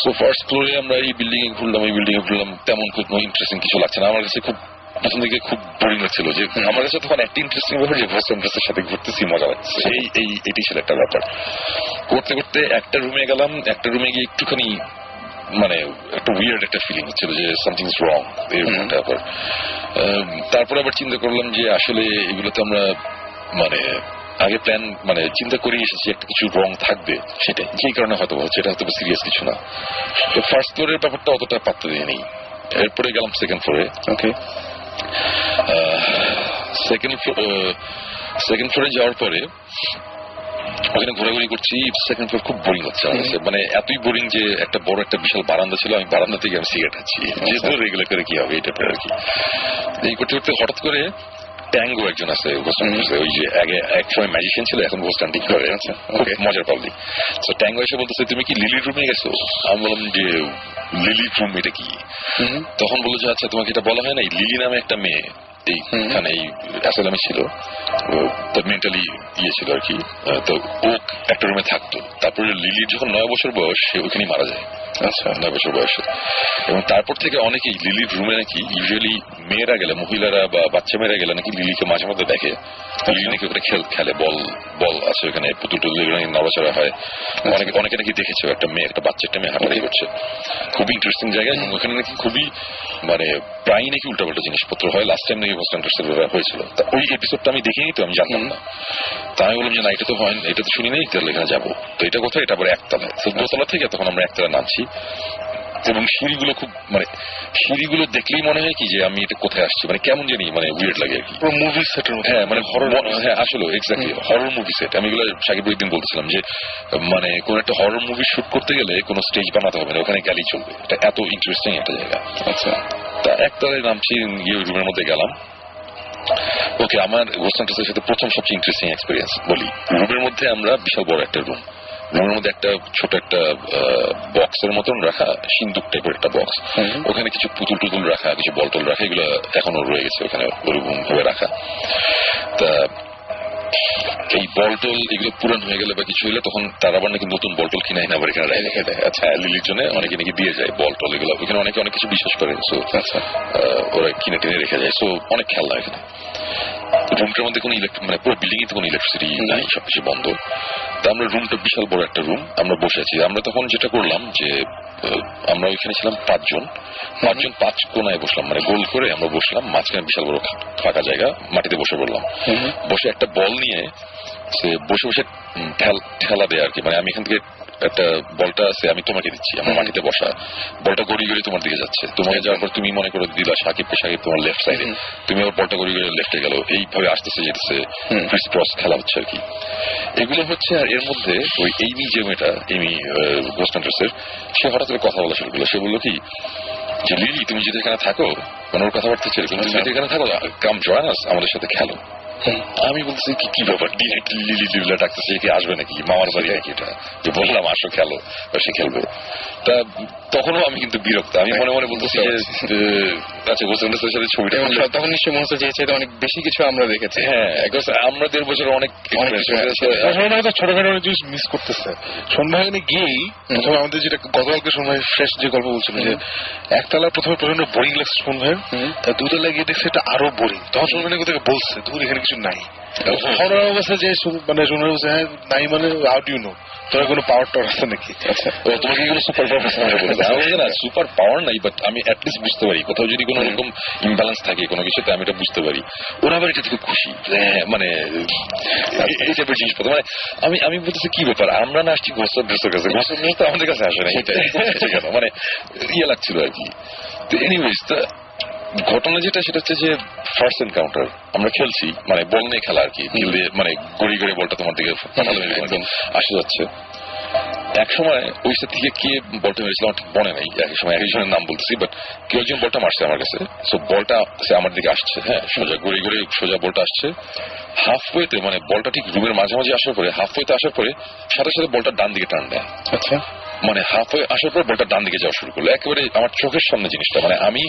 সো ফার্স্ট ফ্লোরে আমরা এই বিল্ডিং এ ঘুরলাম, তেমন কোনো ইন্টারেস্টিং কিছু লাগছে না আমার কাছে। খুব প্রথম দিকে খুব বোরিং লাগছিল, যে আমার কাছে তখন একটা ইন্টারেস্টিং ব্যাপার যে ভয়েস এর সাথে ঘুরতেছি, মজা লাগছে, এটি ছিল একটা ব্যাপার। করতে করতে একটা রুমে গেলাম, একটা রুমে গিয়ে একটুখানি মানে একটা উইয়ার্ড একটা ফিলিং হচ্ছিল যে সামথিং ইজ রং, এরকম একটা ব্যাপার। তারপর আবার চিন্তা করলাম যে আসলে এগুলোতে আমরা মানে আগে প্ল্যান মানে চিন্তা করে এসেছি একটা কিছু রং থাকবে, সেটাই যেই কারণে হয়তো হচ্ছে, এটা হয়তো সিরিয়াস কিছু না। তো ফার্স্ট ফ্লোরের ব্যাপারটা অতটা পাত্তা দিয়ে নেই। এরপরে গেলাম সেকেন্ড ফ্লোরে। ওকে, সেকেন্ড ফ্লোরে যাওয়ার পরে ওখানে ঘোরাঘুরি করছি। সেকেন্ড ফ্লোর খুব বোরিং হচ্ছে আমার কাছে, মানে এতই বোরিং যে একটা বড় একটা বিশাল বারান্দা ছিল, আমি বারান্দা থেকে আমি সিগারেট খাচ্ছি, যেহেতু রেগুলার করে কি হবে এই টাইপের আর কি। এই করতে করতে হঠাৎ করে ট্যাঙ্গো একজন আছে, ওই যে আগে এক সময় ম্যাজিশিয়ান ছিল, এখন ঘোষ কান্টি করে, খুব মজার পাবলিক। তো ট্যাঙ্গো এসে বলতেছে, তুমি কি লিলির রুমে গেছো? আমি বললাম যে লিলির রুম এটা কি? তখন বললো যে আচ্ছা তোমাকে এটা বলা হয় না, লিলি নামে একটা মেয়ে এইখানে এই অ্যাসাইলামে ছিল, তার মেন্টালি ইয়ে ছিল আর কি। তো ও একটা রুমে থাকতো, তারপরে লিলির যখন 9 বছর বয়স সে ওখানেই মারা যায়। আচ্ছা, 9 বছর বয়সে। এবং তারপর থেকে অনেকেই লিলির রুমে নাকি ইউজুয়ালি মেয়েরা গেলে, মহিলারা বা বাচ্চা মেয়েরা গেলে নাকি লিলিকে মাঝে মধ্যে দেখে, লিলি নাকি ওখানে খেলে, বল আছে ওখানে, পুতুল টুতুল নাকি নড়াচড়া হয়, অনেকে নাকি দেখেছে একটা মেয়ে, একটা বাচ্চা একটা মেয়ে হাঁটাহাঁটি করছে। খুবই ইন্টারেস্টিং জায়গা, এবং ওখানে নাকি খুবই মানে প্রায় নাকি উল্টাপাল্টা জিনিসপত্র হয়। লাস্ট টাইম নাকি হোস্টেন্টার্সের ব্যাপার হয়েছিল, ওই এপিসোডটা আমি দেখিনি, তো আমি জানতাম না। তা আমি বললাম যে না, এটা তো হয়, এটা তো শুনি নেই, তাহলে এখানে যাবো। তো এটা কোথায়? এটা আবার একতলায়। তো দোতলা থেকে তখন আমরা একতলা নামছি, এবং সিঁড়িগুলো খুব মানে সিঁড়িগুলো দেখলেই মনে হয় কি যে আমি এটা কোথায় আসছি, মানে কেমন জানি মানে উইয়ার্ড লাগে আর কি, মুভি সেটের। হ্যাঁ, মানে হরর, হ্যাঁ আসলে এক্স্যাক্টলি হরর মুভি সেট। আমি এগুলো সাকিব একদিন বলছিলাম যে মানে কোন একটা হরর মুভি শুট করতে গেলে কোনো স্টেজ বানাতে হবে না, ওখানে গেলেই চলবে, এটা এত ইন্টারেস্টিং একটা জায়গা। আচ্ছা, তা একতলায় নামছি, গিয়ে ওই রুমের মধ্যে গেলাম। ওকে, আমার হোস্টেন্টার্সের সাথে প্রথম সবচেয়ে ইন্টারেস্টিং এক্সপিরিয়েন্স বলি। রুমের মধ্যে আমরা বিশাল বড় একটা রুমের মধ্যে একটা ছোট একটা বক্সের মতন রাখা, সিন্দুক টাইপের একটা বক্স, ওখানে কিছু পুতুল টুতুল রাখা, কিছু বলটল রাখা, এগুলো এখনো রয়ে গেছে ওখানে ওরকম ভাবে রাখা। তা এই বলটল এগুলো পুরান হয়ে গেলে বা কিছু হলে তখন তারা আবার নাকি নতুন বলটল কিনে এনে আবার এখানে রেখে দেয়। আচ্ছা, লিলির জন্য অনেকে নাকি দিয়ে যায় বলটল, এগুলো ওখানে অনেক কিছু বিশ্বাস করে। সো ওরা কিনে টেনে রেখে যায়। সো অনেক খেলনা এখানে। রুমটার মধ্যে কোনো মানে পুরো বিল্ডিং এ কোনো ইলেকট্রিসিটি নাই, সবকিছু বন্ধ। তা আমরা রুমটা বিশাল বড় একটা রুম, আমরা বসে আছি। আমরা তখন যেটা করলাম যে আমরা ওইখানে ছিলাম 5 জন 5 কোনায় বসলাম, মানে গোল করে আমরা বসলাম, মাঝখানে বিশাল বড় ফাঁকা জায়গা, মাটিতে বসে পড়লাম। বসে একটা বল নিয়ে সে বসে বসে ঠেলা দেয় আর কি, মানে আমি এখান থেকে একটা বলটা আছে, আমি তোমাকে দিচ্ছি, আমার মাটিতে বসা, বলটা গড়ি গড়ি তোমার দিকে যাচ্ছে, তোমাকে যাওয়ার পর তুমি মনে করে দিলা সাকিব তোমার লেফট সাইডে, তুমি আবার বলটা গড়ি গড়ি লেফটে গেল, এইভাবে আসতেছে যেতেছে ক্রিস ক্রস খেলা হচ্ছে আর কি। এগুলো হচ্ছে। আর এর মধ্যে ওই এইমি যে মেয়েটা, এইমি গোস্টান্টার্সের, সে হঠাৎ করে কথা বলা শুরু করলো। সে বললো কি যে লিলি তুমি যদি এখানে থাকো, মানে ওর কথাবার্তা ছিল, তুমি যদি এখানে থাকো, কাম জয়েন আস, আমাদের সাথে খেলো। আমি বলছি কি ব্যাপার, ডিরেক্ট লিলি লিলা ডাকতেছে, কি আসবে নাকি, মামার বাড়ি নাকি এটা, যে বললাম আসো খেলো, সে খেলবে। তা তখনও আমি কিন্তু বিরক্ত, আমি মনে মনে বলতেছি যে আচ্ছা গোস্টান্টার্সের সাথে ছবিটা তখন নিশ্চয় মনে হচ্ছে যে অনেক বেশি কিছু আমরা দেখেছি। হ্যাঁ, আমরা 1.5 বছর অনেক ছোটখাটো অনেক জিনিস মিস করতেছে। সন্ধ্যায় গিয়েই প্রথমে আমাদের যেটা গতকালকে সন্ধ্যায় ফ্রেশ যে গল্প বলছিল যে একতলা প্রথমে প্রচন্ড বোরিং লাগছে সন্ধ্যায়, তা 2তলায় গিয়ে দেখছে এটা আরো বোরিং। তখন সন্ধ্যায় কোথাকে বলছে দূর এখানে কিছু নাই, হরর অবস্থা যে মানে শোনা বলছে হ্যাঁ নাই, মানে হাউ ডু ইউ নো তোরা কোনো পাওয়ার টাওয়ার আছে নাকি? তোমাকে কোনো সুপার পাওয়ার না, সুপার পাওয়ার নাই, বাট আমি অ্যাটলিস্ট বুঝতে পারি কোথাও যদি কোনো রকম ইমব্যালেন্স থাকে কোনো কিছুতে, আমি এটা বুঝতে পারি। ওরা আবার এটা থেকে খুশি, মানে এই টাইপের জিনিসপত্র। মানে আমি বলতেছি কি ব্যাপার, আমরা না আসছি গোস্টান্টার্সের কাছে, গোস্টান্টার্স তো আমাদের কাছে আসে না, কেন মানে ইয়ে লাগছিল আর কি। তো এনিওয়েজ, ঘটনা যেটা সেটা হচ্ছে যে ফার্স্ট এনকাউন্টার আমরা খেলছি, মানে বল নিয়ে খেলা আর কি, মানে গড়ি গড়ি বলটা তোমার দিকে আসে যাচ্ছে। এক সময় ওই সাথে থেকে কে বলটা মেরেছিল আমার ঠিক মনে নেই, এক সময় একজনের নাম বলতেছি, বাট কেউ একজন বলটা মারছে আমার কাছে। সো বলটা সে আমার দিকে আসছে, হ্যাঁ সোজা ঘুরে ঘুরে সোজা বলটা আসছে হাফ ওয়েতে, মানে বলটা ঠিক রুমের মাঝামাঝি আসার পরে হাফ ওয়েতে আসার পরে সাথে সাথে বলটা ডান দিকে টান দেয়। আচ্ছা, মানে হাফ ওয়ে আসার পর বলটা ডান দিকে যাওয়া শুরু করলো, একেবারে আমার চোখের সামনে জিনিসটা। মানে আমি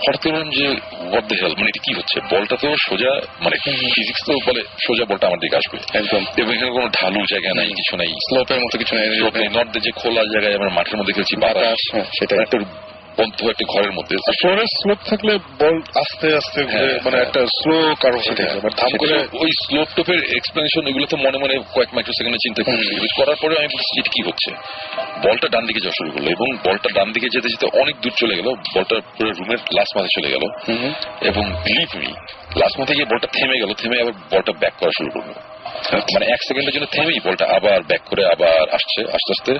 হঠাৎ করলাম যে হোয়াট দ্য হেল, মানে এটা কি হচ্ছে? বলটা তো সোজা, মানে ফিজিক্স তো বলে সোজা বলটা আমার দিকে আসবে একদম, এবং এখানে কোনো ঢালু জায়গা নাই, কিছু নাই, স্লোপের মতো কিছু নেই, নট যে খোলা জায়গায় আমরা মাঠের মধ্যে খেলছি, বাতাস, সেটা একটা বন্ধ একটা ঘরের মধ্যে। ফ্লোরের স্লোপ থাকলে বল আস্তে আস্তে ঘুরে, মানে একটা স্লো কার্ভ হয়ে থাকে, মানে ধাম করে ওই স্লোপ টোপের এক্সপ্লেনেশন এগুলো তো মনে মনে কয়েক মাইক্রো সেকেন্ডে চিন্তা করছি, করার পরে আমি বলছি এটা কি হচ্ছে। বলটা ডান দিকে যাওয়া শুরু করলো এবং বলটা ডান দিকে যেতে যেতে অনেক দূর চলে গেল, বলটা পুরো রুমের লাস্ট মাঝে চলে গেল এবং বিলিভ মি লাস্ট মাঝে গিয়ে বলটা থেমে গেল, থেমে আবার বলটা ব্যাক করা শুরু করলো। মানে এক সেকেন্ডের জন্য থেমেই বলটা আবার ব্যাক করে আবার আসছে, আস্তে আস্তে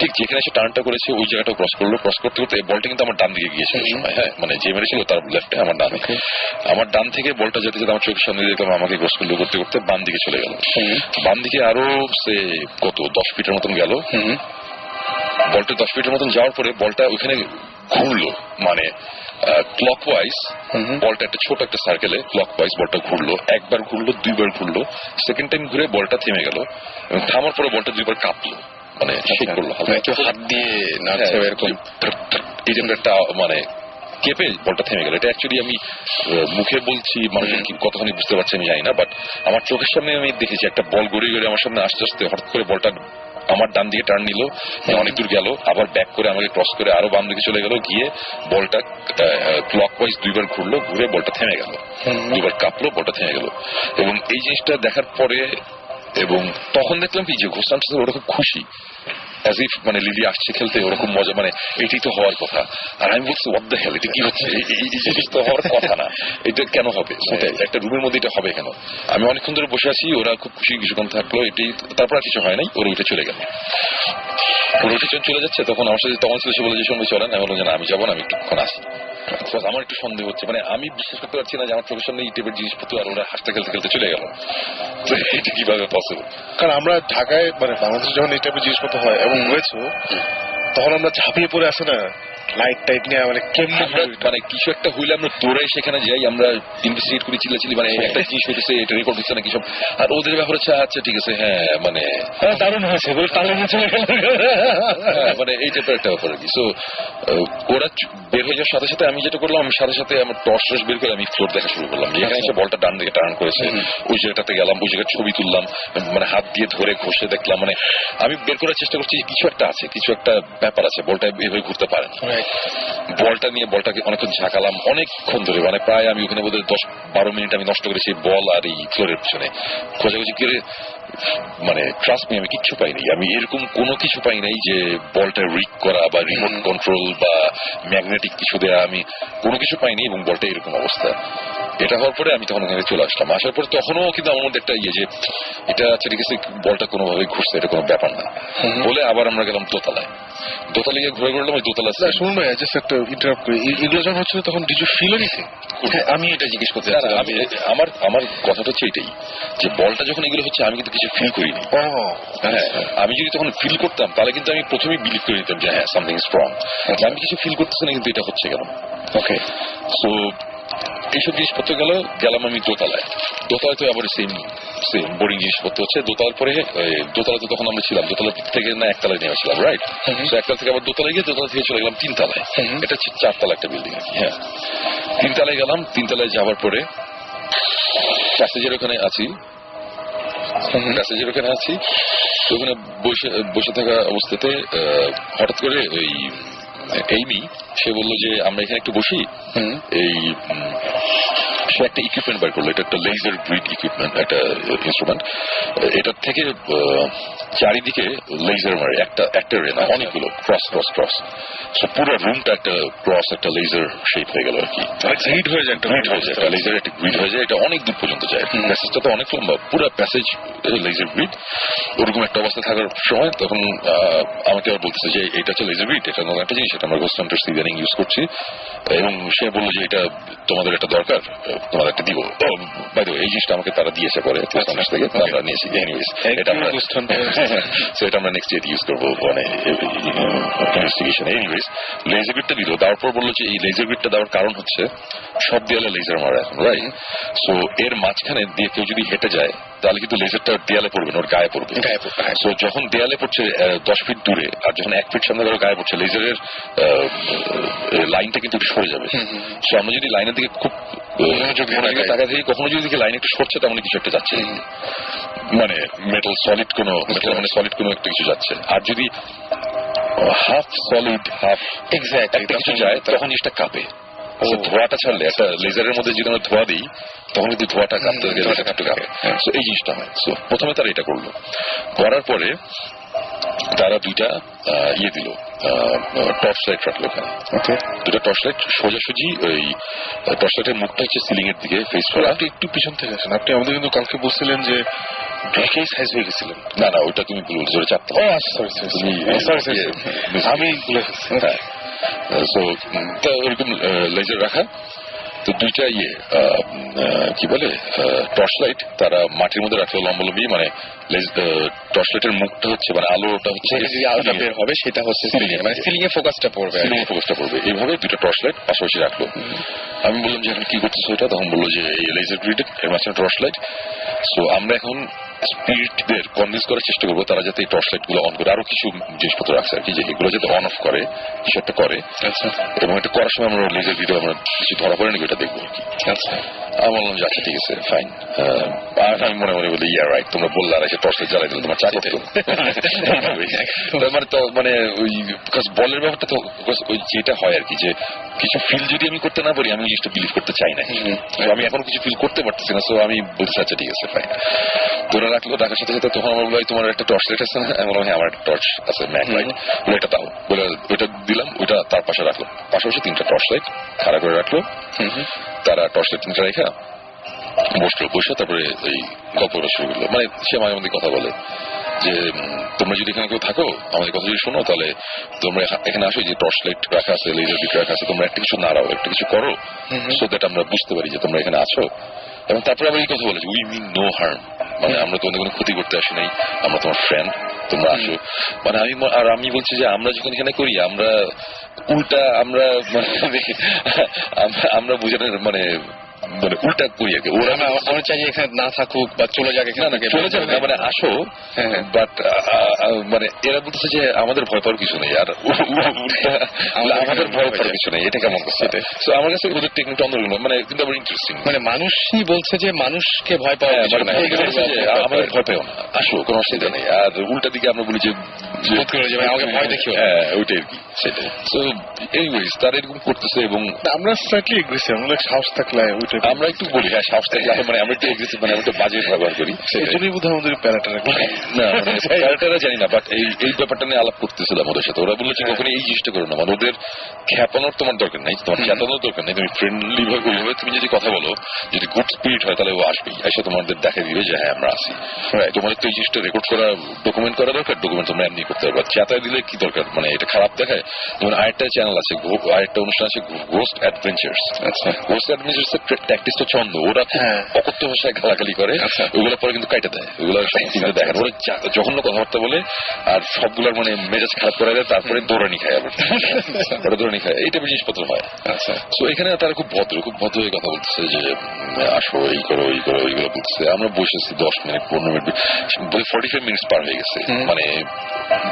ঠিক যেখানে সে টার্নটা করেছে ওই জায়গাটা ক্রস করলো, ক্রস করতে করতে বলটা কিন্তু আমার ডান দিকে গিয়েছে ওই সময়, হ্যাঁ মানে যে মেরেছিল তার লেফটে, আমার ডান দিকে, আমার ডান থেকে বলটা যেতে যেতে আমার চোখের সামনে দেখলাম আমাকে ক্রস করতে করতে করতে বাম দিকে চলে গেল। বাম দিকে আরো সে কত 10 ফিটের মতন গেল, বলটা 10 ফিটের মতন যাওয়ার পরে বলটা ওইখানে ঘুরলো, মানে ক্লকওয়াইজ বলটা একটা ছোট একটা সার্কেলে ক্লকওয়াইজ বলটা ঘুরলো, একবার ঘুরলো, দুইবার ঘুরলো, সেকেন্ড টাইম ঘুরে বলটা থেমে গেল এবং থামার পরে বলটা দুইবার কাঁপলো, মানে শেক করলো, হাত দিয়ে নাড়ছে এরকম, এই জন্য একটা মানে কেঁপে বলটা থেমে গেল। এটা অ্যাকচুয়ালি আমি মুখে বলছি, মানুষ কতখানি বুঝতে পারছে আমি জানি না, বাট আমার চোখের সামনে আমি দেখেছি একটা বল গড়ে গড়ে আমার সামনে আস্তে আস্তে হঠাৎ করে বলটা আমার ডান দিকে টার্ন নিল, অনেক দূর গেল, আবার ব্যাক করে আমাকে ক্রস করে আরো বাম দিকে চলে গেল, গিয়ে বলটা ক্লকওয়াইজ দুইবার ঘুরলো, ঘুরে বলটা থেমে গেল, দুইবার কাঁপলো, বলটা থেমে গেল। এবং এই জিনিসটা দেখার পরে এবং তখন দেখলাম কি যে ঘোষণার সাথে ওরা খুব খুশি, অ্যাজ ইফ মানে লিলি আসছে খেলতে, ওরকম মজা, মানে এটাই তো হওয়ার কথা। আর আমি বলছি হোয়াট দ্য হেল, এটা কি হচ্ছে, এই জিনিস তো হওয়ার কথা না, এটা কেন হবে, একটা রুমের মধ্যে এটা হবে কেন? আমি অনেকক্ষণ ধরে বসে আছি, ওরা খুব খুশি, কিছুক্ষণ থাকলো, এটি তারপর আর কিছু হয় নাই, ওরা উঠে চলে গেল। ওরা উঠে চলে যাচ্ছে, তখন আমার সাথে তখন ছিল সে বলে যে সঙ্গে চলেন, আমি বললাম যে না আমি যাবো না, আমি একটুক্ষণ আসি। আমার একটু সন্দেহ হচ্ছে, মানে আমি বিশ্বাস করতে পারছি না যে আমার চোখের সামনে এই টাইপের জিনিসপত্র আর ওরা হাসতে খেলতে খেলতে চলে গেল, তো এটা কিভাবে পসিবল? কারণ আমরা ঢাকায় মানে বাংলাদেশে যখন এই টাইপের জিনিসপত্র হয় এবং হয়েছে, তখন আমরা ঝাঁপিয়ে পড়ে আসে না লাইট টাইট নিয়ে, মানে কেমন মানে কিছু একটা হইলে আমরা দৌড়ে সেখানে যাই, আমরা ইনভেস্টিগেট করি, চিল্লাচিল্লি, মানে একটা জিনিস হইতেছে, এটা রেকর্ড হচ্ছে না কিছু, আর ওদের ব্যাপার হচ্ছে আচ্ছা ঠিক আছে, হ্যাঁ মানে দারুণ হয়েছে বলে তাহলে মানে এই টাইপের একটা ব্যাপার আর কি। সো ওরা বের হয়ে যাওয়ার সাথে সাথে আমি যেটা করলাম, আমি সাথে সাথে আমার টর্চ বের করে আমি ফ্লোর দেখা শুরু করলাম, যেখানে এসে বলটা ডান দিকে টার্ন করেছে ওই জায়গাটাতে গেলাম, ওই জায়গায় ছবি তুললাম, মানে হাত দিয়ে ধরে ঘষে দেখলাম, মানে আমি বের করার চেষ্টা করছি কিছু একটা আছে, কিছু একটা ব্যাপার আছে, বলটা এভাবে ঘুরতে পারে না। বলটা নিয়ে বলটাকে অনেকক্ষণ ঝাঁকালাম, অনেকক্ষণ ধরে, মানে প্রায় আমি ওখানে বোধহয় 10-12 মিনিট আমি নষ্ট করেছি বল আর এই ফ্লোরের পিছনে খোঁজাখুঁজি করে, মানে ট্রাস্ট মি আমি কিচ্ছু পাইনি, আমি এরকম কোনো কিছু পাই নাই যে বলটা রিক করা বা রিমোট কন্ট্রোল বা ম্যাগনেটিক কিছু দেয়া, আমি কোনো কিছু পাইনি এবং বলটা এরকম অবস্থা। এটা হওয়ার পরে আমি তখন ওখানে চলে আসলাম, আসার পরে তখনও কিন্তু আমার মধ্যে একটা ইয়ে যে এটা ঠিক আছে, বলটা কোনোভাবে ঘুরছে, এটা কোনো ব্যাপার না বলে আবার আমরা গেলাম দোতলায়, দোতলায় গিয়ে ঘুরে ঘুরলাম ওই দোতলা। শুনুন ভাই, জাস্ট একটা ইন্টারাপ্ট করি, এগুলো যখন হচ্ছিল তখন ডিড ইউ ফিল এনিথিং? আমি এটা জিজ্ঞেস করতে চাই, আমি আমার কথাটা হচ্ছে এটাই যে বলটা যখন এগুলো হচ্ছে আমি কিন্তু কিছু ফিল করিনি। হ্যাঁ, আমি যদি তখন ফিল করতাম তাহলে কিন্তু আমি প্রথমেই বিলিভ করে নিতাম যে হ্যাঁ সামথিং স্ট্রং, আমি কিছু ফিল করতেছি না, কিন্তু এটা হচ্ছে কেন? ওকে, সো এইসব জিনিসপত্র গেলাম আমি দোতলায়, দোতলায় তো আবার সেম বোরিং জিনিসপত্র হচ্ছে। দোতলার পরে দোতলাতে তখন আমরা ছিলাম, দোতলা থেকে না একতলায় নেমেছিলাম, রাইট? তো একতলা থেকে আবার দোতলায় গিয়ে দোতলা থেকে চলে গেলাম 3 তলায়, এটা হচ্ছে 4 তলা একটা বিল্ডিং আর কি। হ্যাঁ, 3 তলায় গেলাম, 3 তলায় যাওয়ার পরে প্যাসেজের ওখানে আছি, তো ওখানে বসে থাকা অবস্থাতে হঠাৎ করে ওই এইমি সে বললো যে আমরা এখানে একটু বসি, এই সে একটা ইকুইপমেন্ট বার করলো, এটা একটা লেজার গ্রিড ইকুইপমেন্ট, একটা ইনস্ট্রুমেন্ট, এটার থেকে চারিদিকে লেজার মারে, একটা রে না অনেকগুলো ক্রস, পুরো রুমটা একটা ক্রস, একটা লেজার শেপ হয়ে গেল আর কি, গ্রিড হয়ে যায়, একটা লেজার একটা গ্রিড হয়ে যায়, এটা অনেক দূর পর্যন্ত যায়, প্যাসেজটা তো অনেক লম্বা, পুরো প্যাসেজ লেজার গ্রিড। ওরকম একটা অবস্থা থাকার সময় তখন আমাকে আবার বলতেছে যে এটা হচ্ছে লেজার গ্রিড, এটা নতুন একটা জিনিস, এটা আমরা গোস্ট হান্টার সিজনিং ইউজ করছি, এবং সে বললো যে এটা তোমাদের একটা দরকার, তোমাদের একটা দিব। বাই দ্য ওয়ে, এই জিনিসটা আমাকে তারা দিয়েছে পরে থেকে, আমরা নিয়েছি। এনিওয়েজ, এটা আমরা এটা আমরা নেক্সট ইয়ার ইউজ করবো মানে ইনভেস্টিগেশন। এনিওয়েজ, লেজার গ্রিডটা দিল, তারপর বললো যে এই লেজার গ্রিডটা দেওয়ার কারণ হচ্ছে সব দেয়ালে লেজার মারা এখন, রাইট? সো এর মাঝখানে দিয়ে কেউ যদি হেঁটে যায় তাহলে কিন্তু লেজারটা দেয়ালে পড়বে না, ওর গায়ে পড়বে। সো যখন দেয়ালে পড়ছে 10 ফিট দূরে, আর যখন 1 ফিট সামনে গায়ে পড়ছে, লেজারের লাইনটা কিন্তু একটু সরে যাবে। সো আমরা যদি লাইনের দিকে খুব টাকা থেকে কখনো যদি লাইন একটু সরছে, তার মানে কিছু একটা যাচ্ছে, মানে মেটাল সলিড কোনো মানে সলিড কোনো একটা কিছু যাচ্ছে। আর যদি হাফ সলিড হাফ একটা কিছু যায়, তখন জিনিসটা কাঁপে। ধোঁয়াটা ছাড়লে, একটা লেজারের মধ্যে যদি আমরা ধোঁয়া দিই, তখন কিন্তু ধোঁয়াটা কাঁপতে কাঁপে। সো এই জিনিসটা হয়। সো প্রথমে তারা এটা করলো, করার পরে তারা দুইটা ইয়ে দিল, টর্চ লাইট রাখলো ওখানে। দুটা টর্চ লাইট সোজাসুজি, ওই টর্চ লাইটের মুখটা হচ্ছে সিলিং এর দিকে ফেস করা। আপনি একটু পিছন থেকে আসেন, আপনি আমাদের কিন্তু কালকে বলছিলেন যে ব্রেকেই সাইজ হয়ে গেছিলেন। না না, ওইটা তুমি ভুল বলছো, চাপতে আমি ওরকম লেজার রাখা। তো দুইটা কি বলে টর্চ লাইট তারা মাটির মধ্যে রাখলো লম্বলম্বি, মানে টর্চ লাইটের মুখটা হচ্ছে মানে আলোটা হচ্ছে আলোটা বের হবে, সেটা হচ্ছে মানে সিলিং এ ফোকাসটা পড়বে, এইভাবে দুটো টর্চ লাইট পাশাপাশি রাখলো। আমি বললাম যে এখন কি করতেছো এটা? তখন বললো যে এই লেজার গ্রিড এর মাঝখানে টর্চ লাইট। সো আমরা এখন স্পিরিটদের কনভিন্স করার চেষ্টা করবো তারা যাতে এই টর্চ লাইট গুলো অন করে, আরো কিছু জিনিসপত্র রাখছে আর কি, যে এগুলো যাতে অন অফ করে, কিছু একটা করে। এবং এটা করার সময় আমরা লেজার গ্রিডে আমরা কিছু ধরা পড়ে নাকি, এটা দেখবো আর কি। আমি বললাম যে আচ্ছা ঠিক আছে, ফাইন। আর আমি মনে মনে বলি ইয়া রাইট, তোমরা বললে আর এসে টর্চ লাইট জ্বালাই দিলে তোমার চা করতো। মানে তো মানে ওই বলের ব্যাপারটা তো ওই যেটা হয় আর কি, যে কিছু ফিল যদি আমি করতে না পারি, আমি জিনিসটা বিলিভ করতে চাই না। আমি এখন কিছু ফিল করতে পারতেছি না, সো আমি বলছি আচ্ছা ঠিক আছে ফাইন। তোরা রাখলো, রাখার সাথে সাথে তখন আমার বললো তোমার একটা টর্চ লাইট আছে না? আমি বললাম হ্যাঁ আমার একটা টর্চ আছে, ম্যাক লাইট, বলে এটা দাও, বলে ওইটা দিলাম। ওইটা তার পাশে রাখলো, পাশাপাশি 3টা টর্চ লাইট খাড়া করে রাখলো। তারা টর্চ লাইট 3টা রেখা বসলো, বসে তারপরে এই গল্প শুরু করলো। মানে সে মাঝে মধ্যে কথা বলে যে তোমরা যদি এখানে কেউ থাকো, আমাদের কথা যদি শোনো, তাহলে তোমরা এখানে আসো, যে টর্চ লাইট রাখা আছে, লেজার বিট রাখা আছে, তোমরা একটা কিছু নাড়াও, একটা কিছু করো, সো দ্যাট আমরা বুঝতে পারি যে তোমরা এখানে আছো। এবং তারপরে আবার এই কথা বলে, উই মিন নো হার্ম, মানে আমরা তোমাদের কোনো ক্ষতি করতে আসি নাই, আমরা তোমার ফ্রেন্ড, তোমরা আসো। মানে আমি বলছি যে আমরা যখন এখানে করি, আমরা উল্টা আমরা বুঝানোর মানে উল্টা করি আর কি। ওরা মনে চাই যে এখানে না থাকুক বা চলে যাক, এখানে চলে যাবে না, মানে আসো, বাট মানে এরা বলতেছে যে আমাদের ভয় পাওয়ার কিছু নেই, আর আমাদের ভয় পাওয়ার কিছু নেই, এটা কেমন করছে? আমার কাছে ওদের টেকনিকটা অন্যরকম, মানে কিন্তু আবার ইন্টারেস্টিং। মানে মানুষই বলছে যে মানুষকে ভয় পাওয়া, আমাদের ভয় পেও না, আসো, কোনো অসুবিধা নেই। আর উল্টা দিকে আমরা বলি যে আমাকে ভয় দেখিও, হ্যাঁ ওইটাই আর কি, সেটাই। সো এনিওয়েজ তারা এরকম করতেছে, এবং আমরা স্লাইটলি এগ্রেসিভ, আমরা সাহস থাকলে আমরা একটু বলি হ্যাঁ সাহস থাকলে, মানে আমরা একটু এগ্রেসিভ, মানে আমরা একটু বাজে ব্যবহার করি, সেজন্যই বোধহয় আমাদের প্যারাটারা না প্যারাটারা জানি না, বাট এই ব্যাপারটা নিয়ে আলাপ করতেছিলাম ওদের সাথে। ওরা বললো যে কখনো এই জিনিসটা করো না, মানে ওদের খ্যাপানোর তোমার দরকার নেই, তোমার খ্যাপানোর দরকার নেই, তুমি ফ্রেন্ডলি ভাবে ওইভাবে তুমি যদি কথা বলো, যদি গুড স্পিরিট হয়, তাহলে ও আসবেই, এসে তোমাদের দেখা দিবে যে হ্যাঁ আমরা আসি। তোমাদের তো এই জিনিসটা রেকর্ড করা, ডকুমেন্ট করা দরকার, ডকুমেন্ট তোমরা এমনি করতে পারবে, চেতায় দিলে কি দরকার, মানে এটা খারাপ দেখায়। যেমন আরেকটা চ্যানেল আছে, আরেকটা অনুষ্ঠান আছে, ঘোস্ট অ্যাডভেঞ্চার্স। ঘোস্ট অ্যাডভেঞ্চার্স এর প্র্যাকটিসটা ছন্দ, ওরা অকথ্য ভাষায় গালাগালি করে, ওগুলো পরে কিন্তু কাইটে দেয়, ওগুলো দেখেন, ওরা জঘন্য কথাবার্তা বলে, আর সবগুলোর মানে মেজাজ খারাপ করে দেয়, তারপরে দৌড়ানি খায়, আবার ওরা দৌড়ানি খায়, এইটা জিনিসপত্র হয়। তো এখানে তারা খুব ভদ্র হয়ে কথা বলতেছে যে আসো, এই করো, ওইগুলো বলতেছে। আমরা বসেছি 10 মিনিট 15 মিনিট, 45 মিনিটস পার হয়ে গেছে। মানে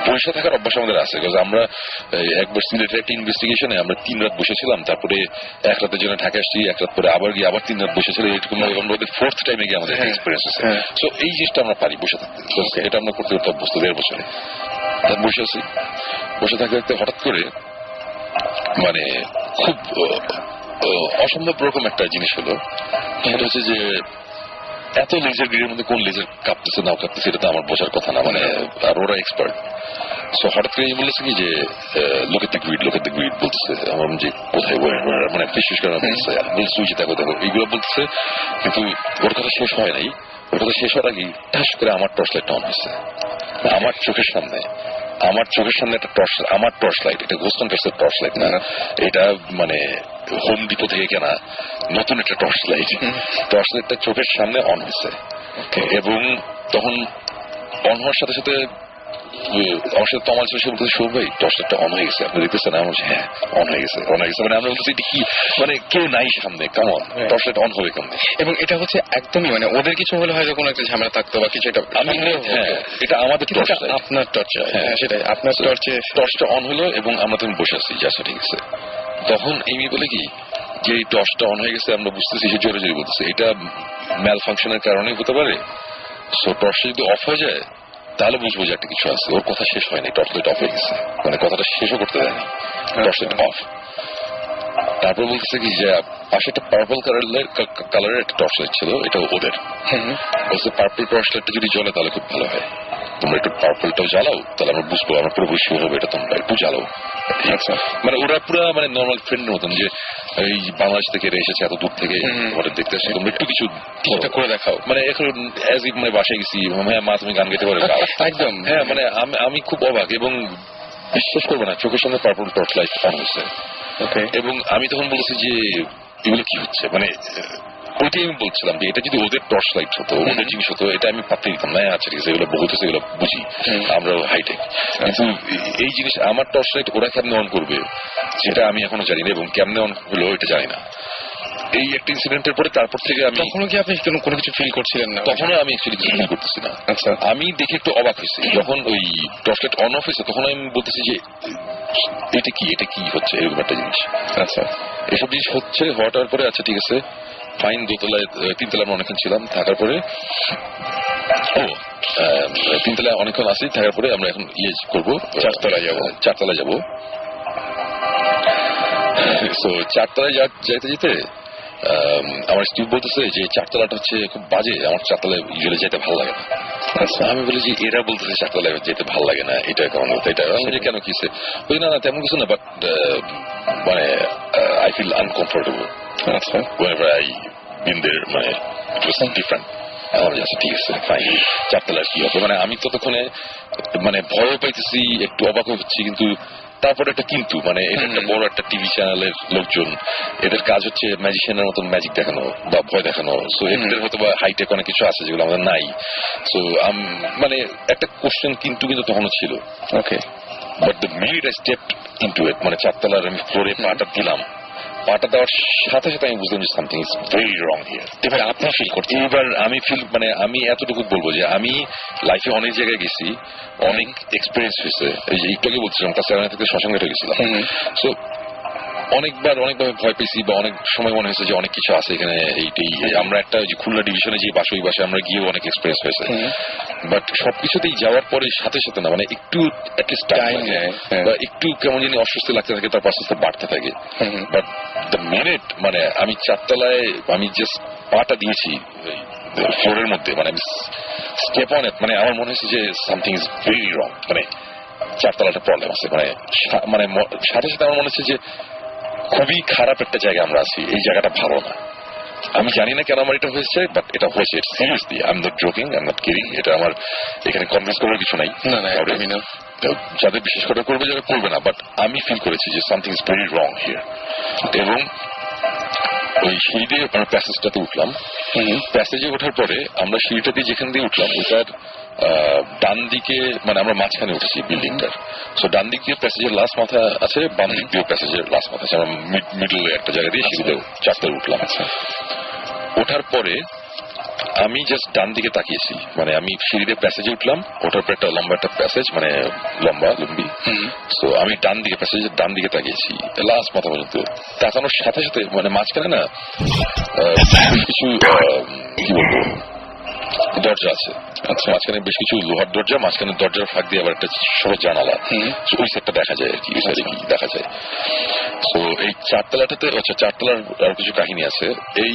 বসে থাকার অভ্যাস আমাদের আছে, আমরা একবার সিলেটের একটা ইনভেস্টিগেশনে আমরা 3 রাত বসেছিলাম, তারপরে 1 রাতের জন্য ঢাকা আসছি, 1 রাত পরে আবার গিয়ে আবার 3 রাত বসেছিলাম, এরকম আমাদের 4th টাইমে গিয়ে আমাদের এক্সপিরিয়েন্স আছে। সো এই জিনিসটা আমরা পারি বসে থাকতে, এটা আমরা করতে করতে অভ্যস্ত 1.5 বছরে। বসে আছি, বসে থাকতে থাকতে হঠাৎ করে মানে খুব অসম্ভব রকম একটা জিনিস হলো, সেটা হচ্ছে যে এত লেজার গ্রিডের মধ্যে কোন লেজার কাঁপতেছে না কাঁপতেছে এটা তো আমার বোঝার কথা না, মানে আর ওরা এক্সপার্ট। সো হঠাৎ করে বলেছে কি যে লোক এত গ্রিড বলতেছে, আমার যে কোথায় মানে বিশেষ করে বলছে সুইচে দেখো এইগুলো বলতেছে, কিন্তু ওর কথা শেষ হয় নাই। ওর কথা শেষ হওয়ার আগে ঠাস করে আমার টর্চ লাইট অন হয়েছে আমার চোখের সামনে, আমার চোখের সামনে একটা আমার টর্চ লাইট, এটা গোস্ট কন্ট্রাস্টের টর্চ লাইট না, এটা মানে হোম ডিপো থেকে কেনা নতুন একটা টর্চ লাইট। টর্চ লাইটটা চোখের সামনে অন হয়েছে এবং তখন অন হওয়ার সাথে সাথে আমার সাথে তমাল ছিল, সে বলতেছে সৌরভ ভাই টর্চ লাইটটা অন হয়ে গেছে, আপনি দেখতেছেন? আমার বলছি হ্যাঁ অন হয়ে গেছে, অন হয়ে গেছে। মানে আমরা বলতেছি এটা কি, মানে কেউ নাই সামনে, কেমন টর্চ লাইট অন হবে কেমন? এবং এটা হচ্ছে একদমই মানে ওদের কিছু হলে হয়তো কোনো একটা ঝামেলা থাকতো বা কিছু, এটা হ্যাঁ এটা আমাদের টর্চ লাইট, আপনার টর্চ। হ্যাঁ সেটাই, আপনার টর্চে টর্চটা অন হলো এবং আমরা তখন বসে আছি, যা ঠিক আছে। তখন এমি বলে কি যে এই টর্চটা অন হয়ে গেছে, আমরা বুঝতেছি, সে জোরে জোরে বলতেছে এটা ম্যাল ফাংশনের কারণেই হতে পারে। সো টর্চটা যদি অফ হয়ে যায় তাহলে বুঝবো যে একটা কিছু আছে। ওর কথা শেষ হয়নি, টর্চ লাইট অফ হয়ে গেছে, মানে কথাটা শেষও করতে দেয়নি, টর্চ লাইট অফ। তারপর বলতেছে কি যে পাশে একটা পার্পল কালারের একটা টর্চ লাইট ছিল, এটা ওদের। বলছে পার্পল টর্চ লাইটটা যদি জ্বলে তাহলে খুব ভালো হয়, তোমরা একটু পার্পলটাও জ্বালাও, তাহলে আমরা বুঝবো, আমরা পুরোপুরি শিওর হবে এটা তোমরা একটু জ্বালাও। আচ্ছা, মানে ওরা পুরো মানে নর্মাল ফ্রেন্ডের মতন, যে এই বাংলাদেশ থেকে এসেছে এত দূর থেকে ওরা দেখতে আসছে, তোমরা একটু কিছু করে দেখাও। মানে এখন অ্যাজ ইফ মানে বাসায় গেছি, হ্যাঁ মা তুমি গান গাইতে পারো একদম। হ্যাঁ মানে আমি খুব অবাক এবং বিশ্বাস করবো না, চোখের সামনে পার্পল টর্চ লাইট অন হয়েছে। এবং আমি তখন বলছি যে এগুলো কি হচ্ছে, মানে ওইটাই আমি বলছিলাম যে এটা যদি ওদের টর্চ লাইট হতো, ওদের জিনিস হতো, এটা আমি ভাবতে দিতাম না। আচ্ছা ঠিক আছে, এগুলো বহুত আছে, এগুলো বুঝি, আমরা হাইটেক। কিন্তু এই জিনিস আমার টর্চ লাইট ওরা কেমনে অন করবে সেটা আমি এখনো জানি না, এবং কেমনে অন হলো এটা জানি না। এই একটা ইনসিডেন্টের পরে তারপর থেকে আমি, তখনও কি আপনি কোনো কিছু ফিল করছিলেন না? তখনও আমি অ্যাকচুয়ালি কিছু ফিল করতেছি না। আচ্ছা, আমি দেখে একটু অবাক হয়েছি যখন ওই টর্চ লাইট অন অফ হয়েছে, তখন আমি বলতেছি যে এটা কি হচ্ছে, এরকম একটা জিনিস। আচ্ছা, এসব জিনিস হচ্ছে, হওয়ার পরে আচ্ছা ঠিক আছে ফাইন, দোতলায় 3 তলায় অনেকক্ষণ ছিলাম, থাকার পরে 3 তলায় অনেকক্ষণ আসি, থাকার পরে আমরা এখন ইয়ে করবো, 4 তলায় যাবো। তো 4 তলায় যাইতে যেতে আমার স্টিভ বলতেছে যে 4 তলাটা হচ্ছে খুব বাজে, আমার 4 তলায় ইউজুয়ালি যেতে ভালো লাগে না। আচ্ছা, আমি বলি যে এরা বলতেছে 4 তলায় যেতে ভালো লাগে না, এটা কেমন হতো, এটা কেন কিসে? ওই না তেমন কিছু না, বাট মানে আই ফিল আনকমফোর্টেবল। আচ্ছা, whenever I been there, মানে it was different. আমার কাছে ঠিক আছে ফাইন, 4 তলায় কি হবে, মানে আমি ততক্ষণে মানে ভয় পাইতেছি, একটু অবাক হচ্ছি, কিন্তু তারপরে একটা কিন্তু, মানে এটা একটা বড় একটা টিভি চ্যানেলের লোকজন, এদের কাজ হচ্ছে ম্যাজিশিয়ানের মতন ম্যাজিক দেখানো বা ভয় দেখানো। সো এদের হয়তো বা হাইটেক অনেক কিছু আছে যেগুলো আমাদের নাই। সো মানে একটা কোশ্চেন কিন্তু তখনও ছিল। Okay, but the minute I stepped into it, মানে 4 তলার আমি ফ্লোরে পাটা দিলাম, পাটা দেওয়ার সাথে সাথে আমি বুঝলাম যে something is very wrong here. এবার আপনার ফিল করতে, এবার আমি ফিল, মানে আমি এতটুকু বলবো যে আমি লাইফে অনেক জায়গায় গেছি, অনেক এক্সপিরিয়েন্স হয়েছে। এই যে একটু আগে বলছিলাম কাছাকাছি থেকে শ্মশানঘাটে গেছিলাম। সো অনেকভাবে ভয় পেয়েছি, বা অনেক সময় মনে হয়েছে যে অনেক কিছু আছে এখানে, এইটাই আমরা একটা যে খুলনা ডিভিশনে যে বাসে, ওই বাসে আমরা গিয়েও অনেক এক্সপিরিয়েন্স হয়েছে। বাট সবকিছুতেই যাওয়ার পরে সাথে সাথে না, মানে একটু অ্যাটলিস্ট টাইম বা একটু কেমন জানি অস্বস্তি লাগতে থাকে, তারপর আস্তে আস্তে বাড়তে থাকে। বাট দ্য মিনিট মানে আমি 4 তলায় আমি জাস্ট পাটা দিয়েছি ফ্লোরের মধ্যে, মানে আমি স্টেপ অন ইট, মানে আমার মনে হয়েছে যে সামথিং ইজ ভেরি রং, মানে 4 তলাটা প্রবলেম আছে। মানে সাথে সাথে আমার মনে হচ্ছে যে খুবই খারাপ একটা জায়গায় আমরা আছি, এই জায়গাটা ভালো না। আমি জানি না কেন আমার এটা হয়েছে, বাট এটা হয়েছে seriously, I am not joking, I am not kidding. এটা আমার এখানে কনভিন্স করার কিছু নাই, যাদের বিশেষ করে করবে যারা করবে না, বাট আমি ফিল করেছি যে something is very wrong here. এবং ওই সিঁড়ি দিয়ে আমরা প্যাসেজটাতে উঠলাম। প্যাসেজে ওঠার পরে আমরা সিঁড়িটা দিয়ে যেখান দিয়ে উঠলাম ওটার ডান দিকে, মানে আমরা মাঝখানে উঠেছি বিল্ডিংটার। সো ডান দিক দিয়ে প্যাসেজের লাস্ট মাথা আছে, বাম দিক দিয়ে প্যাসেজের লাস্ট মাথা আছে। আমরা মিডলে একটা জায়গা দিয়ে সিঁড়িতে 4 তলায় উঠলাম। ওঠার পরে আমি জাস্ট ডান দিকে তাকিয়েছি, মানে আমি সিঁড়িতে প্যাসেজে উঠলাম, ওঠার পর একটা লম্বা একটা প্যাসেজ, মানে লম্বি। তো আমি প্যাসেজের ডান দিকে তাকিয়েছি লাস্ট মাথা পর্যন্ত। তাকানোর সাথে সাথে মানে মাঝখানে না কিছু কি বলবো দরজা আছে। আচ্ছা, মাঝখানে বেশ কিছু লোহার দরজা, মাঝখানে দরজার ফাঁক দিয়ে আবার একটা ছোট জানালা, ওই সাইডটা দেখা যায় আর কি, ওই সাইডে কি দেখা যায়। তো এই 4 তলাটাতে, আচ্ছা 4 তলার আর কিছু কাহিনী আছে। এই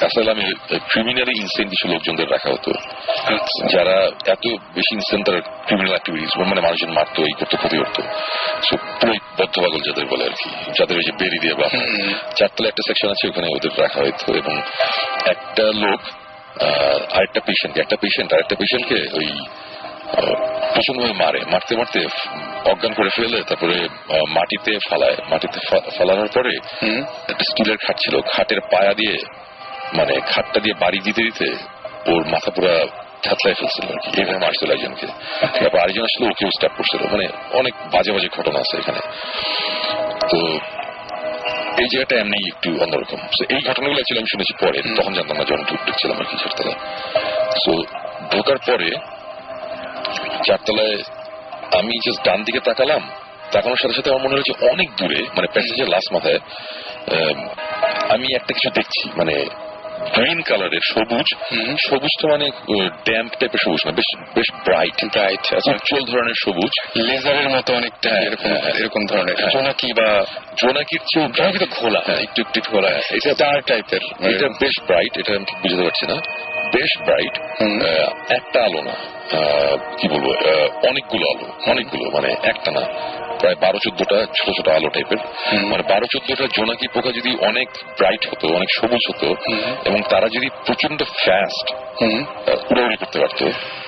আসলে আমি ক্রিমিনালি ইনসেন কিছু লোকজনদের রাখা হতো, যারা এত বেশি ইনসেন, তারা ক্রিমিনাল অ্যাক্টিভিটিস, মানে মানুষজন মারতো, এই করতো, ক্ষতি করতো। পুরো বদ্ধ পাগল যাদের বলে আর কি, যাদের ওই যে বেরি দিয়ে বা 4 তলায় একটা সেকশন আছে, ওখানে ওদের রাখা হতো। এবং একটা লোক আরেকটা পেশেন্টকে ওই প্রচন্ড ভাবে মারতে মারতে অজ্ঞান করে ফেলে, তারপরে মাটিতে ফালায়। মাটিতে ফালানোর পরে একটা স্টিলের খাট ছিল, খাটের পায়া দিয়ে মানে খাটটা দিয়ে বাড়ি দিতে দিতে ওর মাথা পুরা ছাতলায় ফেলছিল আর কি। এইভাবে মারছিল একজনকে, তারপর আরেকজন আসলে ওকেও স্টাপ করছিল। মানে অনেক বাজে বাজে ঘটনা আছে এখানে। তো এই জায়গাটা এমনি একটু অন্যরকম। এই ঘটনাগুলো অ্যাকচুয়ালি আমি শুনেছি পরে, তখন জানতাম না, যখন ঢুকছিলাম আর কি চারতলায়। সো ঢোকার পরে চারতলায় আমি জাস্ট ডান দিকে তাকানোর সাথে সাথে আমার মনে হয়েছে অনেক দূরে, মানে প্যাসেজের লাস্ট মাথায় আমি একটা কিছু দেখছি, মানে গ্রিন কালারের সবুজটা মানে ড্যাম্প টাইপের সবুজ না, বেশ ব্রাইট উজ্জ্বল ধরনের সবুজ, লেজারের মতো অনেকটা এরকম ধরনের। জোনাকির চেয়ে জোনাকি তো ঘোলা, একটু একটু ঘোলা, এটা স্টার টাইপের। এটা বেশ ব্রাইট, এটা আমি ঠিক বুঝতে পারছি না, বেশ ব্রাইট। একটা আলো না, কি বলবো, অনেকগুলো মানে একটা না, প্রায় 12-14টা ছোট ছোট আলো টাইপের। মানে 12-14টা জোনাকি পোকা যদি অনেক ব্রাইট হতো, অনেক সবুজ হতো, এবং তারা যদি প্রচন্ড ফাস্ট উড়াউড়ি করতে পারতো,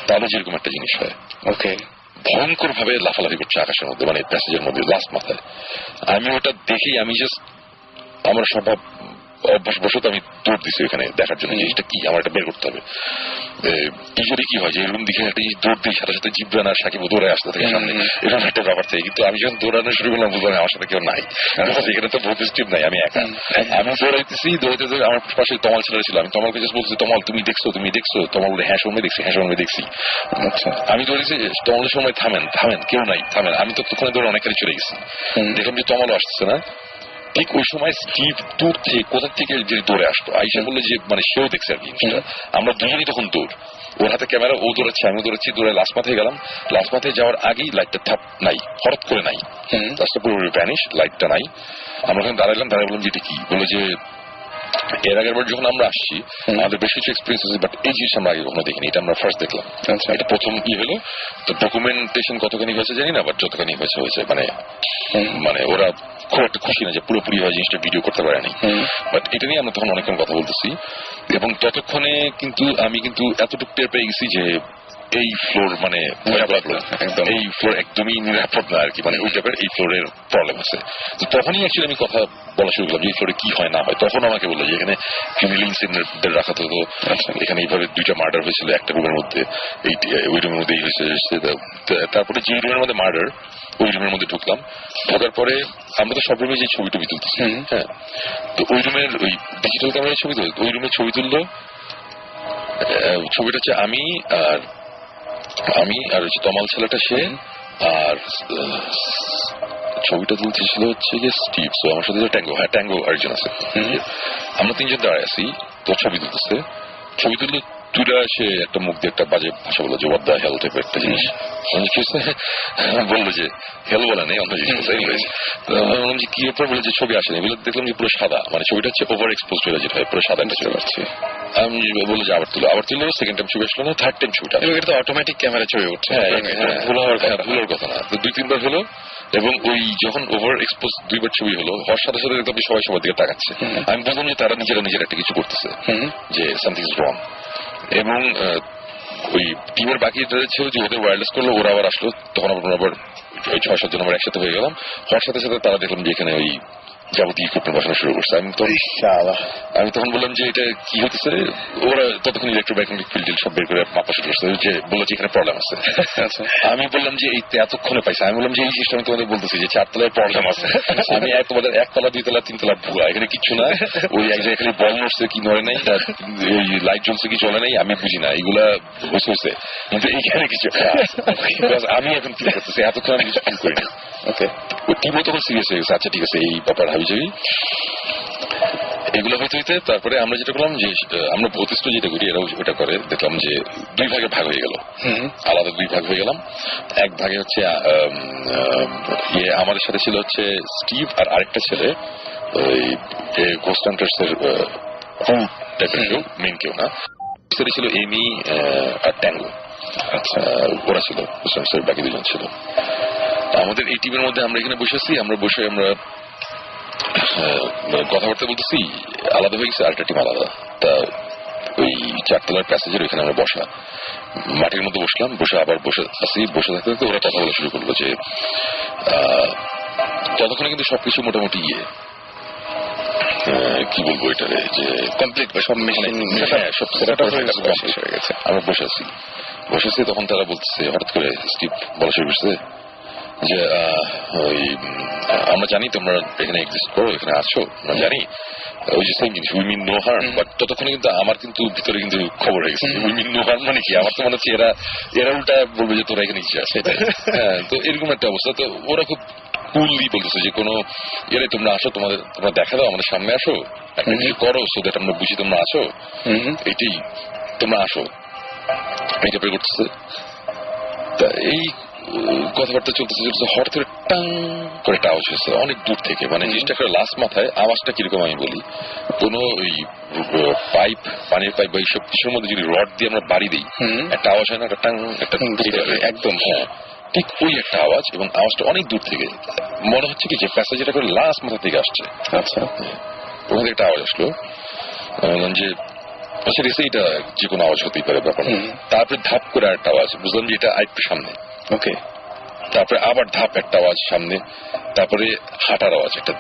তাহলে যেরকম একটা জিনিস হয়। ওকে, ভয়ঙ্কর ভাবে লাফালাফি করছে আকাশের মধ্যে, মানে প্যাসেজের মধ্যে লাস্ট মাথায়। আমি ওটা দেখেই আমি জাস্ট আমার স্বভাব অভ্যাসবশত আমি দৌড় দিচ্ছি ওখানে দেখার জন্য জিনিসটা কি, আমার এটা বের করতে হবে। ইউজুয়ালি কি হয় যে এরকম দিকে একটা জিনিস দৌড় দিই, সাথে সাথে জিব্রান আর সাকিব দৌড়ে আসতে থাকে সামনে, এরকম একটা ব্যাপার থাকে। কিন্তু আমি যখন দৌড়ানো শুরু করলাম বুঝলাম আমার সাথে কেউ নাই, এখানে তো বহুত স্টিপ নাই, আমি একা। আমি দৌড়াইতে আমার পাশে তমাল ছেলে ছিল, আমি তমালকে জাস্ট বলছি, তমাল তুমি দেখছো? তমাল বলে হ্যাঁ সময় দেখছি। আচ্ছা, আমি দৌড়েছি, তমালের সময় থামেন, কেউ নাই, থামেন। আমি তো তখন দৌড়ে অনেকখানি চলে গেছি, দেখলাম যে তমালও আসতেছে না। ঠিক ওই সময় স্টিভ দূর থেকে কোথা থেকে যে দৌড়ে আসতো, আইসা বললো যে মানে সেও দেখছে আর কি। আমরা দুজনই তখন দৌড়, ওর হাতে ক্যামেরা, ও দৌড়াচ্ছে, আমি দৌড়াচ্ছি, দৌড়ে লাস্ট মাথায় গেলাম। লাস্ট মাথায় যাওয়ার আগেই লাইটটা থাপ নাই, হঠাৎ করে নাই, লাস্টটা পুরো ভ্যানিশ, লাইটটা নাই। আমরা ওখানে দাঁড়ালাম, বললাম যে এটা কি, বললো যে এর আগের বার যখন আমরা আসছি আমাদের বেশ কিছু এক্সপিরিয়েন্স আছে, বাট এই জিনিস আমরা আগে কখনো দেখিনি, এটা আমরা ফার্স্ট দেখলাম। এটা প্রথম কি হলো, তো ডকুমেন্টেশন কতখানি হয়েছে জানি না, বাট যতখানি হয়েছে মানে ওরা খুব একটা খুশি না যে পুরোপুরি হয় জিনিসটা ভিডিও করতে পারেনি। বাট এটা নিয়ে আমরা তখন অনেকক্ষণ কথা বলতেছি, এবং ততক্ষণে কিন্তু আমি এতটুকু টের পেয়ে গেছি যে এই ফ্লোর মানে একদম এই ফ্লোর একদমই নিরাপদ না আর কি, মানে ওই টাইপের এই ফ্লোরের প্রবলেম আছে। তো তখনই অ্যাকচুয়ালি আমি কথা বলা শুরু করলাম যে এই ফ্লোরে কি হয় না হয়। তখন আমাকে বললো যে এখানে ক্রিমিনাল ইনসিডেন্টদের রাখা হতো, এখানে এইভাবে 2টা মার্ডার হয়েছিল একটা রুমের মধ্যে, ওই রুমের মধ্যে এই হয়েছে। তারপরে যে রুমের মধ্যে মার্ডার, ওই রুমের মধ্যে ঢুকলাম। ঢোকার পরে আমরা তো সব রুমে যে ছবি টবি তুলতেছি, হ্যাঁ, তো ওই রুমের ওই ডিজিটাল ক্যামেরায় ছবি তুলতো, ওই রুমে ছবি তুললো। ছবিটা হচ্ছে আমি আর হচ্ছে তমাল ছেলেটা, সে আর ছবিটা তুলতেছিল হচ্ছে যে স্টিভ। তো আমার সাথে ট্যাঙ্গো আরেকজন আছে, আমরা 3জন দাঁড়ায় আছি। তো ছবি তুললে দুইটা সে একটা মুখ দিয়ে একটা বাজে ভাষা বললো যে ওয়াট দ্য হেল টাইপের একটা জিনিস বললো, যে হেল বলে নেই, অন্য জিনিস বললাম যে কি ব্যাপার, বলে যে ছবি আসেনি। বলে দেখলাম যে পুরো সাদা, মানে ছবিটা হচ্ছে ওভার এক্সপোজ হয়ে যেটা হয়, পুরো সাদা একটা ছবি আসছে। আমি বললো যে আবার তুলো, সেকেন্ড টাইম ছবি আসলো না, থার্ড টাইম ছবিটা, এটা তো অটোমেটিক ক্যামেরা ছবি উঠছে, ভুলার কথা না। তো 2-3 বার হলো, এবং ওই যখন ওভার এক্সপোজ 2বার ছবি হলো, হওয়ার সাথে সাথে দেখলাম সবাই সবার দিকে তাকাচ্ছে। আমি বললাম যে তারা নিজেরা একটা কিছু করতেছে, যে সামথিং ইজ রং। এবং ওই টিমের বাকি ছিল যে ওদের ওয়্যারলেস করলো, ওরা আবার আসলো, তখন আবার 6-7 জন আমরা একসাথে হয়ে গেলাম। হওয়ার সাথে সাথে তারা দেখলাম যে এখানে ওই যাবতীয় ইকুইপমেন্ট বসানো শুরু করছে। আমি তখন বললাম যে এটা কি হতেছে, ওরা ততক্ষণ ইলেকট্রোম্যাগনেটিক ফিল্ড সব বের করে মাপা শুরু করছে, যে বললো যে এখানে প্রবলেম আছে। আমি বললাম যে এই এতক্ষণে পাইছে, আমি বললাম যে এই জিনিসটা আমি তোমাদের বলতেছি যে 4 তলায় প্রবলেম আছে, আমি তোমাদের 1 তলা 2 তলা 3 তলা ভুয়া, এখানে কিচ্ছু না। ওই এক জায়গায় এখানে বল নড়ছে কি নড়ে নাই, ওই লাইট জ্বলছে কি চলে নাই, আমি বুঝি না, এগুলা হয়েছে, কিন্তু এইখানে কিছু আমি এখন ফিল করতেছি, এতক্ষণ আমি কিছু ফিল করিনি। ওকে, ওই টিমও তখন সিরিয়াস হয়ে গেছে, আচ্ছা ঠিক আছে এই ব্যাপার হাবিজাবি এগুলো হইতে তারপরে আমরা যেটা করলাম যে আমরা ভৌতিষ্ঠ যেটা করি এরা ওটা করে, দেখলাম যে 2 ভাগে ভাগ হয়ে গেল, আলাদা 2 ভাগ হয়ে গেলাম। এক ভাগে হচ্ছে আমাদের সাথে ছিল হচ্ছে স্টিভ আর আরেকটা ছেলে, ওই গোস্ট হান্টার্সের টাইপের কেউ, মেন কেউ না, ছিল এমি আর ট্যাঙ্গো। আচ্ছা, ওরা ছিল গোস্ট হান্টার্সের, বাকি 2জন ছিল। আমাদের এই টিমের মধ্যে আমরা এখানে বসেছি, আমরা কথাবার্তা বলতেছি, আলাদা হয়ে গেছে, আরেকটা টিম আলাদা। তা ওই 4তলার প্যাসেজের ওইখানে আমরা বসা, মাটির মধ্যে বসলাম, বসে আবার বসে থাকতে থাকতে ওরা কথা বলা শুরু করলো যে ততক্ষণে কিন্তু সবকিছু মোটামুটি কি বলবো এটারে যে কমপ্লিট বা সব মেশিন সব কমপ্লিট হয়ে গেছে। আমরা বসেছি তখন তারা বলতেছে হঠাৎ করে স্টিভ বলা শুরু করছে যে ওই আমরা জানি তোমরা এখানে এক্সিস্ট করো, এখানে আছো, আমরা জানি, ওই যে সেম জিনিস we mean no harm, but ততক্ষণে কিন্তু আমার কিন্তু ভিতরে কিন্তু খবর হয়ে গেছে উই মিন নো হার্ম মানে কি, আমার তো মনে হচ্ছে এরা উল্টা বলবে যে তোরা এখানে ইচ্ছে আছে। হ্যাঁ, তো এরকম একটা অবস্থা। তো ওরা খুব কুললি বলতেছে যে কোনো এরাই তোমরা আসো, তোমরা দেখা দাও, আমাদের সামনে আসো, একটা কিছু করো সো দ্যাট আমরা বুঝি তোমরা আছো, এইটাই তোমরা আসো, এইটা প্রে করতেছে। তা এই কথাবার্তা চলতেছে হঠাৎ করে টাং করে একটা আওয়াজ হয়েছে অনেক দূর থেকে, মানে জিনিসটা একটা লাস্ট মাথায় আওয়াজটা কিরকম আমি বলি, কোনো ওই পাইপ, পানির পাইপ বা এইসব কিছুর মধ্যে যদি রড দিয়ে আমরা বাড়ি দিই একটা আওয়াজ হয় না, একটা টাং, একটা একদম, হ্যাঁ ঠিক ওই একটা আওয়াজ, এবং আওয়াজটা অনেক দূর থেকে, মনে হচ্ছে কি যে প্যাসেজটা করে লাস্ট মাথা থেকে আসছে। আচ্ছা, ওখান থেকে একটা আওয়াজ আসলো যে এটা যে কোনো আওয়াজ হতেই পারে ব্যাপার। তারপরে ধাপ করে একটা আওয়াজ, বুঝলাম যে এটা আরেকটু সামনে, ওকে, তারপরে আবার ধাপ একটা আওয়াজ সামনে, তারপরে হাঁটার আওয়াজ, একটা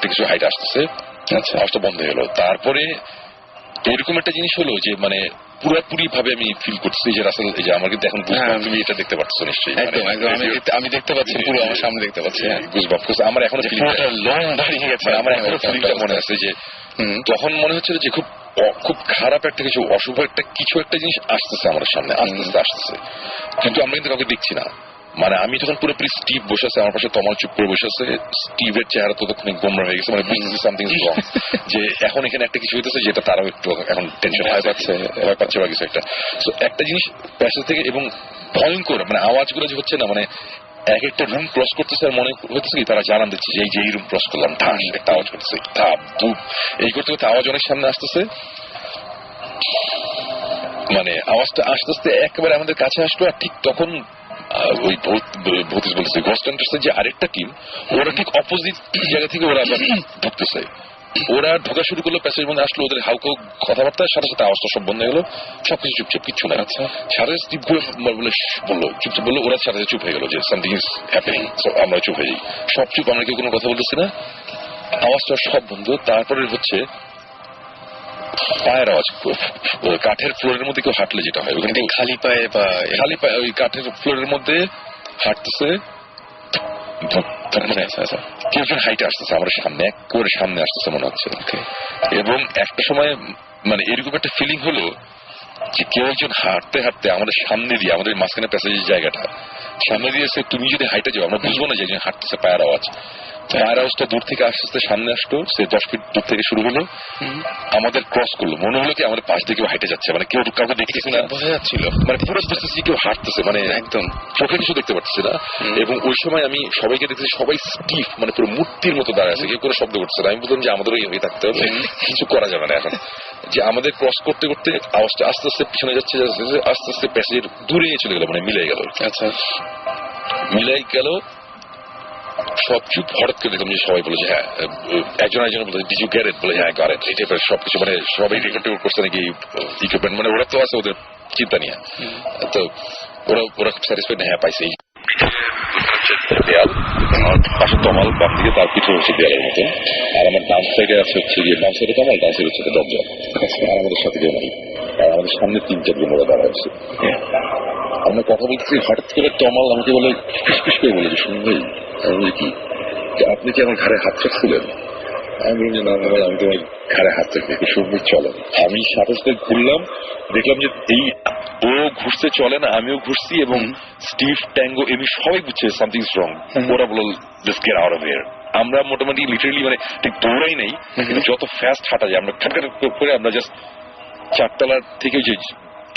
কিছু হাইট আসতেছে, আচ্ছা আওয়াজটা বন্ধ হয়ে গেল। তারপরে এরকম একটা জিনিস হলো যে মানে পুরোপুরি ভাবে আমি ফিল করছি যে রাসেল, এই যে আমার কিন্তু এখন তুমি এটা দেখতে পাচ্ছ নিশ্চয়ই, একদম আমি দেখতে পাচ্ছি, পুরো আমার সামনে দেখতে পাচ্ছি গুজবাম্প, আমার এখনো লং দাঁড়িয়ে গেছে, আমার এখনো ফিলটা মনে আছে যে তখন মনে হচ্ছিল যে খুব খারাপ একটা কিছু, অশুভ কিছু একটা জিনিস আসতেছে আমাদের সামনে, আসতেছে, কিন্তু আমরা কিন্তু কাউকে দেখছি না। মানে আমি তখন পুরোপুরি স্টিভ বসে আছে আমার পাশে, তমাল চুপ করে বসে আছে, স্টিভের চেহারা ততক্ষণে গোমরা হয়ে গেছে, মানে বুঝতেছি সামথিং ইজ রং, যে এখন এখানে একটা কিছু হইতেছে যেটা তারাও একটু এখন টেনশন ভয় পাচ্ছে বা কিছু একটা। তো একটা জিনিস প্যাসেজ থেকে এবং ভয়ঙ্কর মানে আওয়াজগুলো যে হচ্ছে না, মানে এক একটা রুম ক্রস করতেছে আর মনে হইতেছে কি তারা জানান দিচ্ছে যে এই রুম ক্রস করলাম, ঠাস একটা আওয়াজ করতেছে, ধাপ ধূপ এই করতে করতে আওয়াজ অনেক সামনে আসতেছে, মানে আওয়াজটা আস্তে আস্তে একেবারে আমাদের কাছে আসলো। আর ঠিক তখন ওই ভৌতিস বলতেছে গস্ট হান্টার্সের যে আরেকটা টিম, ওরা ঠিক অপোজিট জায়গা থেকে ওরা আবার ঢুকতেছে, ওরা ঢোকা শুরু করলো, প্যাসেজের মধ্যে আসলো, ওদের হাউকাউ কথাবার্তার সাথে সাথে আওয়াজটা সব বন্ধ হয়ে গেলো, সবকিছু চুপচাপ, কিচ্ছু না। আচ্ছা, সাথে স্টিভ বললো চুপচাপ, বললো, ওরা সাথে চুপ হয়ে গেলো যে সামথিং ইজ হ্যাপেনিং, আমরা চুপ হয়ে যাই, সব চুপ, আমরা কেউ কোনো কথা বলতেছি না, আওয়াজটা সব বন্ধ। তারপরে হচ্ছে পায়ের আওয়াজ, কাঠের ফ্লোরের মধ্যে কেউ হাঁটলে যেটা হয়, ওখানে খালি পায়ে ওই কাঠের ফ্লোরের মধ্যে হাঁটতেছে, মানে কেউ একজন হাইটে আসতেছে আমার সামনে, একেবারে সামনে আসতেছে মনে হচ্ছে, এবং একটা সময় মানে এরকম একটা ফিলিং হলো যে কেউ একজন হাঁটতে হাঁটতে আমাদের সামনে দিয়ে, আমাদের মাঝখানে প্যাসেজের জায়গাটা সামনে দিয়ে এসে, তুমি যদি হাইটে যাও আমরা বুঝবো না যে একজন হাঁটতেছে, পায়ের আওয়াজটা দূর থেকে আস্তে আস্তে সামনে আসতো, সে 10 ফিট দূর থেকে শুরু হলো, আমাদের ক্রস করলো, মনে হলো কি আমাদের পাশ দিয়ে কেউ হাইটে যাচ্ছে, মানে কেউ কাউকে দেখতেছি না, বোঝা যাচ্ছিল, মানে পুরো বুঝতেছি কেউ হাঁটতেছে, মানে একদম চোখে কিছু দেখতে পাচ্ছি না। এবং ওই সময় আমি সবাইকে দেখতেছি, সবাই স্টিফ, মানে পুরো মূর্তির মতো দাঁড়িয়ে আছে, কেউ কোনো শব্দ করছে না। আমি বললাম যে আমাদেরও এই থাকতে হবে, কিছু করা যাবে না এখন, যে আমাদের ক্রস করতে করতে আওয়াজটা আস্তে আস্তে পিছনে যাচ্ছে, আস্তে আস্তে প্যাসেজের দূরে চলে গেল, মানে মিলে গেল। আচ্ছা, মিলে গেল, সব চুপ। হঠাৎ করে দেখলাম যে সবাই বলে যে হ্যাঁ, একজন বলে ডিড ইউ গেট ইট, বলে হ্যাঁ গট ইট, এই টাইপের সবকিছু, মানে সবাই রেকর্ড করছে নাকি ইকুইপমেন্ট, মানে ওরা তো আছে ওদের চিন্তা নিয়ে, তো ওরা খুব স্যাটিসফাইড, হ্যাঁ পাইছে। দেয়াল, আমার পাশে তমাল, বাম দিকে তার পিছনে হচ্ছে দেয়ালের মতন, আর আমার ডান সাইডে আছে হচ্ছে গিয়ে, ডান সাইডে তমাল, ডান সাইডে হচ্ছে দরজা, আর আমাদের সাথে কেউ নাই, আর আমাদের সামনে 3-4 জন ওরা দাঁড়া আছে। আমরা কথা বলতেছি, হঠাৎ করে তমাল আমাকে বলে, ফিসফিস করে বলে যে শুনবে কি আপনি কি আমার ঘাড়ে হাত রাখছিলেন? আমি বলি যে না, আমি তোমার ঘাড়ে হাত রাখি, শুনবি চলো। আমি সাথে সাথে ঘুরলাম, দেখলাম যে এই ও ঘুরতে চলে না, আমিও ঘুরছি, এবং স্টিভ, ট্যাঙ্গো, এমনি সবাই বুঝছে সামথিং স্ট্রং। ওরা বলল let's get out of here. আমরা মোটামুটি লিটারালি মানে ঠিক দৌড়াই নেই, কিন্তু যত ফাস্ট হাঁটা যায় আমরা ঠাট্টা করে আমরা জাস্ট 4 তলার থেকে যে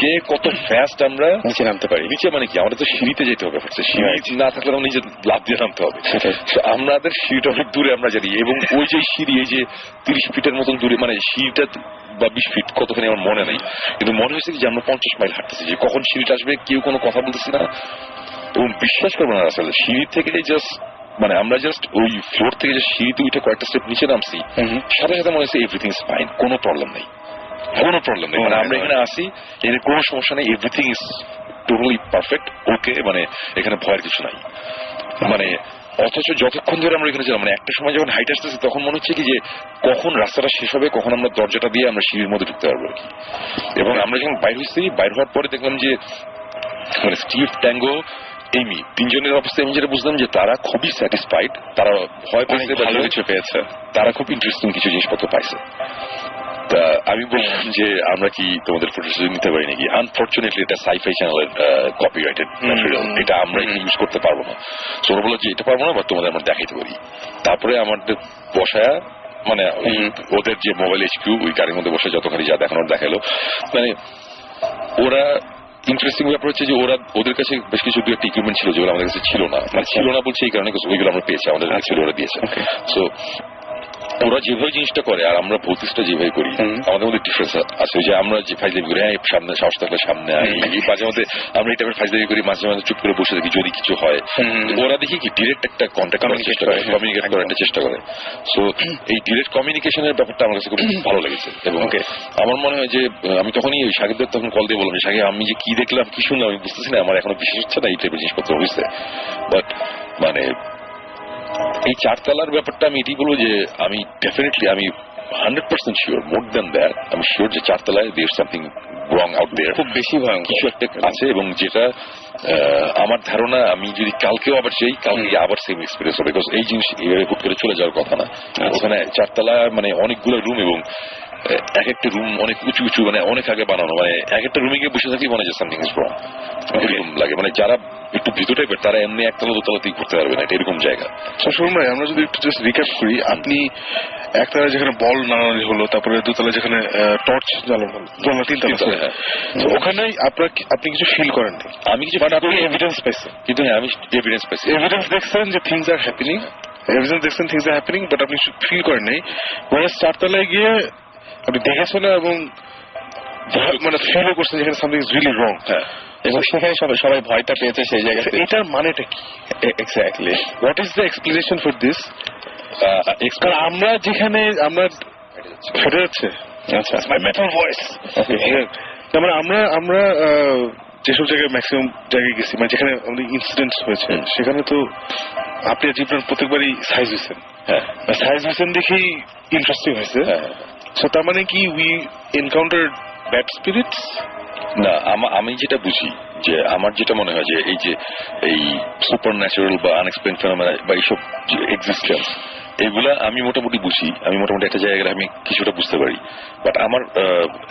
কে কত ফাস্ট আমরা নিচে নামতে পারি। নিচে মানে কি, আমাদের তো সিঁড়িতে যেতে হবে, সিঁড়ি না থাকলে আমরা নিজে লাফ দিয়ে নামতে হবে, আমাদের সিঁড়িটা অনেক দূরে আমরা জানি, এবং ওই যে সিঁড়ি, এই যে 30 ফিটের মতন দূরে, মানে সিঁড়িটা বা 20 ফিট কতখানি আমার মনে নেই, কিন্তু মনে হয়েছে যে আমরা 50 মাইল হাঁটতেছি, যে কখন সিঁড়িটা আসবে কেউ কোনো কথা বলতেছি না। এবং বিশ্বাস করবো না আসলে, সিঁড়ি থেকে জাস্ট মানে আমরা জাস্ট ওই ফ্লোর থেকে যে সিঁড়িতে উঠে কয়েকটা স্টেপ নিচে নামছি, সাথে সাথে মনে হচ্ছে এভরিথিং ইজ ফাইন, কোনো প্রবলেম নেই। কোনো প্রবলেম নেই, মানে আমরা এখানে আসি, এখানে কোনো সমস্যা নেই, এভরিথিং ইজ টোটালি পারফেক্ট, ওকে, মানে এখানে ভয়ের কিছু নাই। মানে অথচ যতক্ষণ ধরে আমরা এখানে ছিলাম, মানে একটা সময় যখন হাইট আসতেছে তখন মনে হচ্ছে কি যে কখন রাস্তাটা শেষ হবে, কখন আমরা দরজাটা দিয়ে আমরা সিঁড়ির মধ্যে ঢুকতে পারবো আর কি। এবং আমরা যখন বাইর হয়েছি, বাইর হওয়ার পরে দেখলাম যে মানে স্টিভ, ট্যাঙ্গো, এমি, তিনজনের অবস্থা আমি যেটা বুঝলাম যে তারা খুবই স্যাটিসফাইড, তারা ভয় পেয়েছে, ভালো কিছু পেয়েছে, তারা খুব ইন্টারেস্টিং কিছু জিনিসপত্র পাইছে। তা আমি বললাম যে আমরা কি তোমাদের ফুটেজ নিতে পারি নাকি? আনফর্চুনেটলি এটা সাইফাই চ্যানেলের কপিরাইটেড ম্যাটেরিয়াল, এটা আমরা ইউজ করতে পারবো না। সো ওরা বললো যে এটা পারবো না, বা তোমাদের আমরা দেখাইতে পারি। তারপরে আমাদের বসায়া মানে ওদের যে মোবাইল HQ ওই গাড়ির মধ্যে বসে যতখানি যা দেখানোর দেখালো, মানে ওরা ইন্টারেস্টিং ব্যাপার হচ্ছে যে ওরা ওদের কাছে বেশ কিছু একটা ইকুইপমেন্ট ছিল যেগুলো আমাদের কাছে ছিল না, মানে ছিল না বলছে এই কারণে ওইগুলো আমরা পেয়েছি, আমাদের কাছে ছিল, ওরা দিয়েছে। সো ওরা যেভাবে জিনিসটা করে আর আমরা ভৌতিকটা যেভাবে করি আমাদের মধ্যে ডিফারেন্স আছে। যে আমরা যে ফাইজলামি করি, হ্যাঁ সামনে সাহস থাকলে সামনে আই, মাঝে মধ্যে আমরা এই টাইপের ফাইজলামি করি, মাঝে মাঝে চুপ করে বসে থাকি যদি কিছু হয়। ওরা দেখি কি ডিরেক্ট একটা কন্ট্যাক্ট করার চেষ্টা করে, কমিউনিকেট করার একটা চেষ্টা করে। সো এই ডিরেক্ট কমিউনিকেশনের ব্যাপারটা আমার কাছে খুব ভালো লেগেছে। এবং আমার মনে হয় যে আমি তখনই ওই সাকিবদের তখন কল দিয়ে বললাম, সাকিব আমি যে কি দেখলাম কি শুনলাম আমি বুঝতেছি না, আমার এখনো বিশ্বাস হচ্ছে না এই টাইপের জিনিসপত্র হয়েছে। বাট মানে এই চারতলার ব্যাপারটা আমি এটাই বলবো যে আমি ডেফিনেটলি আমি 100% শিওর, মোর দেন দ্যাট আমি শিওর যে চারতলায় দেয়ার সামথিং রং আউট দেয়ার, খুব বেশি ভয়ঙ্কর কিছু একটা আছে। এবং যেটা আমার ধারণা আমি যদি কালকেও আবার যাই, কালকে আবার সেম এক্সপিরিয়েন্স হবে, বিকজ এই জিনিস এইভাবে হুট করে চলে যাওয়ার কথা না। ওখানে চারতলা মানে অনেকগুলো রুম, এবং এক একটা রুম অনেক উঁচু উঁচু, মানে অনেক আগে বানানো, মানে এক একটা রুমে গিয়ে বসে থাকি মনে হয় সামথিং ইজ রং, এরকম লাগে। মানে যারা একটু ভিতর টাইপের তারা এমনি একতলা দোতলাতেই ঘুরতে পারবে না, এটা এরকম জায়গা। শুনুন ভাই, আমরা যদি একটু জাস্ট রিক্যাপ করি, আপনি একতলা যেখানে বল নাড়ানো হলো, তারপরে দুতলা যেখানে টর্চ জ্বালানো হলো, তিনতলা, ওখানেই আপনি কিছু ফিল করেন? আমি কিছু, আপনি এভিডেন্স পাইছেন? কিন্তু হ্যাঁ আমি এভিডেন্স পাইছি, এভিডেন্স দেখছেন যে থিংস আর হ্যাপেনিং, এভিডেন্স দেখছেন থিংস আর হ্যাপেনিং, বাট আপনি ফিল করেন নাই। মানে চারতলায় গিয়ে আপনি দেখেছেন এবং মানে ফিল করছেন যেখানে সামথিং ইজ রিয়েলি রং। হ্যাঁ, এবং সেখানে সবাই ভয়টা পেয়েছে সেই জায়গাতে। এটার মানেটা কি exactly? What is the explanation for this? কারণ আমরা যেখানে আমরা ফেটে যাচ্ছে, আচ্ছা মাই মেটাল ভয়েস, তারপরে আমরা যেসব জায়গায় ম্যাক্সিমাম জায়গায় গেছি, মানে যেখানে আমাদের ইনসিডেন্টস হয়েছে, সেখানে তো আপনি জীবন প্রত্যেকবারই সাইজ হয়েছেন। হ্যাঁ, সাইজ হয়েছেন দেখেই ইন্টারেস্টিং হয়েছে। সো তার মানে কি উই এনকাউন্টার ব্যাড স্পিরিটস? না, আমি যেটা বুঝি যে আমার যেটা মনে হয় যে এই যে এই সুপার ন্যাচারাল বা আনএক্সপ্লেইনড ফেনোমেনা বা এইসব এক্সিস্টেন্স, এগুলা আমি মোটামুটি বুঝি, আমি মোটামুটি একটা জায়গায় আমি কিছুটা বুঝতে পারি। বাট আমার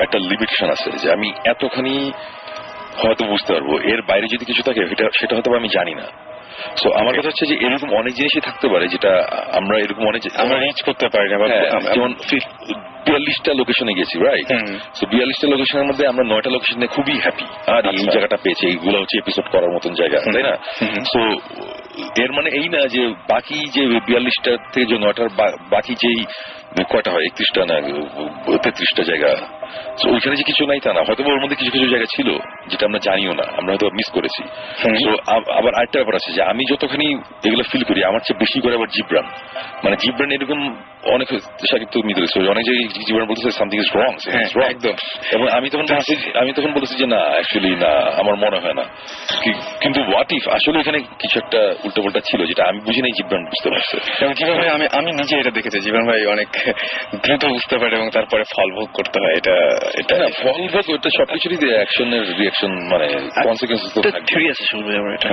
একটা লিমিটেশন আছে যে আমি এতখানি হয়তো বুঝতে পারবো, এর বাইরে যদি কিছু থাকে সেটা হয়তো আমি জানি না। সো আমার কথা হচ্ছে যে এরকম অনেক জিনিসই থাকতে পারে যেটা আমরা এরকম অনেক আমরা রিচ করতে পারি না। যেমন 42টা লোকেশনে গেছি, রাইট? সো 42টা লোকেশনের মধ্যে আমরা 9টা লোকেশনে খুবই হ্যাপি, আর এই জায়গাটা পেয়েছি, এইগুলো হচ্ছে এপিসোড করার মতন জায়গা, তাই না? সো এর মানে এই না যে বাকি যে 42টা থেকে যে 9টার বাকি যেই কয়টা হয়, 31টা না 33টা জায়গা, ওইখানে যে কিছু নাই তা না, হয়তো ওর মধ্যে কিছু কিছু জায়গা ছিল যেটা আমরা জানিও না, আমরা হয়তো মিস করেছি। তো আবার আরেকটা ব্যাপার আছে যে আমি যতখানি এগুলো ফিল করি, আমার চেয়ে বেশি করে আবার জিব্রান, মানে জিব্রান এরকম অনেক সাকিব তো মিলে অনেক জায়গায় জিব্রান বলতেছে সামথিং ইজ রং, একদম। এবং আমি তখন বলেছি যে না, অ্যাকচুয়ালি না, আমার মনে হয় না। কিন্তু হোয়াট ইফ আসলে এখানে কিছু একটা উল্টোপাল্টা ছিল যেটা আমি বুঝি নাই, জিব্রান বুঝতে পারছে। জীবন ভাই আমি নিজে এটা দেখেছি, জীবন ভাই অনেক দ্রুত বুঝতে পারে এবং তারপরে ফল ভোগ করতে হয়। এটা না, ফল ভোগ ওটা সবকিছুরই অ্যাকশনের রিয়াকশন, মানে কনসিকুয়েন্স তো থাকে। থিওরি আছে শুনবো আমার এটা।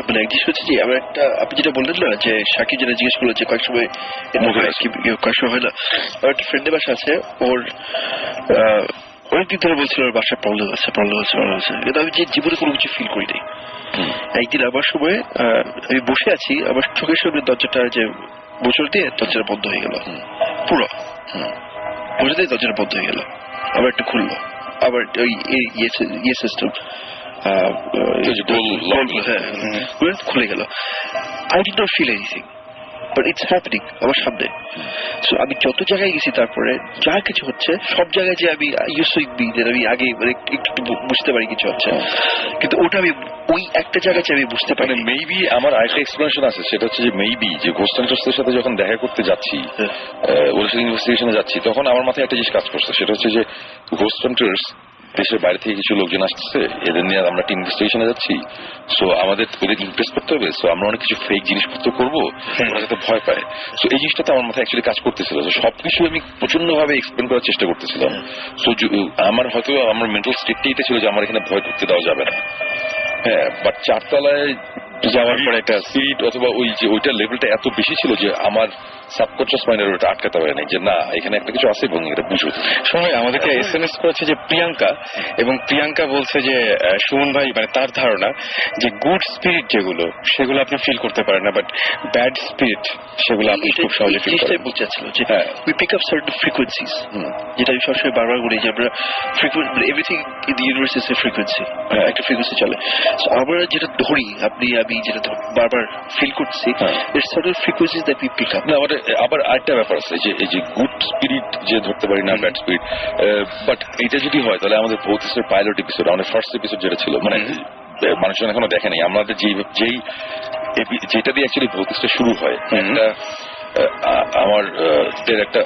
মানে এক জিনিস হচ্ছে যে আমার একটা, আপনি যেটা বললেন না যে সাকিব যেটা জিজ্ঞেস করলো যে কয়েক সময় কয়েক সময় হয় না, আমার একটা ফ্রেন্ডের বাসা আছে, ওর অনেকদিন ধরে বলছিল ওর বাসায় প্রবলেম আছে, কিন্তু আমি যে জীবনে কোনো কিছু ফিল করি নাই। একদিন আমার সময় আমি বসে আছি, আমার চোখের সামনে দরজাটা যে বছর দিয়ে দরজাটা বন্ধ হয়ে গেল, পুরো বসে দিয়ে দরজাটা বন্ধ হয়ে গেল, আবার একটু খুললো, আবার ওই ইয়ে সিস্টেম খুলে গেল। I did not feel anything, but it's happening আমার সামনে। সো আমি যত জায়গায় গেছি তারপরে যা কিছু হচ্ছে সব জায়গায় যে আমি আমি আগে মানে একটু বুঝতে পারি কিছু হচ্ছে, কিন্তু ওটা আমি ওই একটা জায়গায় আমি বুঝতে পারি। মেবি আমার আরেকটা এক্সপ্লেনেশন আছে, সেটা হচ্ছে যে মেবি যে ঘোস্ট হান্টার্সদের সাথে যখন দেখা করতে যাচ্ছি, ওদের সাথে ইনভেস্টিগেশনে যাচ্ছি, তখন আমার মাথায় একটা জিনিস কাজ করছে, সেটা হচ্ছে যে ঘোস্ট হান্টার্স দেশের বাইরে থেকে কিছু লোকজন আসছে, এদের নিয়ে আমরা একটা ইনভেস্টিগেশনে যাচ্ছি, সো আমাদের ওদের ইমপ্রেস করতে হবে, সো আমরা অনেক কিছু ফেক জিনিসপত্র করবো, ওরা যাতে ভয় পায়। সো এই জিনিসটা তো আমার মাথায় অ্যাকচুয়ালি কাজ করতেছিল, সবকিছু আমি প্রচন্ড ভাবে এক্সপ্লেন করার চেষ্টা করতেছিলাম। সো আমার হয়তো আমার মেন্টাল স্টেটটাই এটা ছিল যে আমার এখানে ভয় ঢুকতে দেওয়া যাবে না। হ্যাঁ, বাট চারতলায় যাওয়ার পরে একটা স্পিরিট অথবা ওই যে ওইটার লেভেলটা এত বেশি ছিল যে আমার সাবকনশিয়াস মাইন্ডের ওটা আটকাতে পারে না, যে না এখানে একটা কিছু আছে এবং এটা বুঝো। সময় আমাদেরকে SMS করেছে যে প্রিয়াঙ্কা, এবং প্রিয়াঙ্কা বলছে যে সুমন ভাই মানে তার ধারণা যে গুড স্পিরিট যেগুলো সেগুলো আপনি ফিল করতে পারেন না, বাট ব্যাড স্পিরিট সেগুলো আপনি খুব সহজে ফিল করেন। বলতে চাচ্ছিল যে we pick up certain frequencies, যেটা আমি সবসময় বারবার বলি যে আমরা everything in the universe is a frequency, একটা ফ্রিকোয়েন্সি চলে। সো আমরা যেটা ধরি, আমি যেটা বারবার ফিল করছি, it's certain frequencies that we pick up. না, আবার আরেকটা ব্যাপার আছে যে এই যে গুড স্পিরিট যে ধরতে পারি না, ব্যাড স্পিরিট, বাট এটা যদি হয় তাহলে আমাদের ভৌতিকের পাইলট এপিসোড, আমাদের ফার্স্ট এপিসোড যেটা ছিল, মানে মানুষজন এখনো দেখে নাই, আমাদের যেটা দিয়ে অ্যাকচুয়ালি ভৌতিকটা শুরু হয়,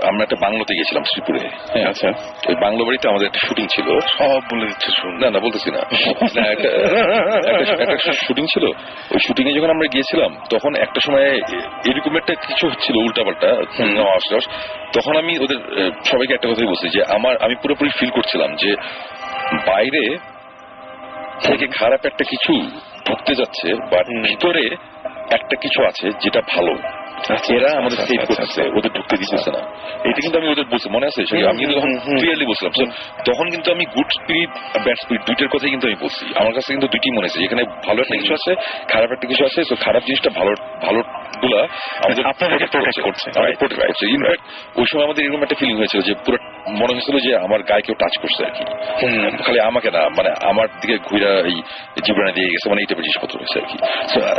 আমরা একটা বাংলোতে গেছিলাম শ্রীপুরে। হ্যাঁ, আচ্ছা, ওই বাংলো বাড়িতে আমাদের একটা শুটিং ছিল। সব বলে দিচ্ছে, না বলতেছি না, একটা শুটিং ছিল। ওই শুটিং এ যখন আমরা গিয়েছিলাম তখন একটা সময় এরকম একটা কিছু হচ্ছিল উল্টাপাল্টা আশ্বাস, তখন আমি ওদের সবাইকে একটা কথাই বলছি যে আমি পুরোপুরি ফিল করছিলাম যে বাইরে থেকে খারাপ একটা কিছু ঢুকতে যাচ্ছে, বাট ভিতরে একটা কিছু আছে যেটা ভালো, এরা আমাদের সেভ করতেছে, ওদের ঢুকতে দিতেছে না। এটা কিন্তু আমি ওদের বলছি, মনে আছে? আমি কিন্তু তখন ক্লিয়ারলি বলছিলাম। তখন কিন্তু আমি গুড স্পিরিট ব্যাড স্পিরিট দুইটার কথাই কিন্তু আমি বলছি। আমার কাছে কিন্তু দুইটি মনে হয়েছে, এখানে ভালো একটা কিছু আছে, খারাপ একটা কিছু আছে। তো খারাপ জিনিসটা ভালো গুলা আমাদের প্রোটেক্ট করছে। ইনফ্যাক্ট ওই সময় আমাদের এরকম একটা ফিলিং হয়েছিল যে পুরো মনে হয়েছিল যে আমার গায়ে কেউ টাচ করছে আর কি, খালি আমাকে না, মানে আমার দিকে ঘুরা এই জীবনে দিয়ে গেছে, মানে এই টাইপের জিনিসপত্র হয়েছে আর কি।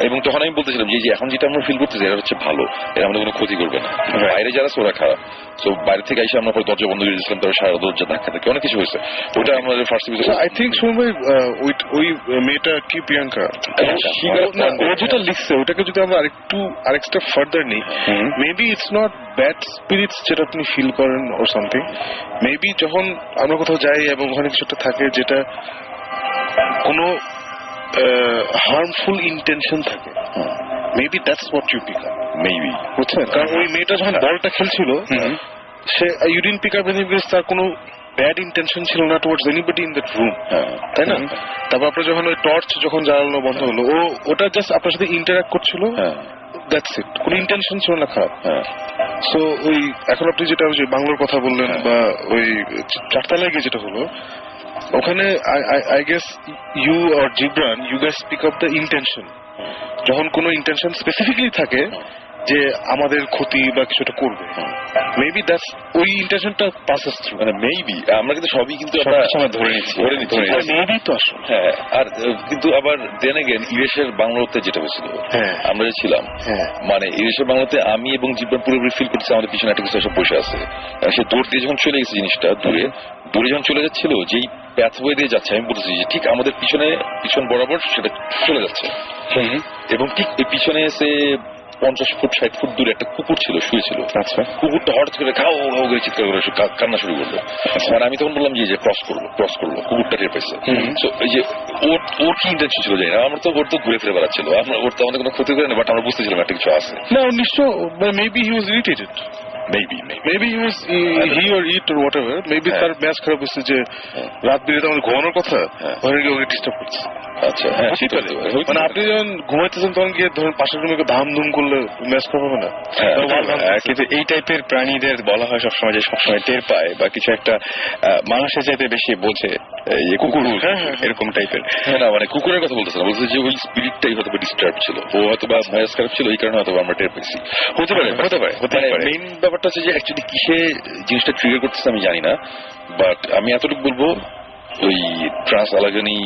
এবং তখন আমি বলতেছিলাম যে এখন যেটা আমরা ফিল করতেছি এটা হচ্ছে ভালো, এরা আমাদের কোনো ক্ষতি করবে না। বাইরে যারা আছে ওরা খারাপ। তো বাইরে থেকে এসে আমরা পরে দরজা বন্ধ করে দিয়েছিলাম, তারপর সারা দরজা ধাক্কা থাকে, অনেক কিছু হয়েছে। ওটা আমাদের first episode. I think Suman ভাই ওই মেয়েটা কি প্রিয়াঙ্কা, ও যেটা লিখছে ওটাকে যদি আমরা আরেক স্টেপ ফার্দার নিই, maybe it's not bad spirits যেটা আপনি ফিল করেন ওর সামথিং। মেবি যখন আমরা কোথাও যাই এবং ওখানে কিছু একটা থাকে যেটা কোনো হার্মফুল ইন্টেনশন থাকে, maybe that's what you pick up. Maybe, বুঝছেন? কারণ ওই মেয়েটা যখন বলটা খেলছিল, সে you didn't pick up anything because তার কোনো ব্যাড ইন্টেনশন ছিল না towards anybody in that room, তাই না? তারপর আপনার যখন ওই টর্চ যখন জ্বালানো বন্ধ হলো, ওটা জাস্ট আপনার সাথে ইন্টারঅ্যাক্ট করছিল, দ্যাটস ইট, কোনো ইন্টেনশন ছিল না খারাপ। সো ওই এখন আপনি যেটা ওই যে বাংলার কথা বললেন বা ওই চারতলায় গিয়ে যেটা হলো, ওখানে I guess you or Jibran, you guys pick up the intention. যখন কোনো ইন্টেনশন স্পেসিফিকলি থাকে যে আমাদের ক্ষতি বা কিছুটা করবে, মেবি দ্যাটস ওই ইন্টেনশনটা পাসেস থ্রু। মানে মেবি আমরা কিন্তু সবই কিন্তু আমরা ধরে নিচ্ছি, মেবি তো আসলে। হ্যাঁ, আর কিন্তু আবার দেন এগেন ইরেশের বাংলোতে যেটা হয়েছিল, আমরা যে ছিলাম, মানে ইরেশের বাংলোতে আমি এবং জীবন পুরোপুরি ফিল করছি আমাদের পিছনে একটা কিছু এসে বসে আছে। সে দৌড় দিয়ে যখন চলে গেছে জিনিসটা দূরে যখন চলে যাচ্ছিল, যেই প্যাথওয়ে দিয়ে যাচ্ছে, আমি বলতেছি যে ঠিক আমাদের পিছন বরাবর সেটা চলে যাচ্ছে, এবং ঠিক এই পিছনে এসে 50 ফুট 60 ফুট দূরে একটা কুকুর ছিল, শুয়েছিল। আচ্ছা, কুকুরটা হঠাৎ করে খাও খাও করে চিৎকার করে কান্না শুরু করলো। মানে আমি তখন বললাম যে ক্রস করলো, কুকুরটা টের পাইছে। এই যে ওর কি ইন্টেনশন ছিল জানি না, আমরা তো ওর তো ঘুরে ফিরে বেড়াচ্ছিল, ওর তো আমাদের কোনো ক্ষতি করে না, বাট আমরা বুঝতেছিলাম একটা কিছু আছে। না, নিশ্চয় maybe he was irritated, maybe he or it or whatever, maybe তার ম্যাচ খারাপ হচ্ছে যে রাত বিরেতে আমাদের ঘুমানোর কথা, ওখানে গিয়ে ওকে ডিস্টার্ব করছে। আচ্ছা, মানে আপনি যখন ঘুমাইতেছেন তখন গিয়ে ধরেন পাশের রুমে ধাম ধুম করলে ম্যাচ খারাপ হবে না? কিন্তু এই টাইপের প্রাণীদের বলা হয় সবসময় যে সবসময় টের পায় বা কিছু একটা মানুষের চাইতে বেশি বোঝে, কুকুর এরকম টাইপের। না, মানে কুকুরের কথা বলতেছে না, বলছে যে ওই স্পিরিটটাই হয়তো ডিস্টার্ব ছিল, ও হয়তো বা ম্যাচ খারাপ ছিল, এই কারণে হয়তো আমরা টের পেয়েছি। হতে পারে। মেইন ব্যাপারটা হচ্ছে যে অ্যাকচুয়ালি কিসে জিনিসটা ট্রিগার করতেছে আমি জানি না, বাট আমি এতটুকু বলবো ওই ট্রান্স আলাগানি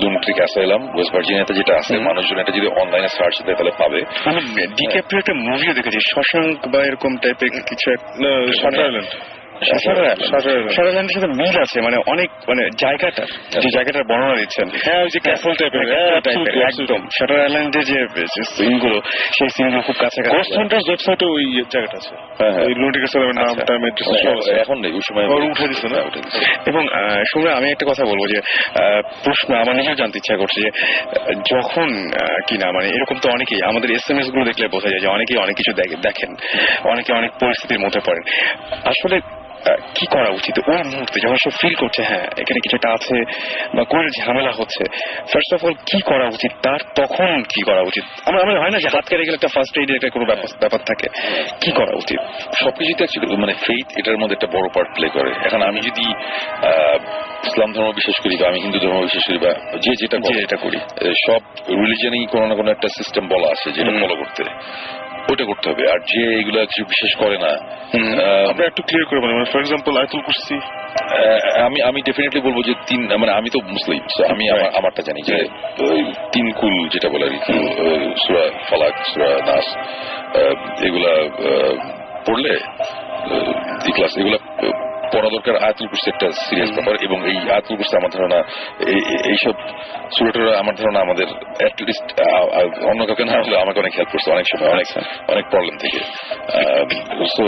লুনাটিক অ্যাসাইলাম ওয়েস্ট ভার্জিনিয়াতে যেটা আছে, মানুষজন এটা যদি অনলাইনে সার্চ দেয় তাহলে পাবে। আমি ডিক্যাপ্রিও একটা মুভিও দেখেছি, শশাঙ্ক বা এরকম টাইপের কিছু শাটার আইল্যান্ড শাটারল্যান্ডের সাথে মিল আছে, মানে অনেক মানে জায়গাটা যে জায়গাটার বর্ণনা দিচ্ছেন, হ্যাঁ ওই যে ক্যাসেল টাইপের একদম শাটার আইল্যান্ডের যে সিনগুলো, সেই সিনগুলো খুব কাছাকাছি। গোস্ট হান্টার্স ওয়েবসাইটে ওই জায়গাটা আছে, ওই লুনাটিক অ্যাসাইলামের নামটা এখন নেই, ওই সময় উঠে দিচ্ছে না, উঠে দিচ্ছে। এবং শুনে আমি একটা কথা বলবো যে প্রশ্ন আমার নিজেও জানতে ইচ্ছা করছে যে যখন কিনা মানে এরকম তো অনেকেই আমাদের SMS গুলো দেখলে বোঝা যায় যে অনেকেই অনেক কিছু দেখেন, অনেকে অনেক পরিস্থিতির মধ্যে পড়েন। আসলে কি করা উচিত ওই মুহূর্তে যখন সে ফিল করছে হ্যাঁ এখানে কিছুটা আছে বা কোন ঝামেলা হচ্ছে, ফার্স্ট অফ অল কি করা উচিত তার, তখন কি করা উচিত? আমার হয় না যে হাত কেটে গেলে একটা ফার্স্ট এইডের একটা কোনো ব্যাপার থাকে, কি করা উচিত? সবকিছুতে অ্যাকচুয়ালি মানে ফেইথ এটার মধ্যে একটা বড় পার্ট প্লে করে। এখন আমি যদি ইসলাম ধর্ম বিশ্বাস করি বা আমি হিন্দু ধর্ম বিশ্বাস করি বা যেটা করি, সব রিলিজনেই কোনো না কোনো একটা সিস্টেম বলা আছে যেটা ফলো করতে, ওইটা করতে হবে। আর যে এগুলা কিছু বিশ্বাস করে না, আমরা একটু ক্লিয়ার করে বলি, ফর এক্সাম্পল আয়াতুল কুরসি, আমি ডেফিনেটলি বলবো যে মানে আমি তো মুসলিম, আমি আমারটা জানি যে তিন কুল যেটা বলে আর কি, সূরা ফালাক, সূরা নাস, এগুলা পড়লে ইখলাস, এগুলা পড়া দরকার। আয়াতুল কুরসি একটা সিরিয়াস ব্যাপার, এবং এই আয়াতুল কুরসি আমার ধারণা এইসব সূরাটা আমার ধারণা আমাদের অ্যাটলিস্ট অন্য কাউকে না হলে আমাকে অনেক হেল্প করছে অনেক সময়, অনেক প্রবলেম থেকে। সো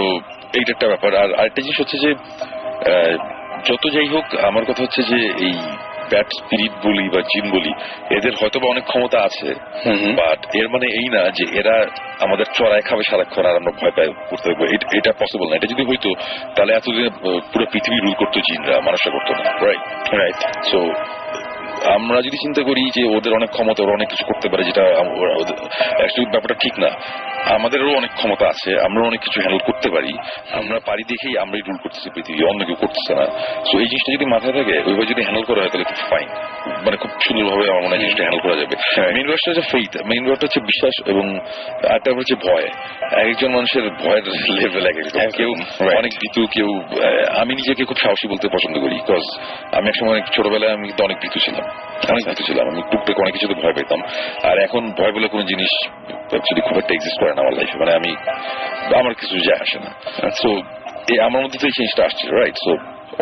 এইটা একটা ব্যাপার। আর আরেকটা জিনিস হচ্ছে যে যত যাই হোক আমার কথা হচ্ছে যে এই ব্যাড স্পিরিট বলি বা জিন বলি, এদের হয়তো বা অনেক ক্ষমতা আছে, বাট এর মানে এই না যে এরা আমাদের চড়ায় খাবে সারাক্ষণ আর আমরা ভয় পাই করতে থাকবো, এটা পসিবল না। এটা যদি হইতো তাহলে এতদিনে পুরো পৃথিবী রুল করতো জিনরা, মানুষরা করতো না। রাইট। সো আমরা যদি চিন্তা করি যে ওদের অনেক ক্ষমতা, ওরা অনেক কিছু করতে পারে, যেটা অ্যাকচুয়ালি ব্যাপারটা ঠিক না। আমাদেরও অনেক ক্ষমতা আছে, আমরা অনেক কিছু হ্যান্ডেল করতে পারি, আমরা পারি দেখেই আমরাই রুল করতেছি পৃথিবী, অন্য কেউ করতেছে না। সো এই জিনিসটা যদি মাথায় থাকে, ওইভাবে যদি হ্যান্ডেল করা হয় তাহলে খুব ফাইন, মানে খুব সুন্দরভাবে আমার মনে হয় জিনিসটা হ্যান্ডেল করা যাবে। মেইন ব্যাপারটা হচ্ছে ফেইথ, মেইন ব্যাপারটা হচ্ছে বিশ্বাস, এবং আরেকটা হচ্ছে ভয়। একজন মানুষের ভয়ের লেভেল এক একজন, কেউ অনেক ভীতু, কেউ আমি নিজেকে খুব সাহসী বলতে পছন্দ করি, বিকজ আমি একসময় ছোটবেলায় আমি কিন্তু অনেক ভীতু ছিলাম, আমি টুকটাক অনেক কিছুতে ভয় পেতাম। আর এখন ভয় বলে কোনো জিনিস অ্যাকচুয়ালি খুব একটা এক্সিস্ট করে না আমার লাইফে, মানে আমার কিছু যায় আসে না। সো আমার মধ্যে তো এই জিনিসটা আসছে, রাইট? সো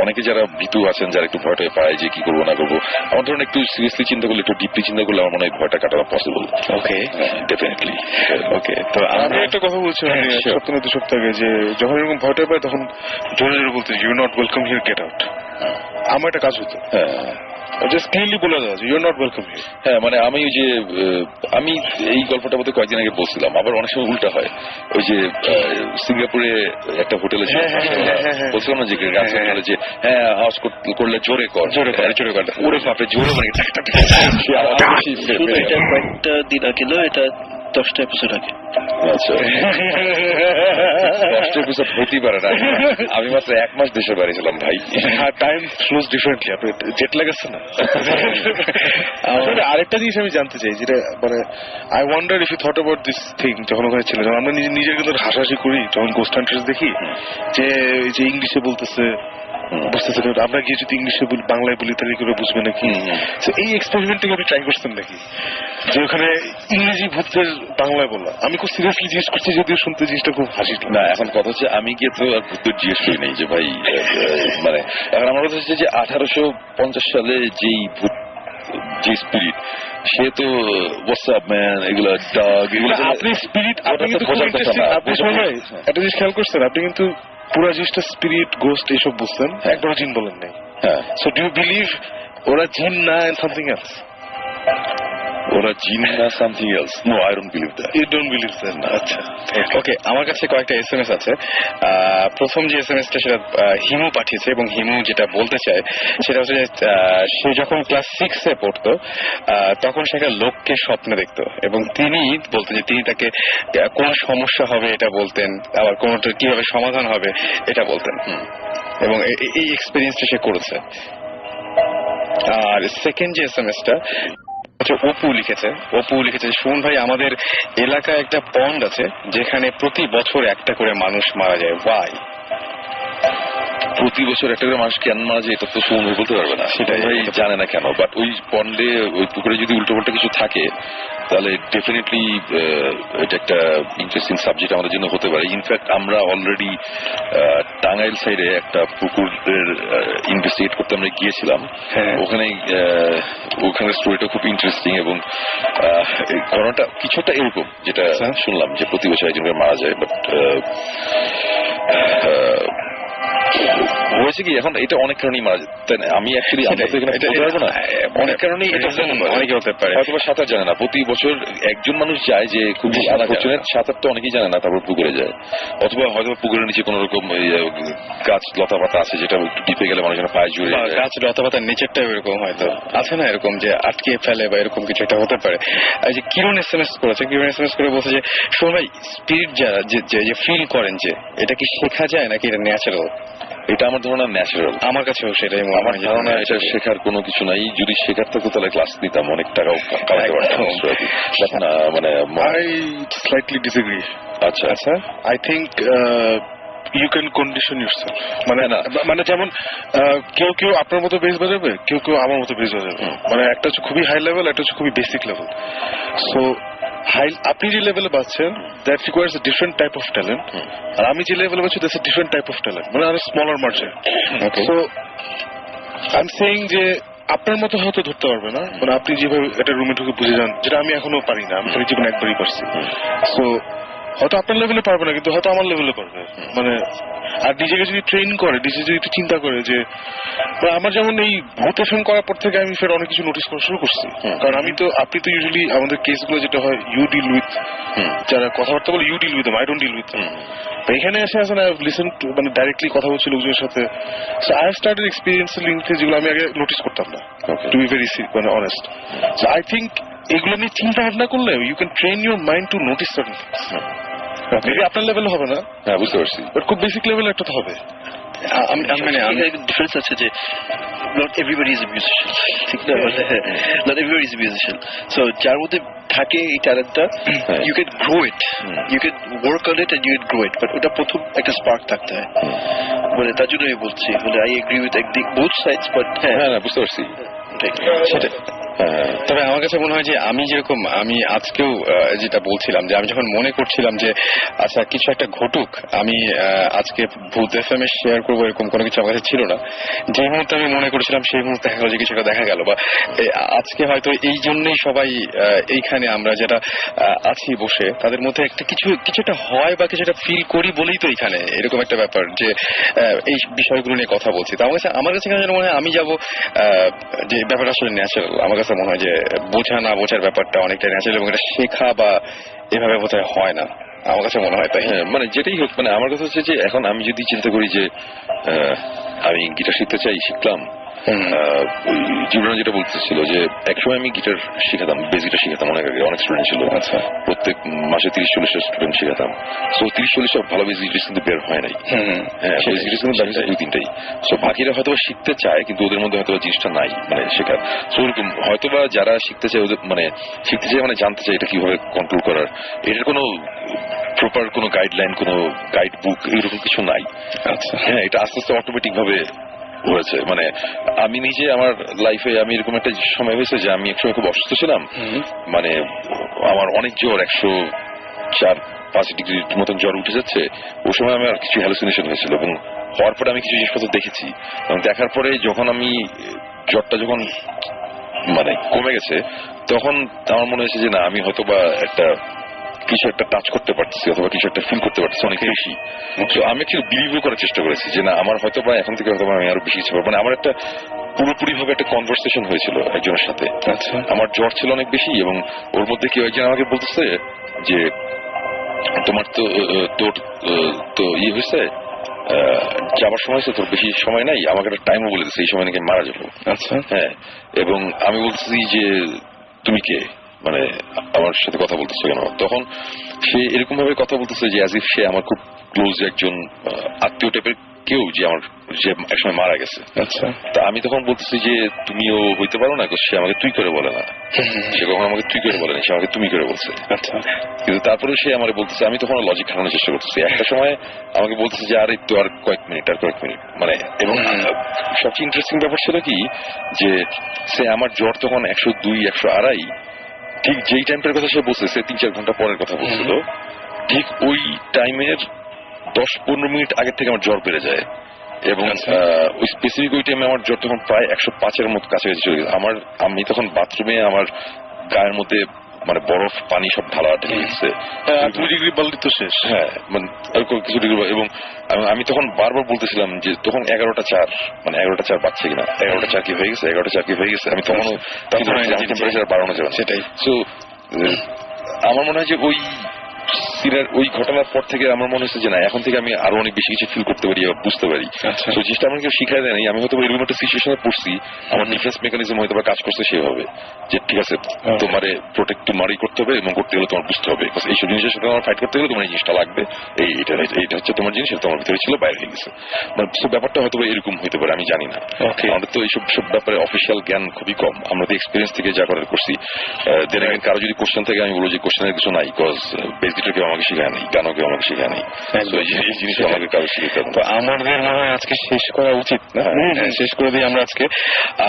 অনেকে যারা ভীতু আছেন, যারা একটু ভয়টা পায় যে কি করবো না করবো, আমার ধরুন একটু সিরিয়াসলি চিন্তা করলে, একটু ডিপলি চিন্তা করলে আমার মনে হয় ভয়টা কাটানো পসিবল। ওকে, ডেফিনেটলি। ওকে, তো আমি একটা কথা বলছি, সপ্তাহ না 2 সপ্তাহ আগে, যে যখন এরকম ভয়টা পায় তখন জোরে জোরে বলতে you not welcome here, get out. আমার একটা কাজ হতো, জাস্ট ক্লিয়ারলি বলে দেওয়া যে ইউ নট ওয়েলকাম হিয়ার। হ্যাঁ, মানে আমি ওই যে আমি এই গল্পটা বোধহয় কয়েকদিন আগে বলছিলাম, আবার অনেক সময় উল্টা হয়। ওই যে সিঙ্গাপুরে একটা হোটেলে বলছিলাম না যে যে হ্যাঁ আওয়াজ করলে জোরে কর, ওরে বাপরে জোরে, মানে এটা কয়েকটা দিন আগে না, এটা 10টা এপিসোড আগে। আচ্ছা, 10টা এপিসোড হতেই পারে না, আমি মাত্র 1 মাস দেশের বাড়ি ছিলাম ভাই। টাইম ফ্লোজ ডিফারেন্টলি, আপনি জেট লাগাচ্ছে না। আরেকটা জিনিস আমি জানতে চাই, যেটা মানে I wonder if you thought about this thing, যখন ওখানে ছিল, যখন আমরা নিজের কিন্তু হাসাহাসি করি যখন গোস্ট হান্টার্স দেখি, যে ইংলিশে বলতেছে, বুঝতেছে, আমরা গিয়ে যদি ইংলিশে বাংলায় বলি তাহলে করে বুঝবে নাকি? এই এক্সপেরিমেন্টটাকে আপনি ট্রাই করছেন নাকি, যে ওখানে ইংরেজি ভূতের বাংলায় বলা? আমি খুব সিরিয়াসলি জিজ্ঞেস করছি, যদিও শুনতে জিনিসটা খুব হাসি না। এখন কথা হচ্ছে আমি গিয়ে তো আর ভূতের জিজ্ঞেস করি নেই যে ভাই, মানে এখন আমার কথা হচ্ছে যে 1850 সালে যেই ভূত, যে স্পিরিট, সে তো হোয়াটসঅ্যাপ ম্যান, এগুলো ডগ, এগুলো আপনি স্পিরিট, আপনি কিন্তু একটা জিনিস খেয়াল করছেন, আপনি কিন্তু পুরো জিনিসটা স্পিরিট, গোস্ট এইসব বুঝছেন, একবার জিন বলেন নাই। হ্যাঁ, সো ডু ইউ বিলিভ ওরা জিন না এন্ড সামথিং এলস? ওরা জিন না something else? No, I don't believe that. You don't believe that? আচ্ছা, ওকে। আমার কাছে কয়েকটা SMS আছে। প্রথম যে SMSটা সেটা হিমু পাঠিয়েছে, এবং হিমু যেটা বলতে চায় সেটা হচ্ছে যে সে যখন ক্লাস 6-এ পড়তো তখন সে একটা লোককে স্বপ্নে দেখতো, এবং তিনি বলতেন যে তিনি তাকে কোন সমস্যা হবে এটা বলতেন, আবার কোনটা কিভাবে সমাধান হবে এটা বলতেন, এবং এই এক্সপেরিয়েন্সটা সে করেছে। আর সেকেন্ড যে SMSটা অপু লিখেছে, শুনুন ভাই, আমাদের এলাকায় একটা পন্ড আছে যেখানে প্রতি বছর একটা করে মানুষ মারা যায়। ওয়াই? প্রতি বছর একটা করে মানুষ কেন মারা যায় এটা তো সুমন ভাই বলতে পারবে না, সেটাই জানে না কেন। বাট ওই পন্ডে ওই পুকুরে যদি উল্টো পাল্টা কিছু থাকে তাহলে ডেফিনেটলি এটা একটা ইন্টারেস্টিং সাবজেক্ট আমাদের জন্য হতে পারে। ইনফ্যাক্ট আমরা অলরেডি টাঙ্গাইল সাইডে একটা পুকুরের ইনভেস্টিগেট করতে আমরা গিয়েছিলাম। ওখানে স্টোরিটা খুব ইন্টারেস্টিং এবং ঘটনাটা কিছুটা এরকম যেটা শুনলাম যে প্রতি বছর একজন মারা যায়। বাট হয়েছে কি এখন এটা অনেক কারণেই মারা যায়, তাই না? আমি অ্যাকচুয়ালি আমরা তো এখানে বলতে পারবো না, অনেক কারণেই এটা অনেকে হতে পারে। হয়তো সাঁতার জানে না, প্রতি বছর একজন মানুষ যায় যে খুব সাঁতার তো অনেকেই জানে না, তারপর পুকুরে যায়, অথবা হয়তো পুকুরের নিচে কোন রকম গাছ লতা পাতা আছে যেটা একটু ডিপে গেলে মানুষের পায়ে জুড়ে গাছ লতা পাতার নিচেরটা এরকম হয়তো আছে না, এরকম যে আটকে ফেলে বা এরকম কিছু একটা হতে পারে। যে কিরণ SMS করেছে, কিরণ SMS করে বলছে যে সবাই স্পিরিট যারা যে ফিল করেন যে এটা কি শেখা যায় নাকি এটা ন্যাচারাল? এটা আমার ধারণা ন্যাচারাল, আমার কাছেও সেটাই আমার ধারণা। এটা শেখার কোনো কিছু নাই, যদি শেখার থাকতো তাহলে ক্লাস নিতাম, অনেক টাকাও কামাতে পারতাম না। মানে আই স্লাইটলি ডিসএগ্রি। আচ্ছা আচ্ছা, I think you can condition yourself. মানে না, মানে যেমন কেউ কেউ আপনার মতো বেস বাজাবে, কেউ কেউ আমার মতো বেস বাজাবে। মানে একটা হচ্ছে খুবই হাই লেভেল, একটা হচ্ছে খুবই বেসিক লেভেল। সো আপনি যে লেভেলে পাচ্ছেন that requires a different type of talent, আর আমি যে লেভেলে পাচ্ছি that's a different type of talent, মানে আর smaller margin. So I am saying যে আপনার মতো হয়তো ধরতে পারবে না, মানে আপনি যেভাবে একটা রুমে ঢুকে বুঝে যান, যেটা আমি এখনো পারি না, আমি খালি জীবনে একবারই পারছি। সো হয়তো আপনার লেভেলে পারবে না, কিন্তু হয়তো আমার লেভেলে পারবে। মানে আর নিজেকে যদি ট্রেন করে, নিজে যদি একটু চিন্তা করে যে আমার যেমন এই ভোটেশন করার পর থেকে আমি ফের অনেক কিছু নোটিস করা শুরু করছি। কারণ আপনি তো ইউজুয়ালি আমাদের কেসগুলো যেটা হয় ইউ ডিল উইথ, যারা কথাবার্তা বলে you deal with them, I don't deal with them. এখানে এসে আসেন আই লিসেন টু, মানে ডাইরেক্টলি কথা বলছি লোকজনের সাথে। So I have started experience লিঙ্কে যেগুলো আমি আগে নোটিস করতাম না, টু বি ভেরি মানে অনেস্ট। সো আই থিঙ্ক এগুলো নিয়ে চিন্তা ভাবনা করলে you can train your mind to notice certain things. Maybe আপনার লেভেলে হবে না, হ্যাঁ বুঝতে পারছি, বাট খুব বেসিক লেভেলে একটা তো হবে। ডিফারেন্স আছে যে not everybody is a musician, ঠিক না? Not everybody is a musician. So যার মধ্যে থাকে এই ট্যালেন্টটা, you can grow it, you can work on it and you can grow it, but ওটা প্রথম একটা স্পার্ক থাকতে হয়। মানে তার জন্য আমি বলছি, মানে I agree with both sides, but হ্যাঁ বুঝতে পারছি সেটা। তবে আমার কাছে মনে হয় যে আমি আজকেও যেটা বলছিলাম যে আমি যখন মনে করছিলাম যে আচ্ছা কিছু একটা ঘটুক, আমি আজকে ভূত FM এ শেয়ার করবো এরকম কোনো কিছু আমার কাছে ছিল না। যে মুহূর্তে আমি মনে করেছিলাম সেই মুহূর্তে দেখা গেল যে কিছু একটা দেখা গেল, বা আজকে হয়তো এই জন্যই সবাই এইখানে আমরা যেটা আছি বসে তাদের মধ্যে একটা কিছু একটা হয় বা কিছু একটা ফিল করি বলেই তো এইখানে এরকম একটা ব্যাপার যে এই বিষয়গুলো নিয়ে কথা বলছি। তো আমার কাছে কেন মনে হয় আমি যাব যে ব্যাপারটা আসলে ন্যাচারাল। আমার কাছে মনে হয় যে বোঝা না বোঝার ব্যাপারটা অনেকটা ন্যাচারাল এবং এটা শেখা বা এভাবে বোধহয় হয় না, আমার কাছে মনে হয় তাই। হ্যাঁ মানে যেটাই হোক, মানে আমার কথা হচ্ছে যে এখন আমি যদি চিন্তা করি যে আমি গিটার শিখতে চাই, শিখলাম, জীবনে যেটা বলতেছিল যে একসময় আমি গিটার শিখাতাম, বেস গিটার শিখাতাম, অনেক আগে অনেক স্টুডেন্ট ছিল। আচ্ছা, প্রত্যেক মাসে 30-40 স্টুডেন্ট শিখাতাম। সো 30-40 ভালো বেস গিটার কিন্তু বের হয় নাই। হ্যাঁ, বেস গিটার কিন্তু দেখা যায় 2-3টাই। সো বাকিরা হয়তো শিখতে চায় কিন্তু ওদের মধ্যে হয়তো জিনিসটা নাই, মানে শেখার। সো ওরকম হয়তো বা যারা শিখতে চায় ওদের মানে শিখতে চায় মানে জানতে চায় এটা কিভাবে কন্ট্রোল করার, এটার কোনো প্রপার কোনো গাইডলাইন, কোনো গাইড বুক এরকম কিছু নাই। আচ্ছা, হ্যাঁ, এটা আস্তে আস্তে অটোমেটিক ভাবে হয়েছে। মানে আমি নিজে আমার লাইফে আমি এরকম একটা সময় হয়েছে যে আমি একসময় খুব অসুস্থ ছিলাম, মানে আমার অনেক জ্বর, 104-5 ডিগ্রির মতন জ্বর উঠে যাচ্ছে। ওই সময় আমার কিছু হ্যালুসিনেশন হয়েছিল এবং হওয়ার পরে আমি কিছু জিনিসপত্র দেখেছি এবং দেখার পরে যখন আমি জ্বরটা যখন মানে কমে গেছে তখন আমার মনে হয়েছে যে না, আমি হয়তো বা কিছু একটা টাচ করতে পারতেছি অথবা কিছু একটা ফিল করতে পারতেছি অনেক বেশি। তো আমি একটু বিলিভও করার চেষ্টা করেছি যে না, আমার হয়তো বা এখন থেকে হয়তো আমি আরো বেশি কিছু পারবো। মানে আমার একটা পুরোপুরি ভাবে একটা কনভারসেশন হয়েছিল একজনের সাথে। আচ্ছা, আমার জ্বর ছিল অনেক বেশি এবং ওর মধ্যে কেউ একজন আমাকে বলতেছে যে তোমার তো ইয়ে হয়েছে, যাবার সময় হয়েছে, তোর বেশি সময় নাই, আমাকে একটা টাইমও বলে দিচ্ছে এই সময় নাকি মারা যাবো। আচ্ছা, হ্যাঁ, এবং আমি বলতেছি যে তুমি কে, মানে আমার সাথে কথা বলতেছে কেন? তখন সে এরকম ভাবে কথা বলতেছে যে অ্যাজ ইফ সে আমার খুব ক্লোজ একজন আত্মীয় টাইপের কেউ যে আমার যে একসময় মারা গেছে। আচ্ছা, তা আমি তখন বলতেছি যে তুমিও হইতে পারো না, সে আমাকে তুই করে বলে না, সে কখন আমাকে তুই করে বলেনি, সে আমাকে তুমি করে বলছে। আচ্ছা, কিন্তু তারপরে সে আমার বলতেছে, আমি তখন লজিক খাটানোর চেষ্টা করতেছি। একটা সময় আমাকে বলতেছে যে আর একটু আর কয়েক মিনিট মানে, এবং সবচেয়ে ইন্টারেস্টিং ব্যাপার ছিল কি যে সে আমার জ্বর তখন 102, 102.5, ঠিক যেই টাইমটার কথা সে বলছে, সে 3-4 ঘন্টা পরের কথা বলছিল, ঠিক ওই টাইমের 10-15 মিনিট আগের থেকে আমার জ্বর বেড়ে যায়। এবং ওই স্পেসিফিক ওই টাইমে আমার জ্বর তখন প্রায় 105-এর মতো কাছাকাছি চলে গেছে। আমি তখন বাথরুমে আমার গায়ের মধ্যে মানে বরফ পানি সব ঢালা ঢেলে গেছে। 2 ডিগ্রি বাড়লি তো শেষ। হ্যাঁ, মানে কিছু ডিগ্রি। এবং আমি তখন বারবার বলতেছিলাম যে তখন 11টা 4, মানে 11টা 4 বাজছে কিনা, 11টা 4 কি হয়ে গেছে, 11টা 4 কি হয়ে গেছে। আমি তখনও টেম্পারেচার বাড়ানো যাবে না। সেটাই। সো আমার মনে হয় যে ওই ঘটনার পর থেকে আমার মনে হচ্ছে যে না, এখন থেকে আমি আরো অনেক বেশি কিছু ফিল করতে পারি, বুঝতে পারি। তো জিনিসটা আমার কেউ শিখাই দেয়নি, আমি হয়তো এরকম একটা সিচুয়েশনে পড়ছি, আমার ডিফেন্স মেকানিজম হয়তো কাজ করছে সেভাবে যে ঠিক আছে, তোমারে প্রোটেক্ট তোমারই করতে হবে, এবং করতে গেলে তোমার বুঝতে হবে এইসব জিনিসের সাথে আমার ফাইট করতে গেলে তোমার এই জিনিসটা লাগবে, এইটা হচ্ছে তোমার জিনিস, তোমার ভিতরে ছিল, বাইরে হয়ে গেছে। মানে ব্যাপারটা হয়তো এরকম হতে পারে, আমি জানি না। আমাদের তো এইসব ব্যাপারে অফিসিয়াল জ্ঞান খুবই কম, আমরা তো এক্সপিরিয়েন্স থেকে যা করার করছি। কারো যদি কোশ্চেন থেকে আমি বলবো যে কোশ্চেনের কিছু নাই, বিকজ বেসিকটা কেউ আমাকে শেখায় নাই, গানও কেউ আমাকে শেখায় নাই, এই জিনিস আমাকে কারো শিখতে হবে। তো আমাদের মনে হয় আজকে শেষ করা উচিত না? শেষ করে দিই আমরা আজকে।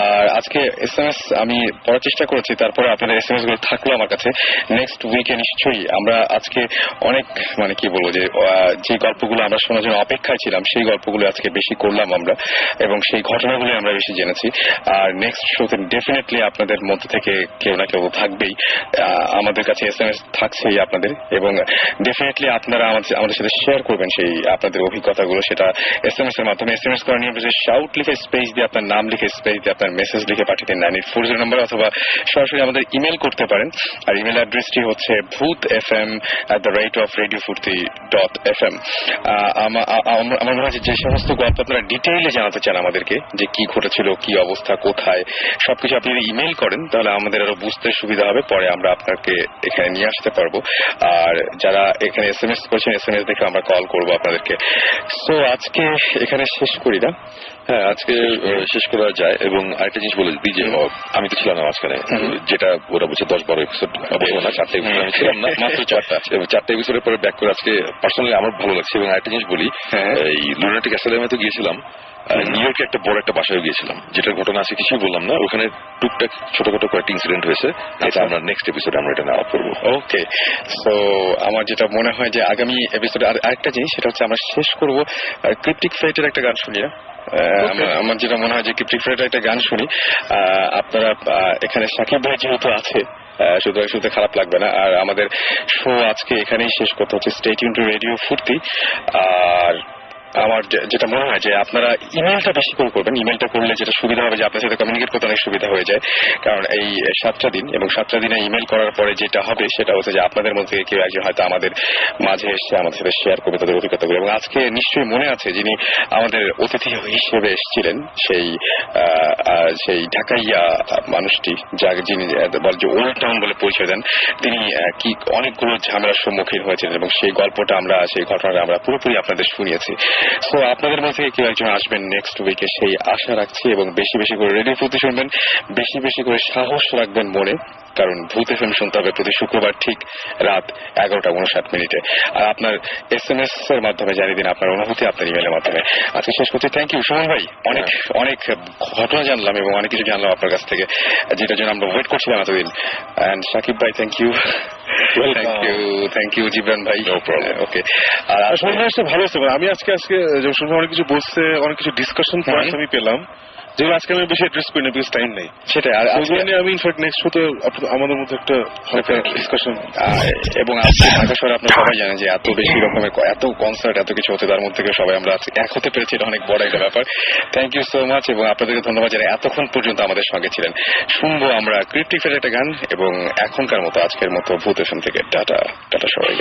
আর আজকে SMS আমি পড়ার চেষ্টা করেছি, তারপরে আপনাদের SMS গুলো থাকলো আমার কাছে। নেক্সট উইকে নিশ্চয়ই আমরা আজকে অনেক মানে কি বলবো যে গল্পগুলো আমরা শোনার জন্য অপেক্ষায় ছিলাম, সেই গল্পগুলো আজকে বেশি করলাম আমরা, এবং সেই ঘটনাগুলো আমরা বেশি জেনেছি। আর নেক্সট শোতে ডেফিনেটলি আপনাদের মধ্যে থেকে কেউ না কেউ থাকবেই, আমাদের কাছে SMS থাকছেই আপনাদের, এবং ডেফিনেটলি আপনারা আমাদের সাথে শেয়ার করবেন সেই আপনাদের অভিজ্ঞতাগুলো, সেটা SMS এর মাধ্যমে। SMS করার নিয়ম হচ্ছে শাউট লিখে স্পেস দিয়ে আপনার নাম লিখে স্পেস দিয়ে আপনার মেসেজ লিখে পাঠিয়ে দিন 9840 নম্বরে, অথবা সরাসরি আমাদের ইমেল করতে পারেন। আর ইমেল অ্যাড্রেসটি হচ্ছে bhutfm@radiofurti.fm। আমার মনে হয় যে সমস্ত গল্প আপনারা ডিটেইলে জানাতে চান আমাদেরকে, যে কি ঘটেছিল, কি অবস্থা, কোথায়, সবকিছু আপনি যদি ইমেল করেন তাহলে আমাদের আরো বুঝতে সুবিধা হবে, পরে আমরা আপনাকে এখানে নিয়ে আসতে পারবো। আর যারা এখানে SMS করছেন, SMS দেখে আমরা কল করবো আপনাদেরকে। সো আজকে এখানে শেষ করি না? হ্যাঁ, আজকে শেষ করা যায়। এবং আরেকটা জিনিস বলে দিই যে আমি তো ছিলাম না মাঝখানে, যেটা ওরা বলছে 10-12 এপিসোড, বলবো না 4টা এপিসোড আমি ছিলাম না, মাত্র 4টা এপিসোডের পরে ব্যাক করে আজকে পার্সোনালি আমার ভালো লাগছে। এবং আরেকটা জিনিস বলি, এই লুনাটিক অ্যাসাইলামে তো গিয়েছিলাম, নিউ ইয়র্কে একটা বড় একটা বাসায় গিয়েছিলাম, যেটার ঘটনা আছে কিছুই বললাম না, ওখানে টুকটাক ছোটখাটো কয়েকটা ইনসিডেন্ট হয়েছে, এটা আমরা নেক্সট এপিসোডে আমরা এটা নেওয়া করবো। ওকে, সো আমার যেটা মনে হয় যে আগামী এপিসোডে আরেকটা জিনিস, সেটা হচ্ছে আমরা শেষ করবো ক্রিপ্টিক ফেটের একটা গান শুনি না? আমার যেটা মনে হয় যে ক্রিপ্টিক ফেটের একটা গান শুনি। আপনারা এখানে সাকিব ভাই যেহেতু আছে, সুতরাং শুনতে খারাপ লাগবে না। আর আমাদের শো আজকে এখানেই শেষ করতে হচ্ছে। স্টে টিউন টু রেডিও ফুর্তি। আর আমার যেটা মনে হয় যে আপনারা ইমেলটা বেশি করে করবেন। ইমেলটা করলে যেটা সুবিধা হবে যে আপনার সাথে কমিউনিকেট করতে অনেক সুবিধা হয়ে যায়, কারণ এই 7টা দিন এবং 7টা দিনে ইমেল করার পরে যেটা হবে সেটা হচ্ছে যে আপনাদের মধ্যে কেউ একজন হয়তো আমাদের মাঝে এসে আমাদের সাথে শেয়ার করবে তাদের অভিজ্ঞতাগুলো। এবং আজকে নিশ্চয়ই মনে আছে যিনি আমাদের অতিথি হিসেবে এসেছিলেন, সেই ঢাকাইয়া মানুষটি, যিনি যে ওল্ড টাউন বলে পরিচয় দেন, তিনি কি অনেকগুলো ঝামেলার সম্মুখীন হয়েছিলেন, এবং সেই গল্পটা সেই ঘটনাটা আমরা পুরোপুরি আপনাদের শুনিয়েছি। সো আপনাদের মধ্যে কেউ একজন আসবেন নেক্সট উইকে, সেই আশা রাখছি। এবং বেশি বেশি করে রেডিও ফুর্তি শুনবেন, বেশি বেশি করে সাহস রাখবেন মনে, কারণ ভূত FM শুনতে হবে প্রতি শুক্রবার ঠিক রাত 11:59। আর আপনার SMS এর মাধ্যমে জানিয়ে দিন আপনার অনুভূতি, আপনার ইমেলের মাধ্যমে। আজকে শেষ করছি। থ্যাংক ইউ সুমন ভাই, অনেক অনেক ঘটনা জানলাম এবং অনেক কিছু জানলাম আপনার কাছ থেকে, যেটার জন্য আমরা ওয়েট করছিলাম এতদিন। অ্যান্ড সাকিব ভাই, thank you. Thank you Jibran ভাই। ওকে, আর আসলে ভালো হচ্ছে। আমি আজকে অনেক কিছু বলছে, অনেক কিছু ডিসকাশন পয়েন্ট আমি পেলাম, যেগুলো আজকে আমি বেশি অ্যাড্রেস করি না, বিকজ টাইম নেই। সেটাই, আর ওইগুলো নিয়ে আমি ইনফ্যাক্ট নেক্সট শোতে আমাদের মধ্যে একটা ডিসকাশন। এবং আজকে ঢাকা শহরে আপনারা সবাই জানেন যে এত বেশি রকমের এত কনসার্ট, এত কিছু হতে, তার মধ্যে সবাই আমরা এক হতে পেরেছি, এটা অনেক বড় একটা ব্যাপার। থ্যাংক ইউ সো মাচ, এবং আপনাদেরকে ধন্যবাদ যারা এতক্ষণ পর্যন্ত আমাদের সঙ্গে ছিলেন। শুনবো আমরা ক্রিপ্টিক ফেটের একটা গান, এবং এখনকার মতো আজকের মতো ভূত FM থেকে টাটা সবাই।